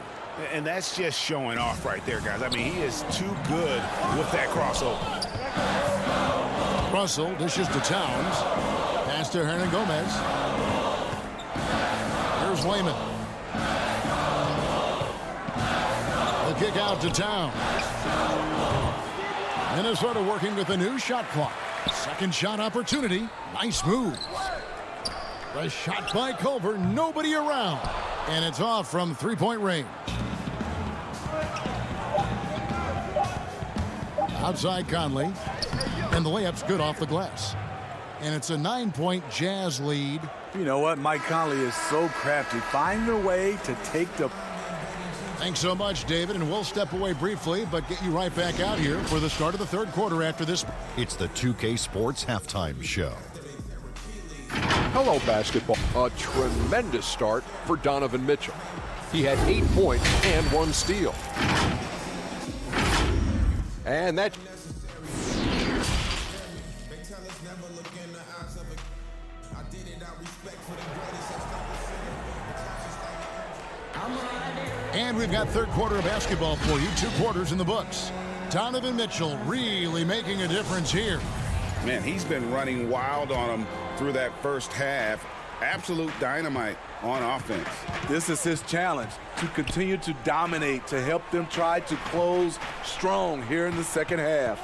And that's just showing off right there, guys. I mean, he is too good with that crossover. Russell dishes to Towns. Pass to Hernan Gomez. Here's Layman. The kick out to Towns. Minnesota working with a new shot clock. Second shot opportunity. Nice move. The shot by Culver. Nobody around. And it's off from three-point range. Outside Conley. And the layup's good off the glass. And it's a 9-point Jazz lead. You know what? Mike Conley is so crafty. Find a way to take the... Thanks so much, David. And we'll step away briefly, but get you right back out here for the start of the third quarter after this. It's the 2K Sports Halftime Show. Hello, basketball. A tremendous start for Donovan Mitchell. He had 8 points and 1 steal. And that... And we've got third quarter of basketball for you. 2 quarters in the books. Donovan Mitchell really making a difference here. Man, he's been running wild on him through that first half. Absolute dynamite on offense. This is his challenge, to continue to dominate, to help them try to close strong here in the second half.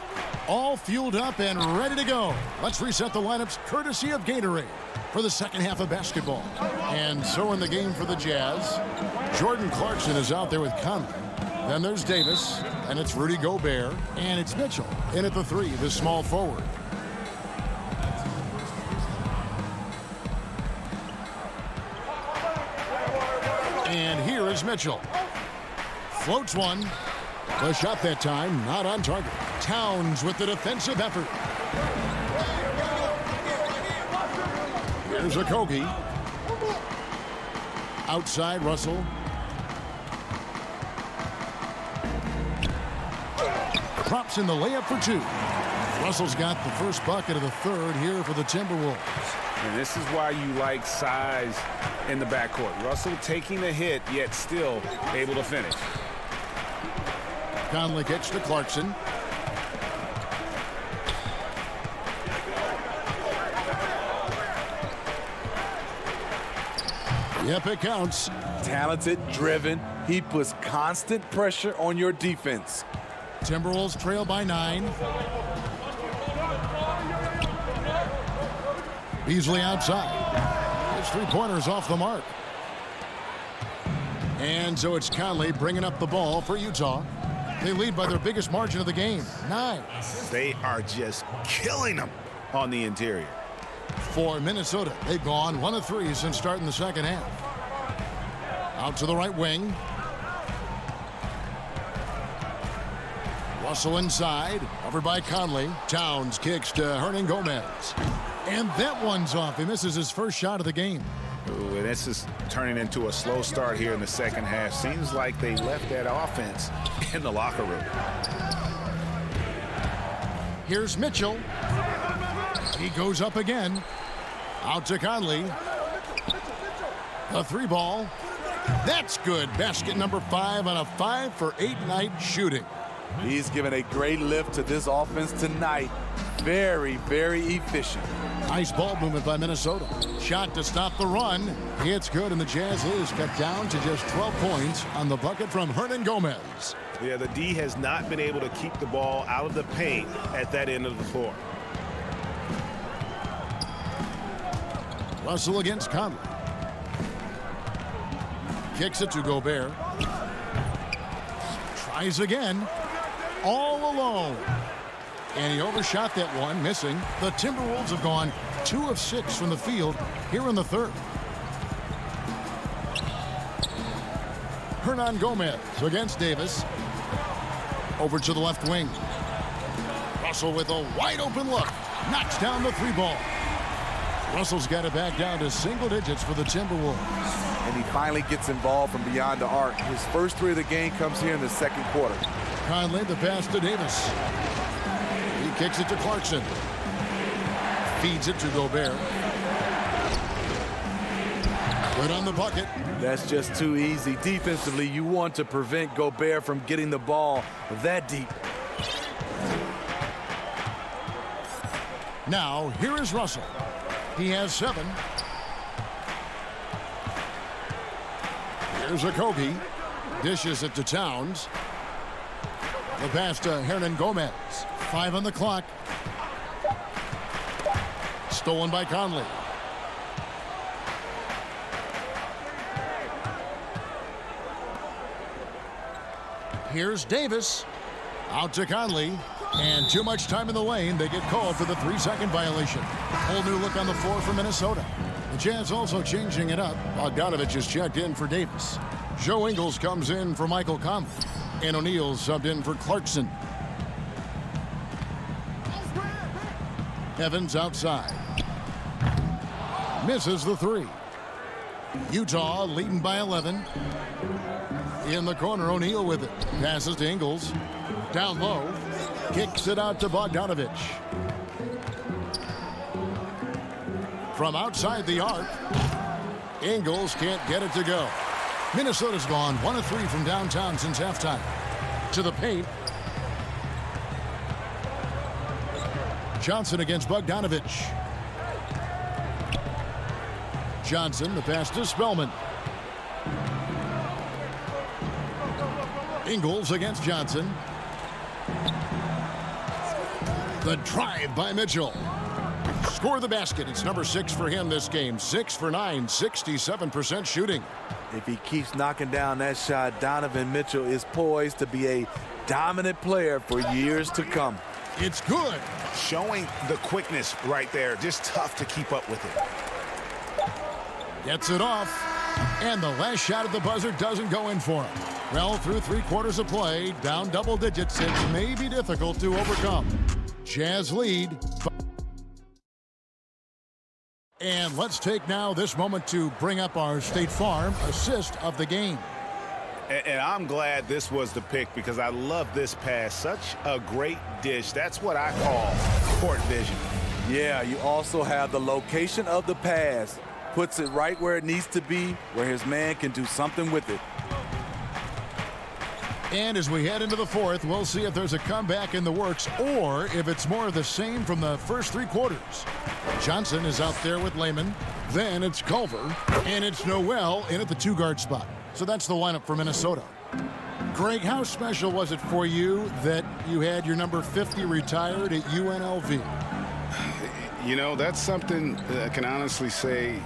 All fueled up and ready to go. Let's reset the lineups courtesy of Gatorade for the second half of basketball. And so in the game for the Jazz, Jordan Clarkson is out there with Conley. Then there's Davis, and it's Rudy Gobert, and it's Mitchell in at the 3, the small forward. And here is Mitchell. Floats one. The shot that time, not on target. Towns with the defensive effort. Here's Okogie. Outside, Russell. Props in the layup for 2. Russell's got the first bucket of the third here for the Timberwolves. And this is why you like size in the backcourt. Russell taking the hit, yet still able to finish. Conley kicks to Clarkson. Yep, it counts. Talented, driven. He puts constant pressure on your defense. Timberwolves trail by 9. Beasley outside. His 3-pointers off the mark. And so it's Conley bringing up the ball for Utah. They lead by their biggest margin of the game, 9. They are just killing them on the interior. For Minnesota, they've gone 1 of 3 since starting the second half. Out to the right wing. Russell inside, covered by Conley. Towns kicks to Hernangomez. And that one's off. He misses his first shot of the game. Ooh, and this is turning into a slow start here in the second half. Seems like they left that offense in the locker room. Here's Mitchell. He goes up again. Out to Conley. A 3 ball. That's good. Basket number 5 on a 5 for 8 night shooting. He's given a great lift to this offense tonight. Very, very efficient. Nice ball movement by Minnesota. Shot to stop the run. It's good, and the Jazz is cut down to just 12 points on the bucket from Hernangomez. Yeah, the D has not been able to keep the ball out of the paint at that end of the floor. Russell against Conley. Kicks it to Gobert. Tries again. All alone. And he overshot that one, missing. The Timberwolves have gone 2 of 6 from the field here in the third. Hernangomez against Davis. Over to the left wing. Russell with a wide open look. Knocks down the 3 ball. Russell's got it back down to single digits for the Timberwolves. And he finally gets involved from beyond the arc. His first 3 of the game comes here in the second quarter. Conley, the pass to Davis. He kicks it to Clarkson. Feeds it to Gobert. Good on the bucket. That's just too easy. Defensively, you want to prevent Gobert from getting the ball that deep. Now, here is Russell. He has 7. Here's Okogie. Dishes it to Towns. The pass to Hernangomez. 5 on the clock. Stolen by Conley. Here's Davis. Out to Conley. And too much time in the lane. They get called for the 3-second violation. Whole new look on the floor for Minnesota. The Jazz also changing it up. Bogdanovich is checked in for Davis. Joe Ingles comes in for Michael Conley. And O'Neal subbed in for Clarkson. Evans outside. Misses the 3. Utah leading by 11. In the corner, O'Neal with it. Passes to Ingles. Down low. Kicks it out to Bogdanovich. From outside the arc, Ingles can't get it to go. Minnesota's gone 1 of 3 from downtown since halftime. To the paint. Johnson against Bogdanovich. Johnson, the pass to Spellman. Ingles against Johnson. The drive by Mitchell. Score the basket. It's number 6 for him this game. 6 for 9, 67% shooting. If he keeps knocking down that shot, Donovan Mitchell is poised to be a dominant player for years to come. It's good. Showing the quickness right there. Just tough to keep up with it. Gets it off. And the last shot at the buzzer doesn't go in for him. Well, through 3 quarters of play, down double digits, it may be difficult to overcome. Jazz lead. And let's take now this moment to bring up our State Farm assist of the game. And I'm glad this was the pick because I love this pass. Such a great dish. That's what I call court vision. Yeah, you also have the location of the pass. Puts it right where it needs to be, where his man can do something with it. And as we head into the 4th, we'll see if there's a comeback in the works or if it's more of the same from the first 3 quarters. Johnson is out there with Lehman. Then it's Culver. And it's Noel in at the 2-guard spot. So that's the lineup for Minnesota. Greg, how special was it for you that you had your number 50 retired at UNLV? You know, that's something I can honestly say.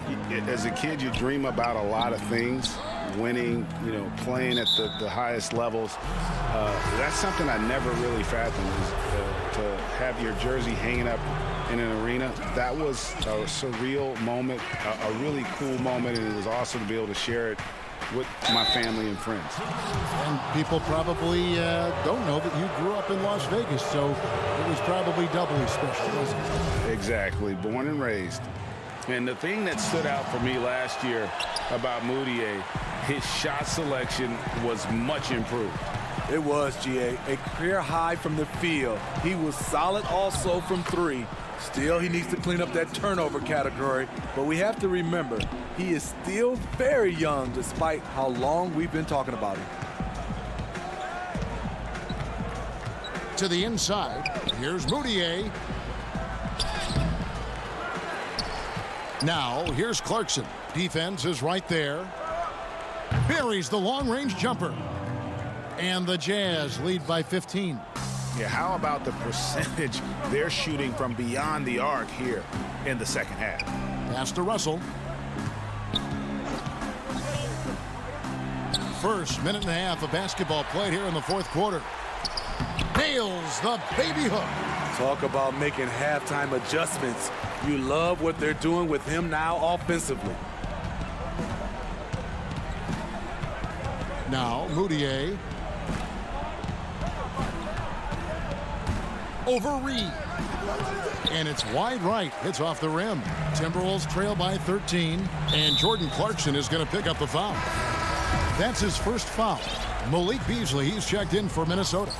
As a kid, you dream about a lot of things. winning, you know, playing at the highest levels. That's something I never really fathomed, is to have your jersey hanging up in an arena. That was a surreal moment, a really cool moment, and it was awesome to be able to share it with my family and friends. And people probably don't know that you grew up in Las Vegas, so it was probably doubly special, wasn't it? Exactly, born and raised. And the thing that stood out for me last year about Moutier, his shot selection was much improved. It was, GA, a career high from the field. He was solid also from three. Still, he needs to clean up that turnover category, but we have to remember, he is still very young despite how long we've been talking about him. To the inside, here's Moutier. Now, here's Clarkson. Defense is right there. Buries the long-range jumper. And the Jazz lead by 15. Yeah, how about the percentage they're shooting from beyond the arc here in the second half? Pass to Russell. First minute and a half of basketball played here in the fourth quarter. Nails the baby hook. Talk about making halftime adjustments. You love what they're doing with him now offensively. Now, Moutier. Over Reed. And it's wide right. It's off the rim. Timberwolves trail by 13. And Jordan Clarkson is going to pick up the foul. That's his first foul. Malik Beasley, he's checked in for Minnesota.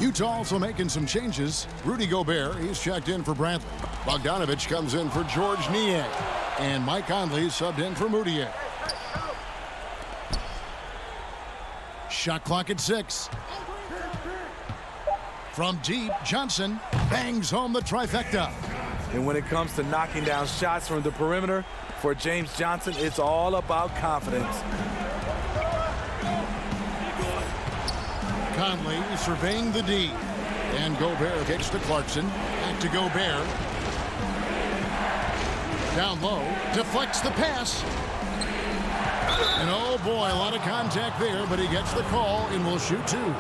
Utah also making some changes. Rudy Gobert, he's checked in for Bradley. Bogdanovich comes in for George Niang. And Mike Conley subbed in for Moutier. Shot clock at 6. From deep, Johnson bangs home the trifecta. And when it comes to knocking down shots from the perimeter, for James Johnson, it's all about confidence. Conley surveying the D. And Gobert kicks to Clarkson. Back to Gobert. Down low. Deflects the pass. And oh boy, a lot of contact there, but he gets the call and will shoot two.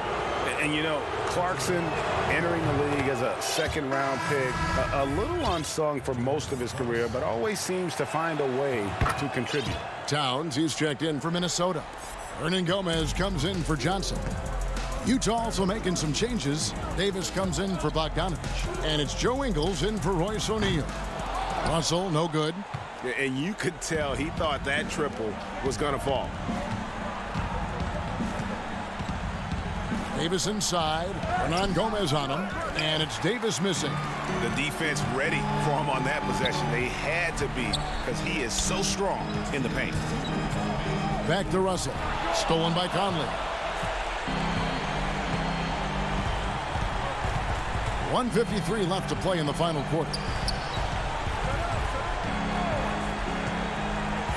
And you know, Clarkson entering the league as a second-round pick, a little unsung for most of his career, but always seems to find a way to contribute. Towns, he's checked in for Minnesota. Hernan Gomez comes in for Johnson. Utah also making some changes. Davis comes in for Bogdanovich. And it's Joe Ingles in for Royce O'Neal. Russell, no good. And you could tell he thought that triple was going to fall. Davis inside. Hernan Gomez on him. And it's Davis missing. The defense ready for him on that possession. They had to be, because he is so strong in the paint. Back to Russell. Stolen by Conley. 1:53 left to play in the final quarter.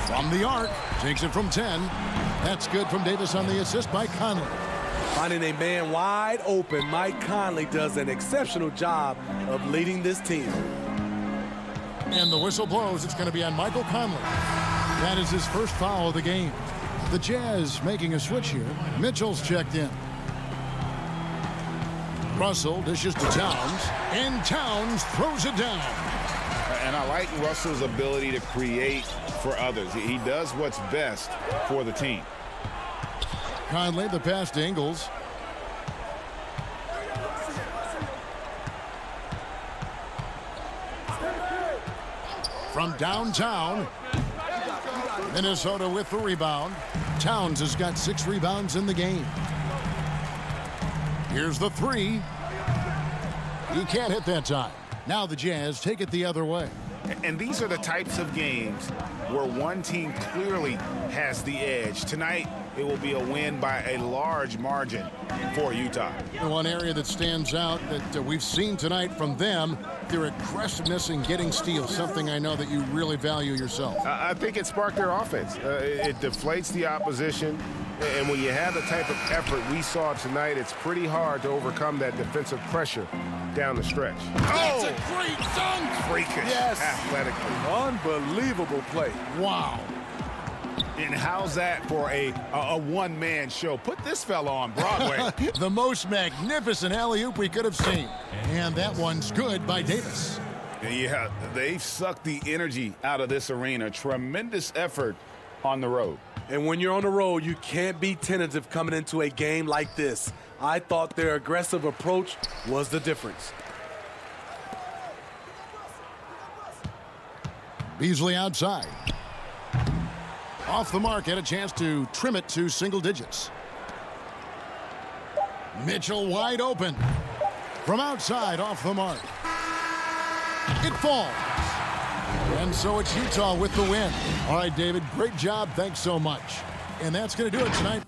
From the arc, takes it from 10. That's good from Davis on the assist by Conley. Finding a man wide open, Mike Conley does an exceptional job of leading this team. And the whistle blows. It's going to be on Michael Conley. That is his first foul of the game. The Jazz making a switch here. Mitchell's checked in. Russell dishes to Towns, and Towns throws it down. And I like Russell's ability to create for others. He does what's best for the team. Conley, the pass to Ingles. From downtown, Minnesota with the rebound. Towns has got 6 rebounds in the game. Here's the three. He can't hit that time. Now the Jazz take it the other way. And these are the types of games where one team clearly has the edge. Tonight, it will be a win by a large margin for Utah. One area that stands out that we've seen tonight from them, their aggressiveness in getting steals, something I know that you really value yourself. I think it sparked their offense. It deflates the opposition. And when you have the type of effort we saw tonight, it's pretty hard to overcome that defensive pressure down the stretch. That's a great dunk! Freakish, yes, athletically. Unbelievable play. Wow. And how's that for a one-man show? Put this fella on Broadway. The most magnificent alley-oop we could have seen. And that one's good by Davis. Yeah, they've sucked the energy out of this arena. Tremendous effort on the road. And when you're on the road, you can't be tentative coming into a game like this. I thought their aggressive approach was the difference. Beasley outside. Off the mark, had a chance to trim it to single digits. Mitchell wide open. From outside, off the mark. It falls. And so it's Utah with the win. All right, David, great job. Thanks so much. And that's going to do it tonight.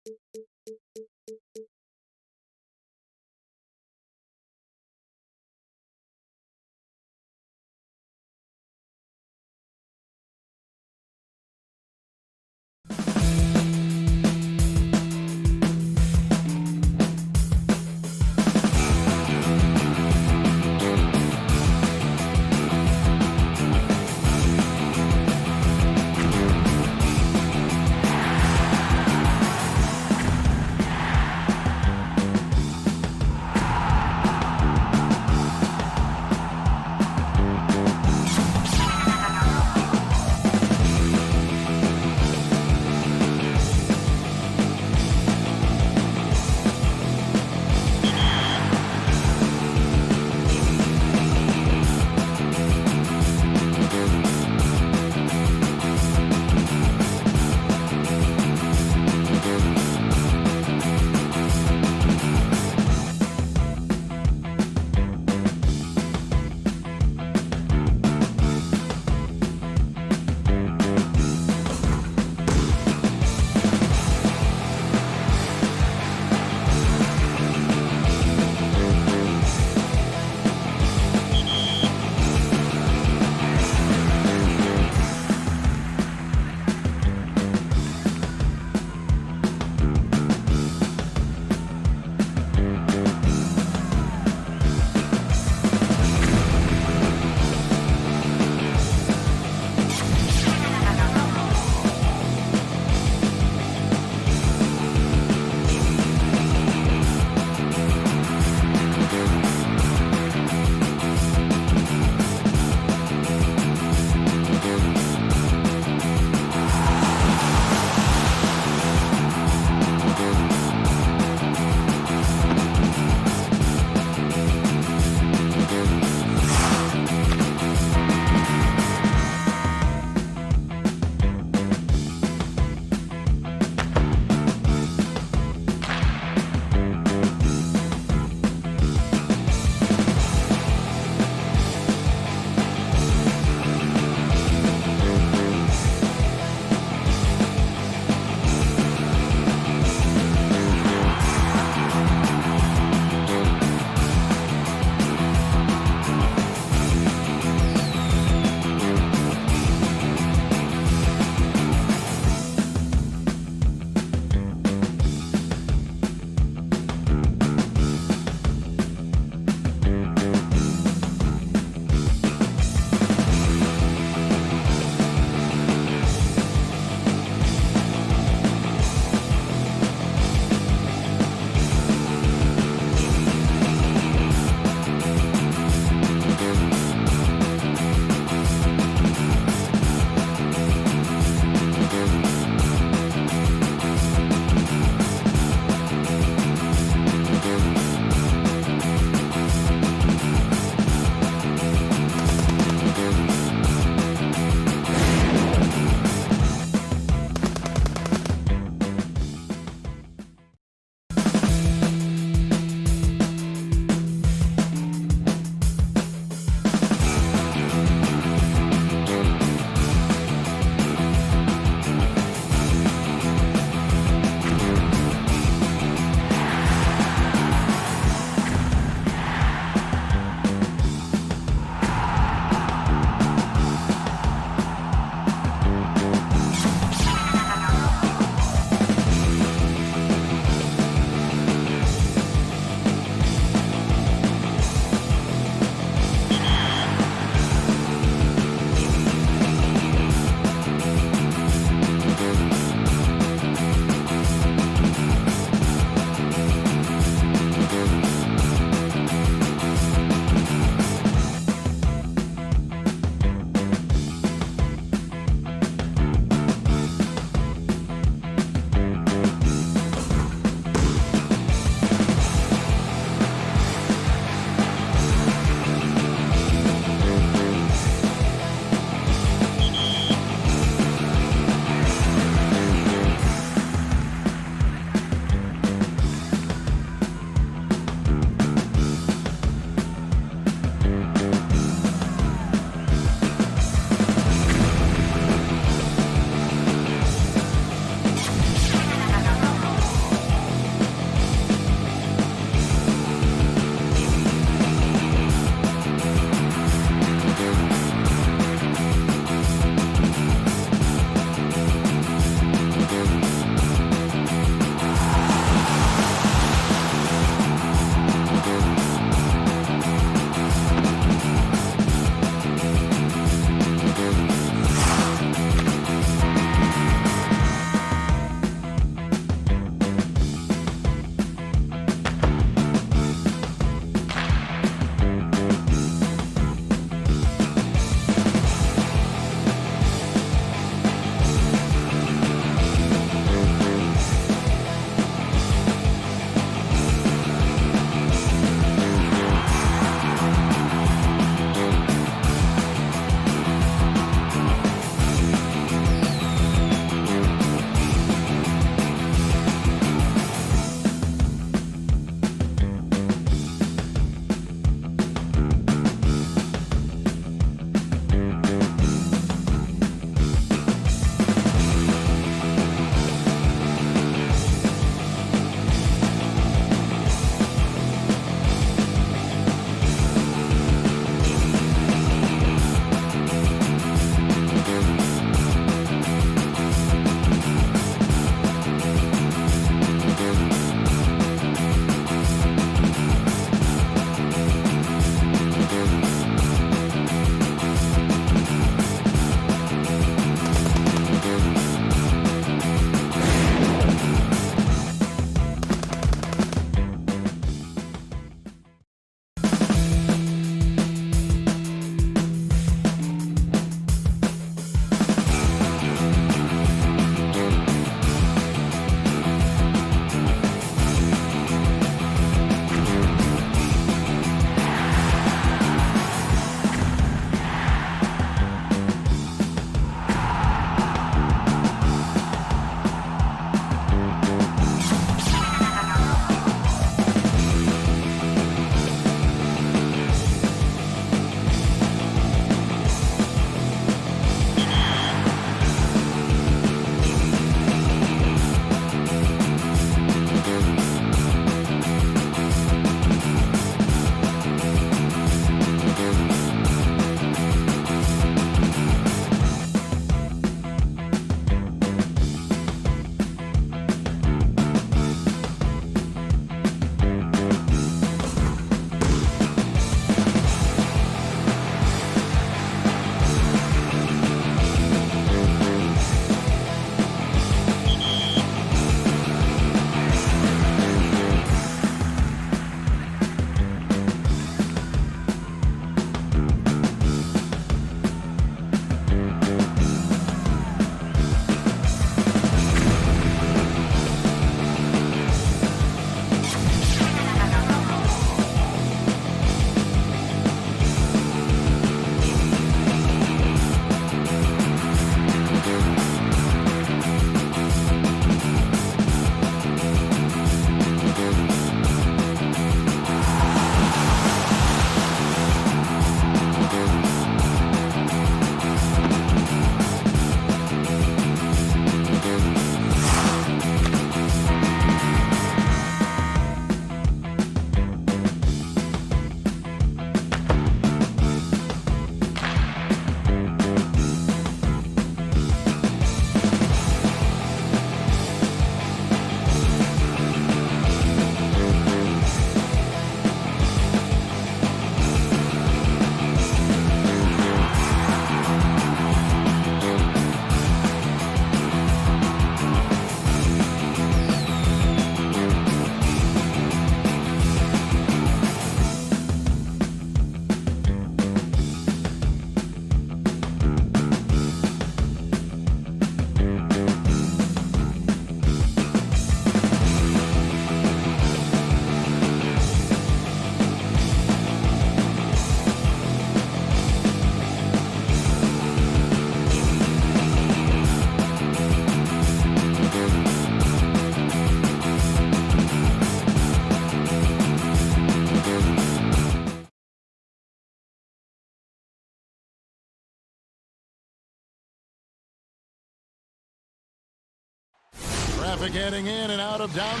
Traffic heading in and out of down.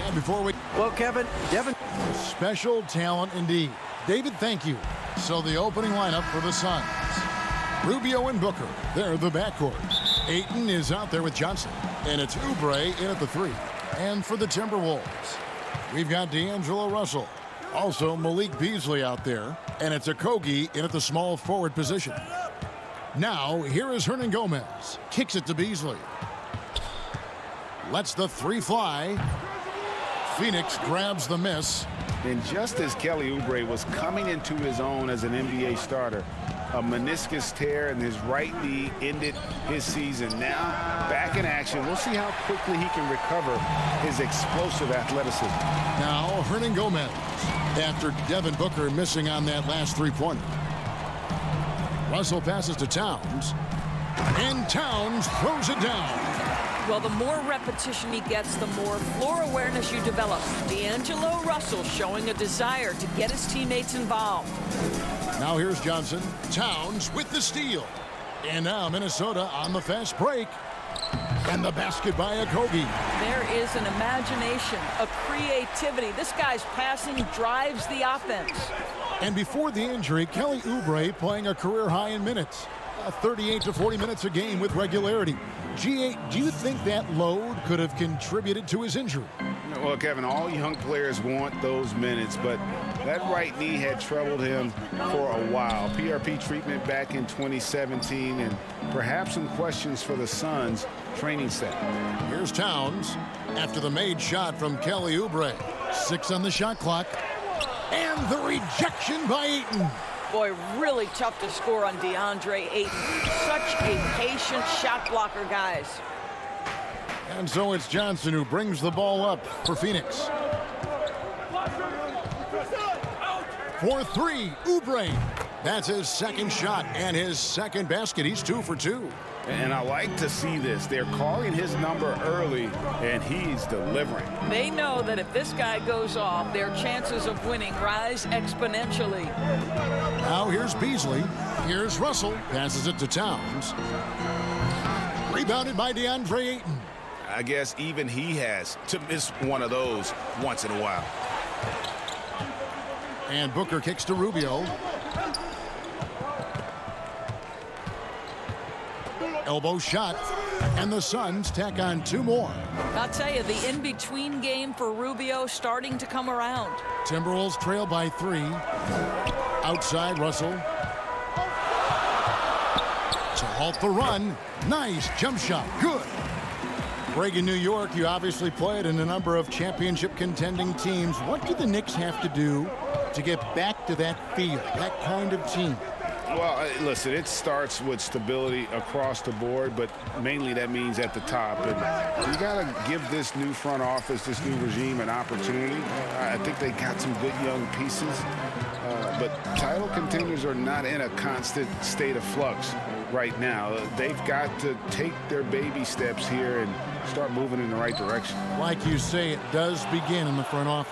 And before we... Well, Kevin, Devin... Special talent indeed. David, thank you. So the opening lineup for the Suns. Rubio and Booker, they're the backcourt. Ayton is out there with Johnson. And it's Oubre in at the 3. And for the Timberwolves, we've got D'Angelo Russell. Also Malik Beasley out there. And it's Okogie in at the small forward position. Now, here is Hernan Gomez. Kicks it to Beasley. Lets the 3 fly. Phoenix grabs the miss. And just as Kelly Oubre was coming into his own as an NBA starter, a meniscus tear in his right knee ended his season. Now, back in action. We'll see how quickly he can recover his explosive athleticism. Now, Hernan Gomez, after Devin Booker missing on that last 3-pointer. Russell passes to Towns, and Towns throws it down. Well, the more repetition he gets, the more floor awareness you develop. D'Angelo Russell showing a desire to get his teammates involved. Now here's Johnson. Towns with the steal. And now Minnesota on the fast break. And the basket by Okogie. There is an imagination, a creativity. This guy's passing drives the offense. And before the injury, Kelly Oubre playing a career high in minutes. 38 to 40 minutes a game with regularity. G8, do you think that load could have contributed to his injury? Well, Kevin, all young players want those minutes, but that right knee had troubled him for a while. PRP treatment back in 2017, and perhaps some questions for the Suns training set. Here's Towns after the made shot from Kelly Oubre. 6 on the shot clock. And the rejection by Ayton. Boy, really tough to score on DeAndre Ayton. Such a patient shot blocker, guys. And so it's Johnson who brings the ball up for Phoenix. For 3, Oubre. That's his second shot and his second basket. He's 2 for 2. And I like to see this. They're calling his number early, and he's delivering. They know that if this guy goes off, their chances of winning rise exponentially. Now here's Beasley. Here's Russell. Passes it to Towns. Rebounded by DeAndre Ayton. I guess even he has to miss one of those once in a while. And Booker kicks to Rubio. Elbow shot, and the Suns tack on 2 more. I'll tell you, the in-between game for Rubio starting to come around. Timberwolves trail by 3. Outside Russell. To halt the run. Nice jump shot. Good. Greg, in New York, you obviously played in a number of championship contending teams. What do the Knicks have to do to get back to that field, that kind of team? Well, listen, it starts with stability across the board, but mainly that means at the top. And you got to give this new front office, this new regime, an opportunity. I think they got some good young pieces, but title contenders are not in a constant state of flux right now. They've got to take their baby steps here and start moving in the right direction. Like you say, it does begin in the front office.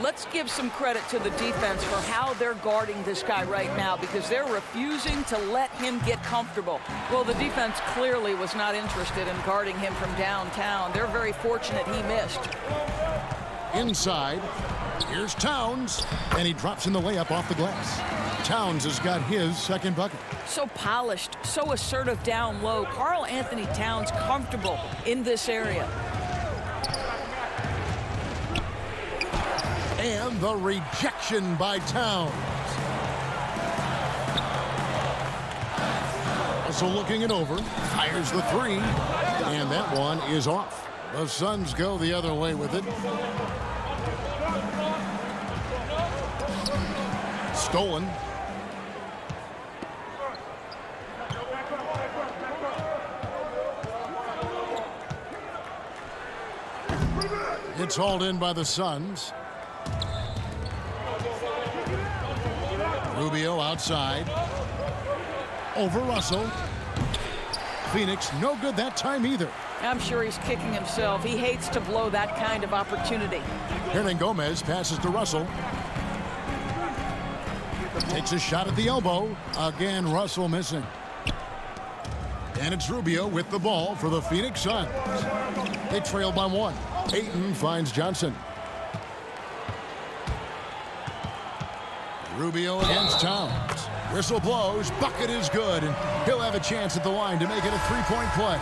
Let's give some credit to the defense for how they're guarding this guy right now, because they're refusing to let him get comfortable. Well, the defense clearly was not interested in guarding him from downtown. They're very fortunate he missed. Inside, here's Towns, and he drops in the layup off the glass. Towns has got his second bucket. So polished, so assertive down low. Karl Anthony Towns comfortable in this area. And the rejection by Towns. Also looking it over, fires the 3, and that one is off. The Suns go the other way with it. Stolen. It's hauled in by the Suns. Rubio outside. Over Russell. Phoenix no good that time either. I'm sure he's kicking himself. He hates to blow that kind of opportunity. Hernan Gomez passes to Russell. Takes a shot at the elbow. Again, Russell missing. And it's Rubio with the ball for the Phoenix Suns. They trail by 1. Ayton finds Johnson. Rubio against Towns. Whistle blows. Bucket is good. And he'll have a chance at the line to make it a three-point play.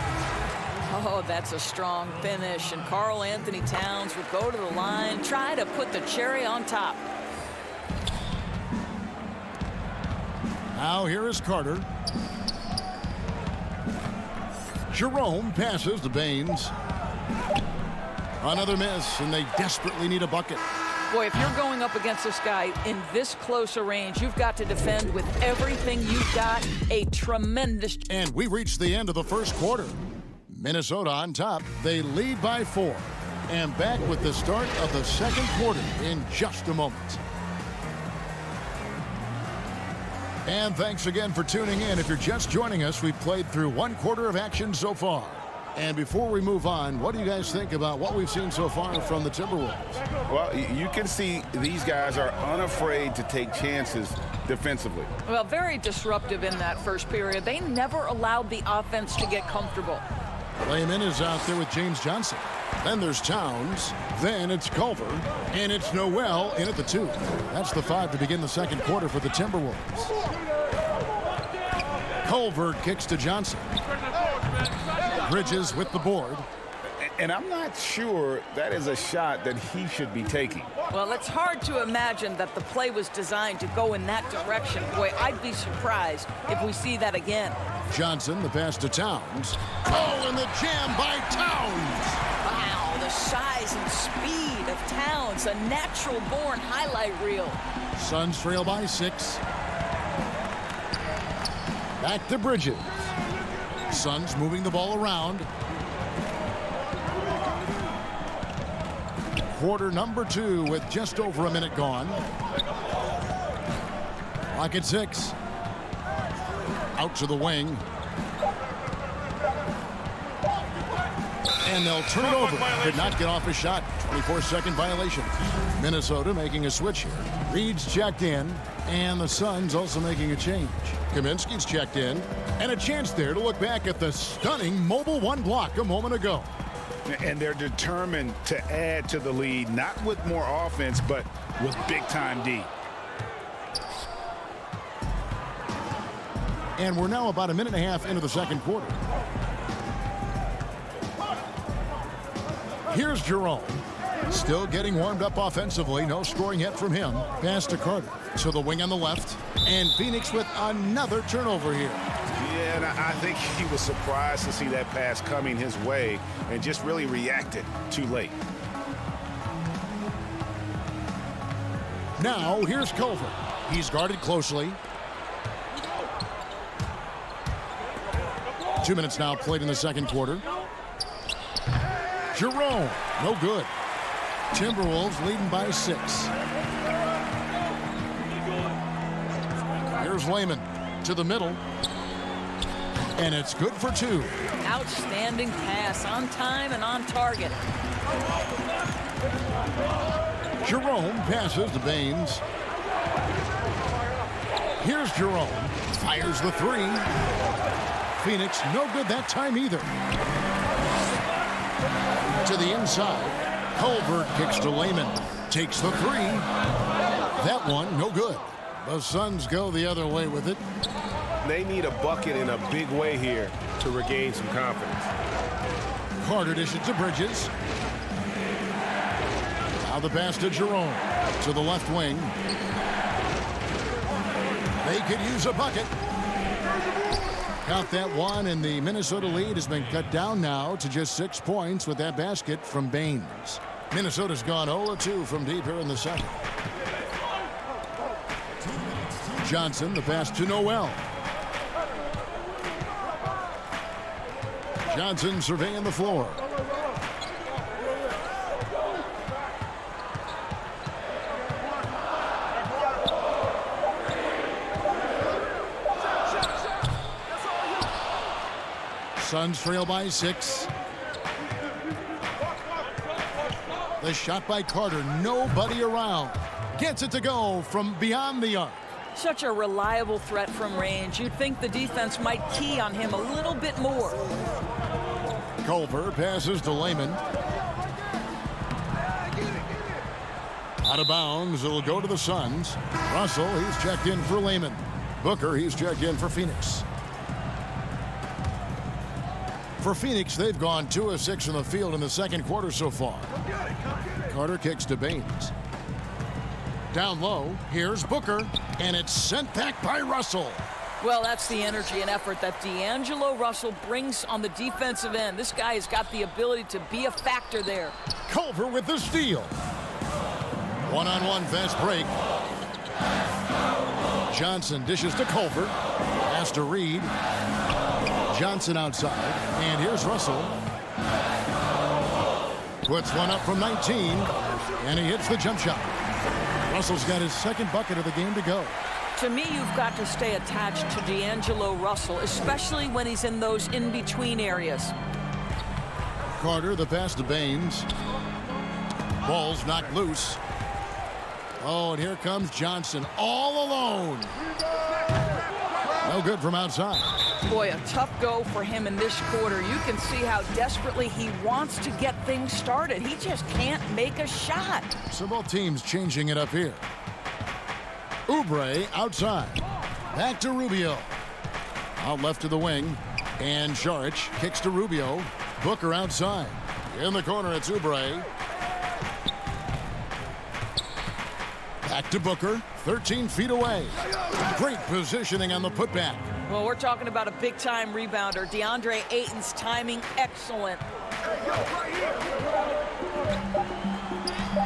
Oh, that's a strong finish. And Karl Anthony Towns would go to the line, try to put the cherry on top. Now here is Carter. Jerome passes to Baines. Another miss, and they desperately need a bucket. Boy, if you're going up against this guy in this close a range, you've got to defend with everything you've got. A tremendous... And we reached the end of the first quarter. Minnesota on top. They lead by 4. And back with the start of the second quarter in just a moment. And thanks again for tuning in. If you're just joining us, we've played through one quarter of action so far. And before we move on, what do you guys think about what we've seen so far from the Timberwolves? Well, you can see these guys are unafraid to take chances defensively. Well, very disruptive in that first period. They never allowed the offense to get comfortable. Layman is out there with James Johnson. Then there's Towns. Then it's Culver. And it's Noel in at the 2. That's the 5 to begin the second quarter for the Timberwolves. Culver kicks to Johnson. Bridges with the board. And I'm not sure that is a shot that he should be taking. Well, it's hard to imagine that the play was designed to go in that direction. Boy, I'd be surprised if we see that again. Johnson, the pass to Towns. Oh, and the jam by Towns. Wow, the size and speed of Towns, a natural-born highlight reel. Suns trail by 6. Back to Bridges. Suns moving the ball around. Quarter number 2 with just over a minute gone. Clock at 6. Out to the wing. And they'll turn it over. Could not get off a shot. 24-second violation. Minnesota making a switch here. Reed's checked in. And the Suns also making a change. Kaminsky's checked in. And a chance there to look back at the stunning mobile 1 block a moment ago. And they're determined to add to the lead, not with more offense, but with big-time D. And we're now about a minute and a half into the second quarter. Here's Jerome. Still getting warmed up offensively. No scoring yet from him. Pass to Carter. To the wing on the left. And Phoenix with another turnover here. Yeah, and I think he was surprised to see that pass coming his way and just really reacted too late. Now, here's Culver. He's guarded closely. 2 minutes now played in the second quarter. Jerome, no good. Timberwolves leading by 6. Here's Layman to the middle. And it's good for 2. Outstanding pass, on time and on target. Jerome passes to Baines. Here's Jerome. Fires the 3. Phoenix, no good that time either. To the inside. Culver kicks to Layman. Takes the 3. That one, no good. The Suns go the other way with it. They need a bucket in a big way here to regain some confidence. Carter dishes to Bridges. Now the pass to Jerome. To the left wing. They could use a bucket. Count that one, and the Minnesota lead has been cut down now to just 6 points with that basket from Baines. Minnesota's gone 0-2 from deep here in the second. Johnson, the pass to Noel. Johnson surveying the floor. Suns trail by 6. The shot by Carter. Nobody around. Gets it to go from beyond the arc. Such a reliable threat from range. You'd think the defense might key on him a little bit more. Culver passes to Lehman. Out of bounds, it'll go to the Suns. Russell, he's checked in for Lehman. Booker, he's checked in for Phoenix. For Phoenix, they've gone 2 of 6 in the field in the second quarter so far. Carter kicks to Baines. Down low, here's Booker, and it's sent back by Russell. Well, that's the energy and effort that D'Angelo Russell brings on the defensive end. This guy has got the ability to be a factor there. Culver with the steal. One-on-one fast break. Johnson dishes to Culver. Pass to Reed. Johnson outside. And here's Russell. Puts one up from 19. And he hits the jump shot. Russell's got his second bucket of the game to go. To me, you've got to stay attached to D'Angelo Russell, especially when he's in those in-between areas. Carter, the pass to Baines. Ball's knocked loose. Oh, and here comes Johnson all alone. No good from outside. Boy, a tough go for him in this quarter. You can see how desperately he wants to get things started. He just can't make a shot. So both teams changing it up here. Oubre outside. Back to Rubio. Out left to the wing. And Saric kicks to Rubio. Booker outside. In the corner, it's Oubre. Back to Booker, 13 feet away. Great positioning on the putback. Well, we're talking about a big-time rebounder. DeAndre Ayton's timing, excellent.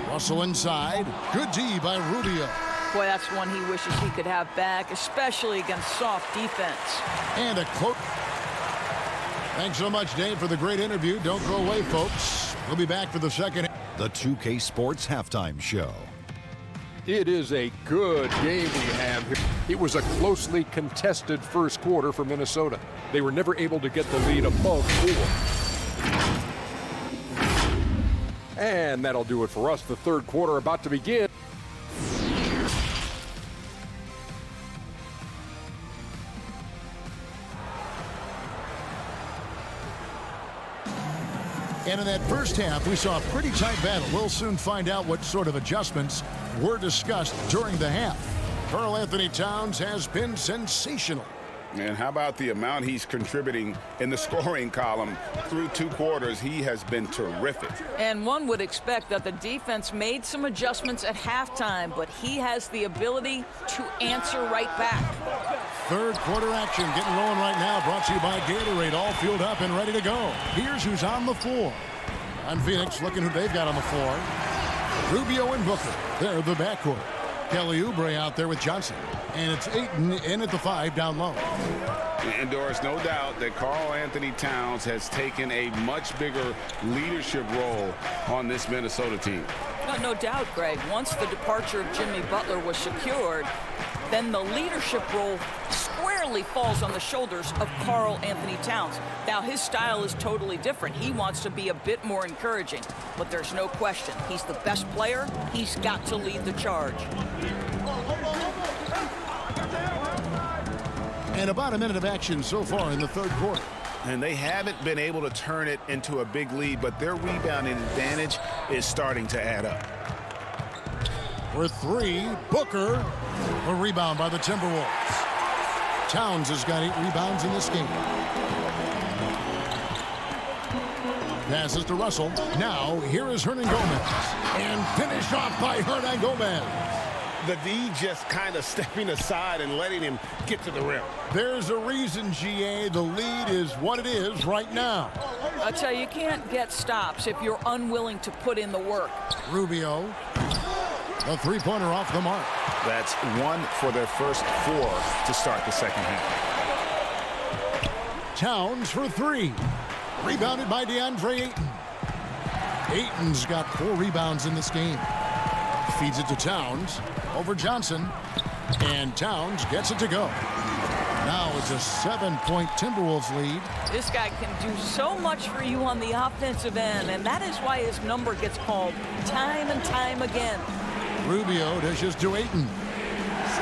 Russell inside. Good D by Rubio. Boy, that's one he wishes he could have back, especially against soft defense. And a close. Thanks so much, Dave, for the great interview. Don't go away, folks. We'll be back for the second. The 2K Sports Halftime Show. It is a good game we have here. It was a closely contested first quarter for Minnesota. They were never able to get the lead above 4. And that'll do it for us. The third quarter about to begin. And in that first half, we saw a pretty tight battle. We'll soon find out what sort of adjustments were discussed during the half. Karl Anthony Towns has been sensational. And how about the amount he's contributing in the scoring column through 2 quarters? He has been terrific. And one would expect that the defense made some adjustments at halftime, but he has the ability to answer right back. Third quarter action getting rolling right now, brought to you by Gatorade, all fueled up and ready to go. Here's who's on the floor. On Phoenix, looking who they've got on the floor. Rubio and Booker, they're the backcourt. Kelly Oubre out there with Johnson. And it's Ayton in at the 5 down low. And Doris, no doubt that Karl Anthony Towns has taken a much bigger leadership role on this Minnesota team. No doubt, Greg. Once the departure of Jimmy Butler was secured, then the leadership role squarely falls on the shoulders of Karl Anthony Towns. Now, his style is totally different. He wants to be a bit more encouraging, but there's no question. He's the best player. He's got to lead the charge. And about a minute of action so far in the third quarter. And they haven't been able to turn it into a big lead, but their rebounding advantage is starting to add up. For 3, Booker, a rebound by the Timberwolves. Towns has got 8 rebounds in this game. Passes to Russell. Now, here is Hernan Gomez. And finished off by Hernan Gomez. The D just kind of stepping aside and letting him get to the rim. There's a reason, GA. The lead is what it is right now. I tell you, you can't get stops if you're unwilling to put in the work. Rubio, a 3-pointer off the mark. That's 1 for their first 4 to start the second half. Towns for 3. Rebounded by DeAndre Ayton. Ayton's got 4 rebounds in this game. Feeds it to Towns over Johnson. And Towns gets it to go. Now it's a 7-point Timberwolves lead. This guy can do so much for you on the offensive end, and that is why his number gets called time and time again. Rubio dishes to Ayton.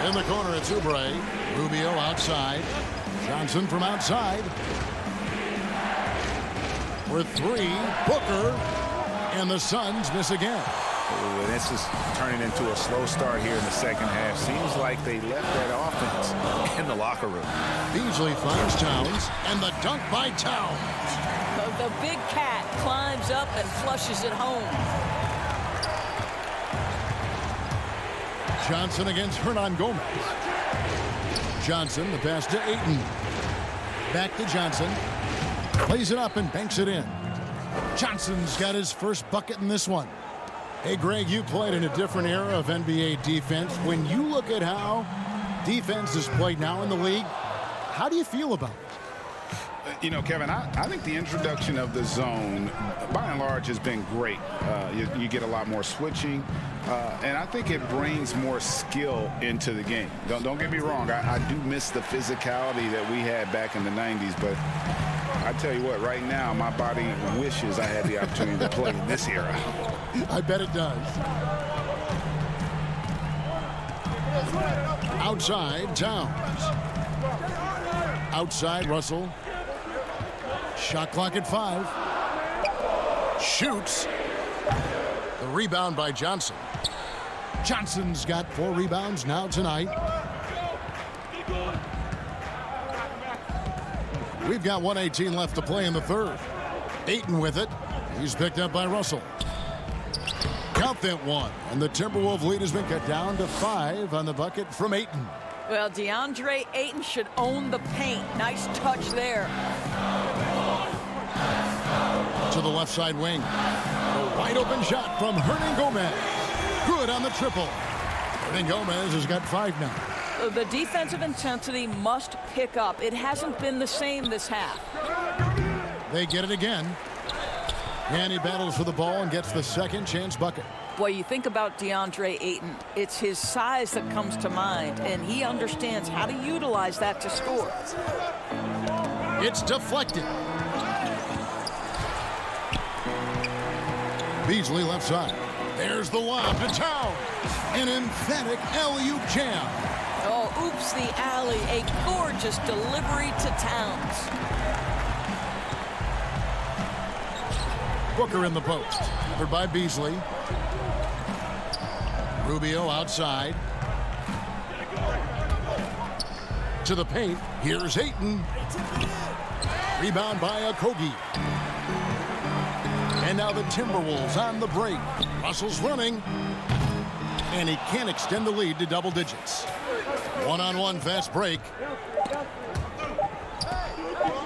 In the corner, it's Oubre. Rubio outside. Johnson from outside. For three, Booker. And the Suns miss again. Ooh, and this is turning into a slow start here in the second half. Seems like they left that offense in the locker room. Beasley finds Towns, and the dunk by Towns. The big cat climbs up and flushes it home. Johnson against Hernan Gomez. Johnson, the pass to Ayton. Back to Johnson. Plays it up and banks it in. Johnson's got his first bucket in this one. Hey, Greg, you played in a different era of NBA defense. When you look at how defense is played now in the league, how do you feel about it? You know, Kevin, I think the introduction of the zone, by and large, has been great. You get a lot more switching, and I think it brings more skill into the game. Don't get me wrong. I do miss the physicality that we had back in the 90s, but I tell you what, right now, my body wishes I had the opportunity to play in this era. I bet it does. Outside, Towns. Outside, Russell. Shot clock at 5. Shoots. The rebound by Johnson. Johnson's got 4 rebounds now tonight. We've got 1:18 left to play in the third. Ayton with it. He's picked up by Russell. Count that one. And the Timberwolves lead has been cut down to 5 on the bucket from Ayton. Well, DeAndre Ayton should own the paint. Nice touch there. To the left side wing. A wide open shot from Hernan Gomez. Good on the triple. Hernan Gomez has got 5 now. The defensive intensity must pick up. It hasn't been the same this half. They get it again. And he battles for the ball and gets the second chance bucket. Boy, you think about DeAndre Ayton. It's his size that comes to mind, and he understands how to utilize that to score. It's deflected. Beasley left side. There's the lob to Towns. An emphatic alley-oop jam. Oh, oops, the alley. A gorgeous delivery to Towns. Booker in the post. Covered by Beasley. Rubio outside. To the paint. Here's Ayton. Rebound by Okogie. And now the Timberwolves on the break. Russell's running. And he can't extend the lead to double digits. One-on-one fast break.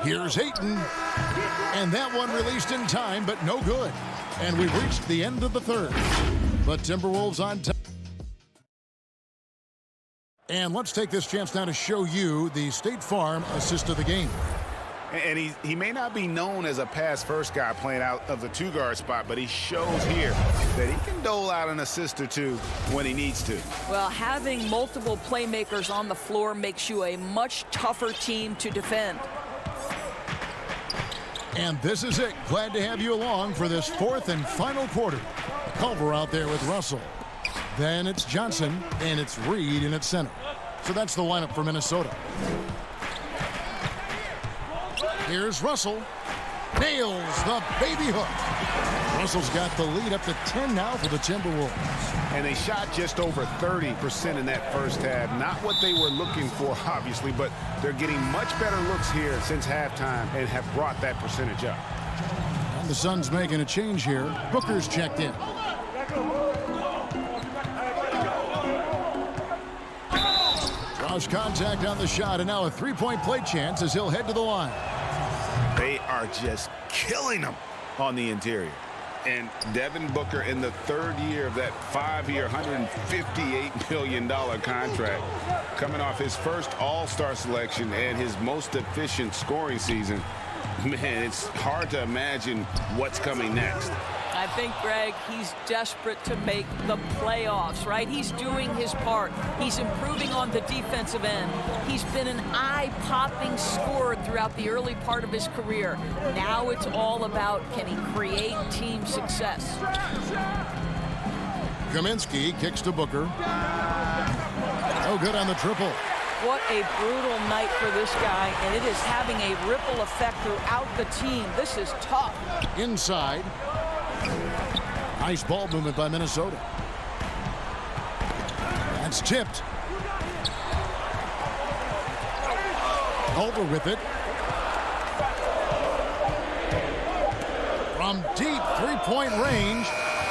Here's Ayton. And that one released in time, but no good. And we've reached the end of the third. But Timberwolves on top. And let's take this chance now to show you the State Farm assist of the game. And he may not be known as a pass-first guy playing out of the 2-guard spot, but he shows here that he can dole out an assist or two when he needs to. Well, having multiple playmakers on the floor makes you a much tougher team to defend. And this is it. Glad to have you along for this fourth and final quarter. Culver out there with Russell. Then it's Johnson, and it's Reed in at center. So that's the lineup for Minnesota. Here's Russell. Nails the baby hook. Russell's got the lead up to 10 now for the Timberwolves. And they shot just over 30% in that first half. Not what they were looking for, obviously, but they're getting much better looks here since halftime and have brought that percentage up. And the Suns making a change here. Booker's checked in. Draws contact on the shot, and now a three-point play chance as he'll head to the line. They are just killing them on the interior. And Devin Booker in the 3rd year of that 5-year, $158 million contract, coming off his first All-Star selection and his most efficient scoring season. Man, it's hard to imagine what's coming next. I think, Greg, he's desperate to make the playoffs, right? He's doing his part. He's improving on the defensive end. He's been an eye-popping scorer throughout the early part of his career. Now it's all about, can he create team success? Kaminsky kicks to Booker. No good on the triple. What a brutal night for this guy, and it is having a ripple effect throughout the team. This is tough. Inside. Nice ball movement by Minnesota. That's tipped. Over with it. From deep three-point range.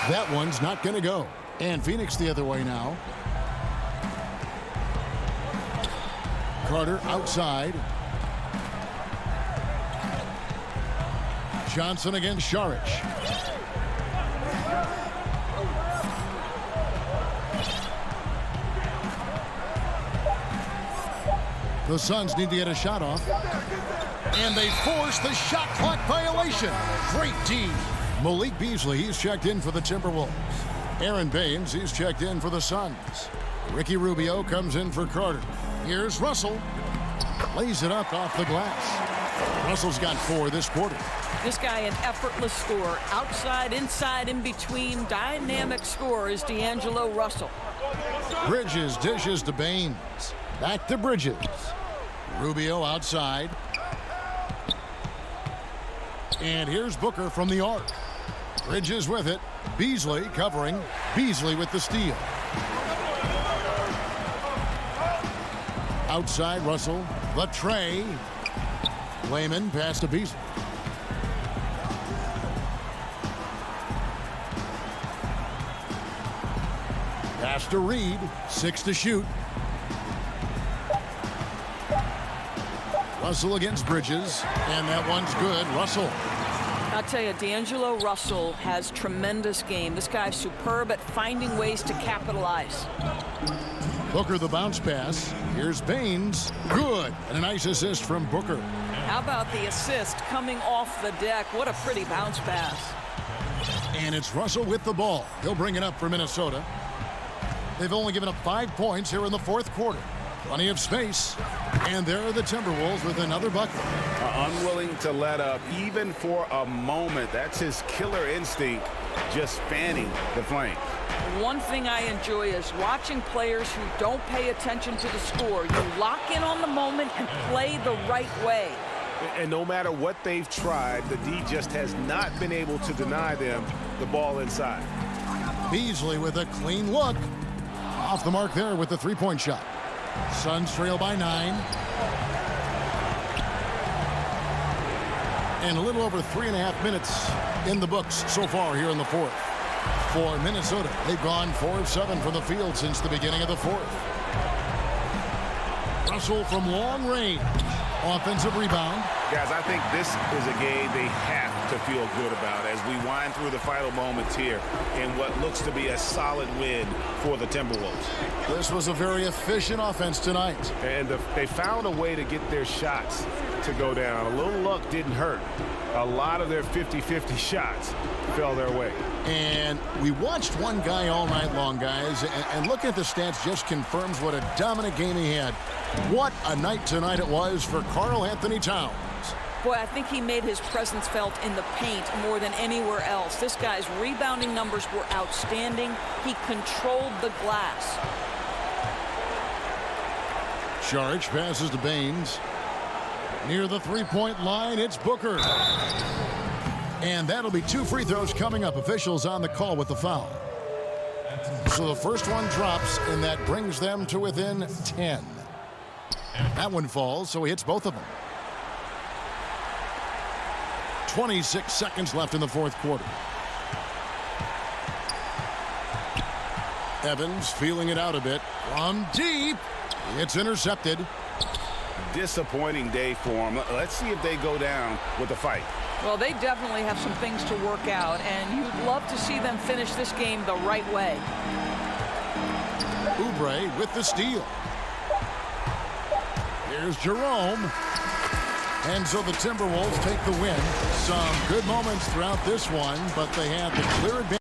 That one's not going to go. And Phoenix the other way now. Carter outside. Johnson against Saric. The Suns need to get a shot off. And they force the shot clock violation. Great D. Malik Beasley, he's checked in for the Timberwolves. Aaron Baines, he's checked in for the Suns. Ricky Rubio comes in for Carter. Here's Russell. Lays it up off the glass. Russell's got 4 this quarter. This guy an effortless scorer. Outside, inside, in between. Dynamic scorer is D'Angelo Russell. Bridges dishes to Baines. Back to Bridges. Rubio outside. And here's Booker from the arc. Bridges with it. Beasley covering. Beasley with the steal. Outside Russell. The tray. Layman pass to Beasley. Pass to Reed. 6 to shoot. Russell against Bridges. And that one's good. Russell. I'll tell you, D'Angelo Russell has tremendous game. This guy's superb at finding ways to capitalize. Booker the bounce pass. Here's Baines. Good. And a nice assist from Booker. How about the assist coming off the deck? What a pretty bounce pass. And it's Russell with the ball. He'll bring it up for Minnesota. They've only given up 5 points here in the fourth quarter. Plenty of space. And there are the Timberwolves with another bucket. Unwilling to let up even for a moment. That's his killer instinct, just fanning the flames. One thing I enjoy is watching players who don't pay attention to the score. You lock in on the moment and play the right way. And no matter what they've tried, the D just has not been able to deny them the ball inside. Beasley with a clean look. Off the mark there with the three-point shot. Suns trail by 9. And a little over 3.5 minutes in the books so far here in the fourth. For Minnesota, they've gone 4 of 7 from the field since the beginning of the fourth. Russell from long range. Offensive rebound. Guys, I think this is a game they have to feel good about as we wind through the final moments here in what looks to be a solid win for the Timberwolves. This was a very efficient offense tonight. And they found a way to get their shots to go down. A little luck didn't hurt. A lot of their 50-50 shots fell their way. And we watched one guy all night long, guys, and looking at the stats just confirms what a dominant game he had. What a night tonight it was for Karl Anthony Towns. Boy, I think he made his presence felt in the paint more than anywhere else. This guy's rebounding numbers were outstanding. He controlled the glass. Saric passes to Baines. Near the three-point line, it's Booker. And that'll be 2 free throws coming up. Officials on the call with the foul. So the first one drops, and that brings them to within 10. That one falls, so he hits both of them. 26 seconds left in the fourth quarter. Evans feeling it out a bit. From deep. It's intercepted. Disappointing day for them. Let's see if they go down with a fight. Well, they definitely have some things to work out, and you'd love to see them finish this game the right way. Oubre with the steal. Here's Jerome. And so the Timberwolves take the win. Some good moments throughout this one, but they have the clear advantage.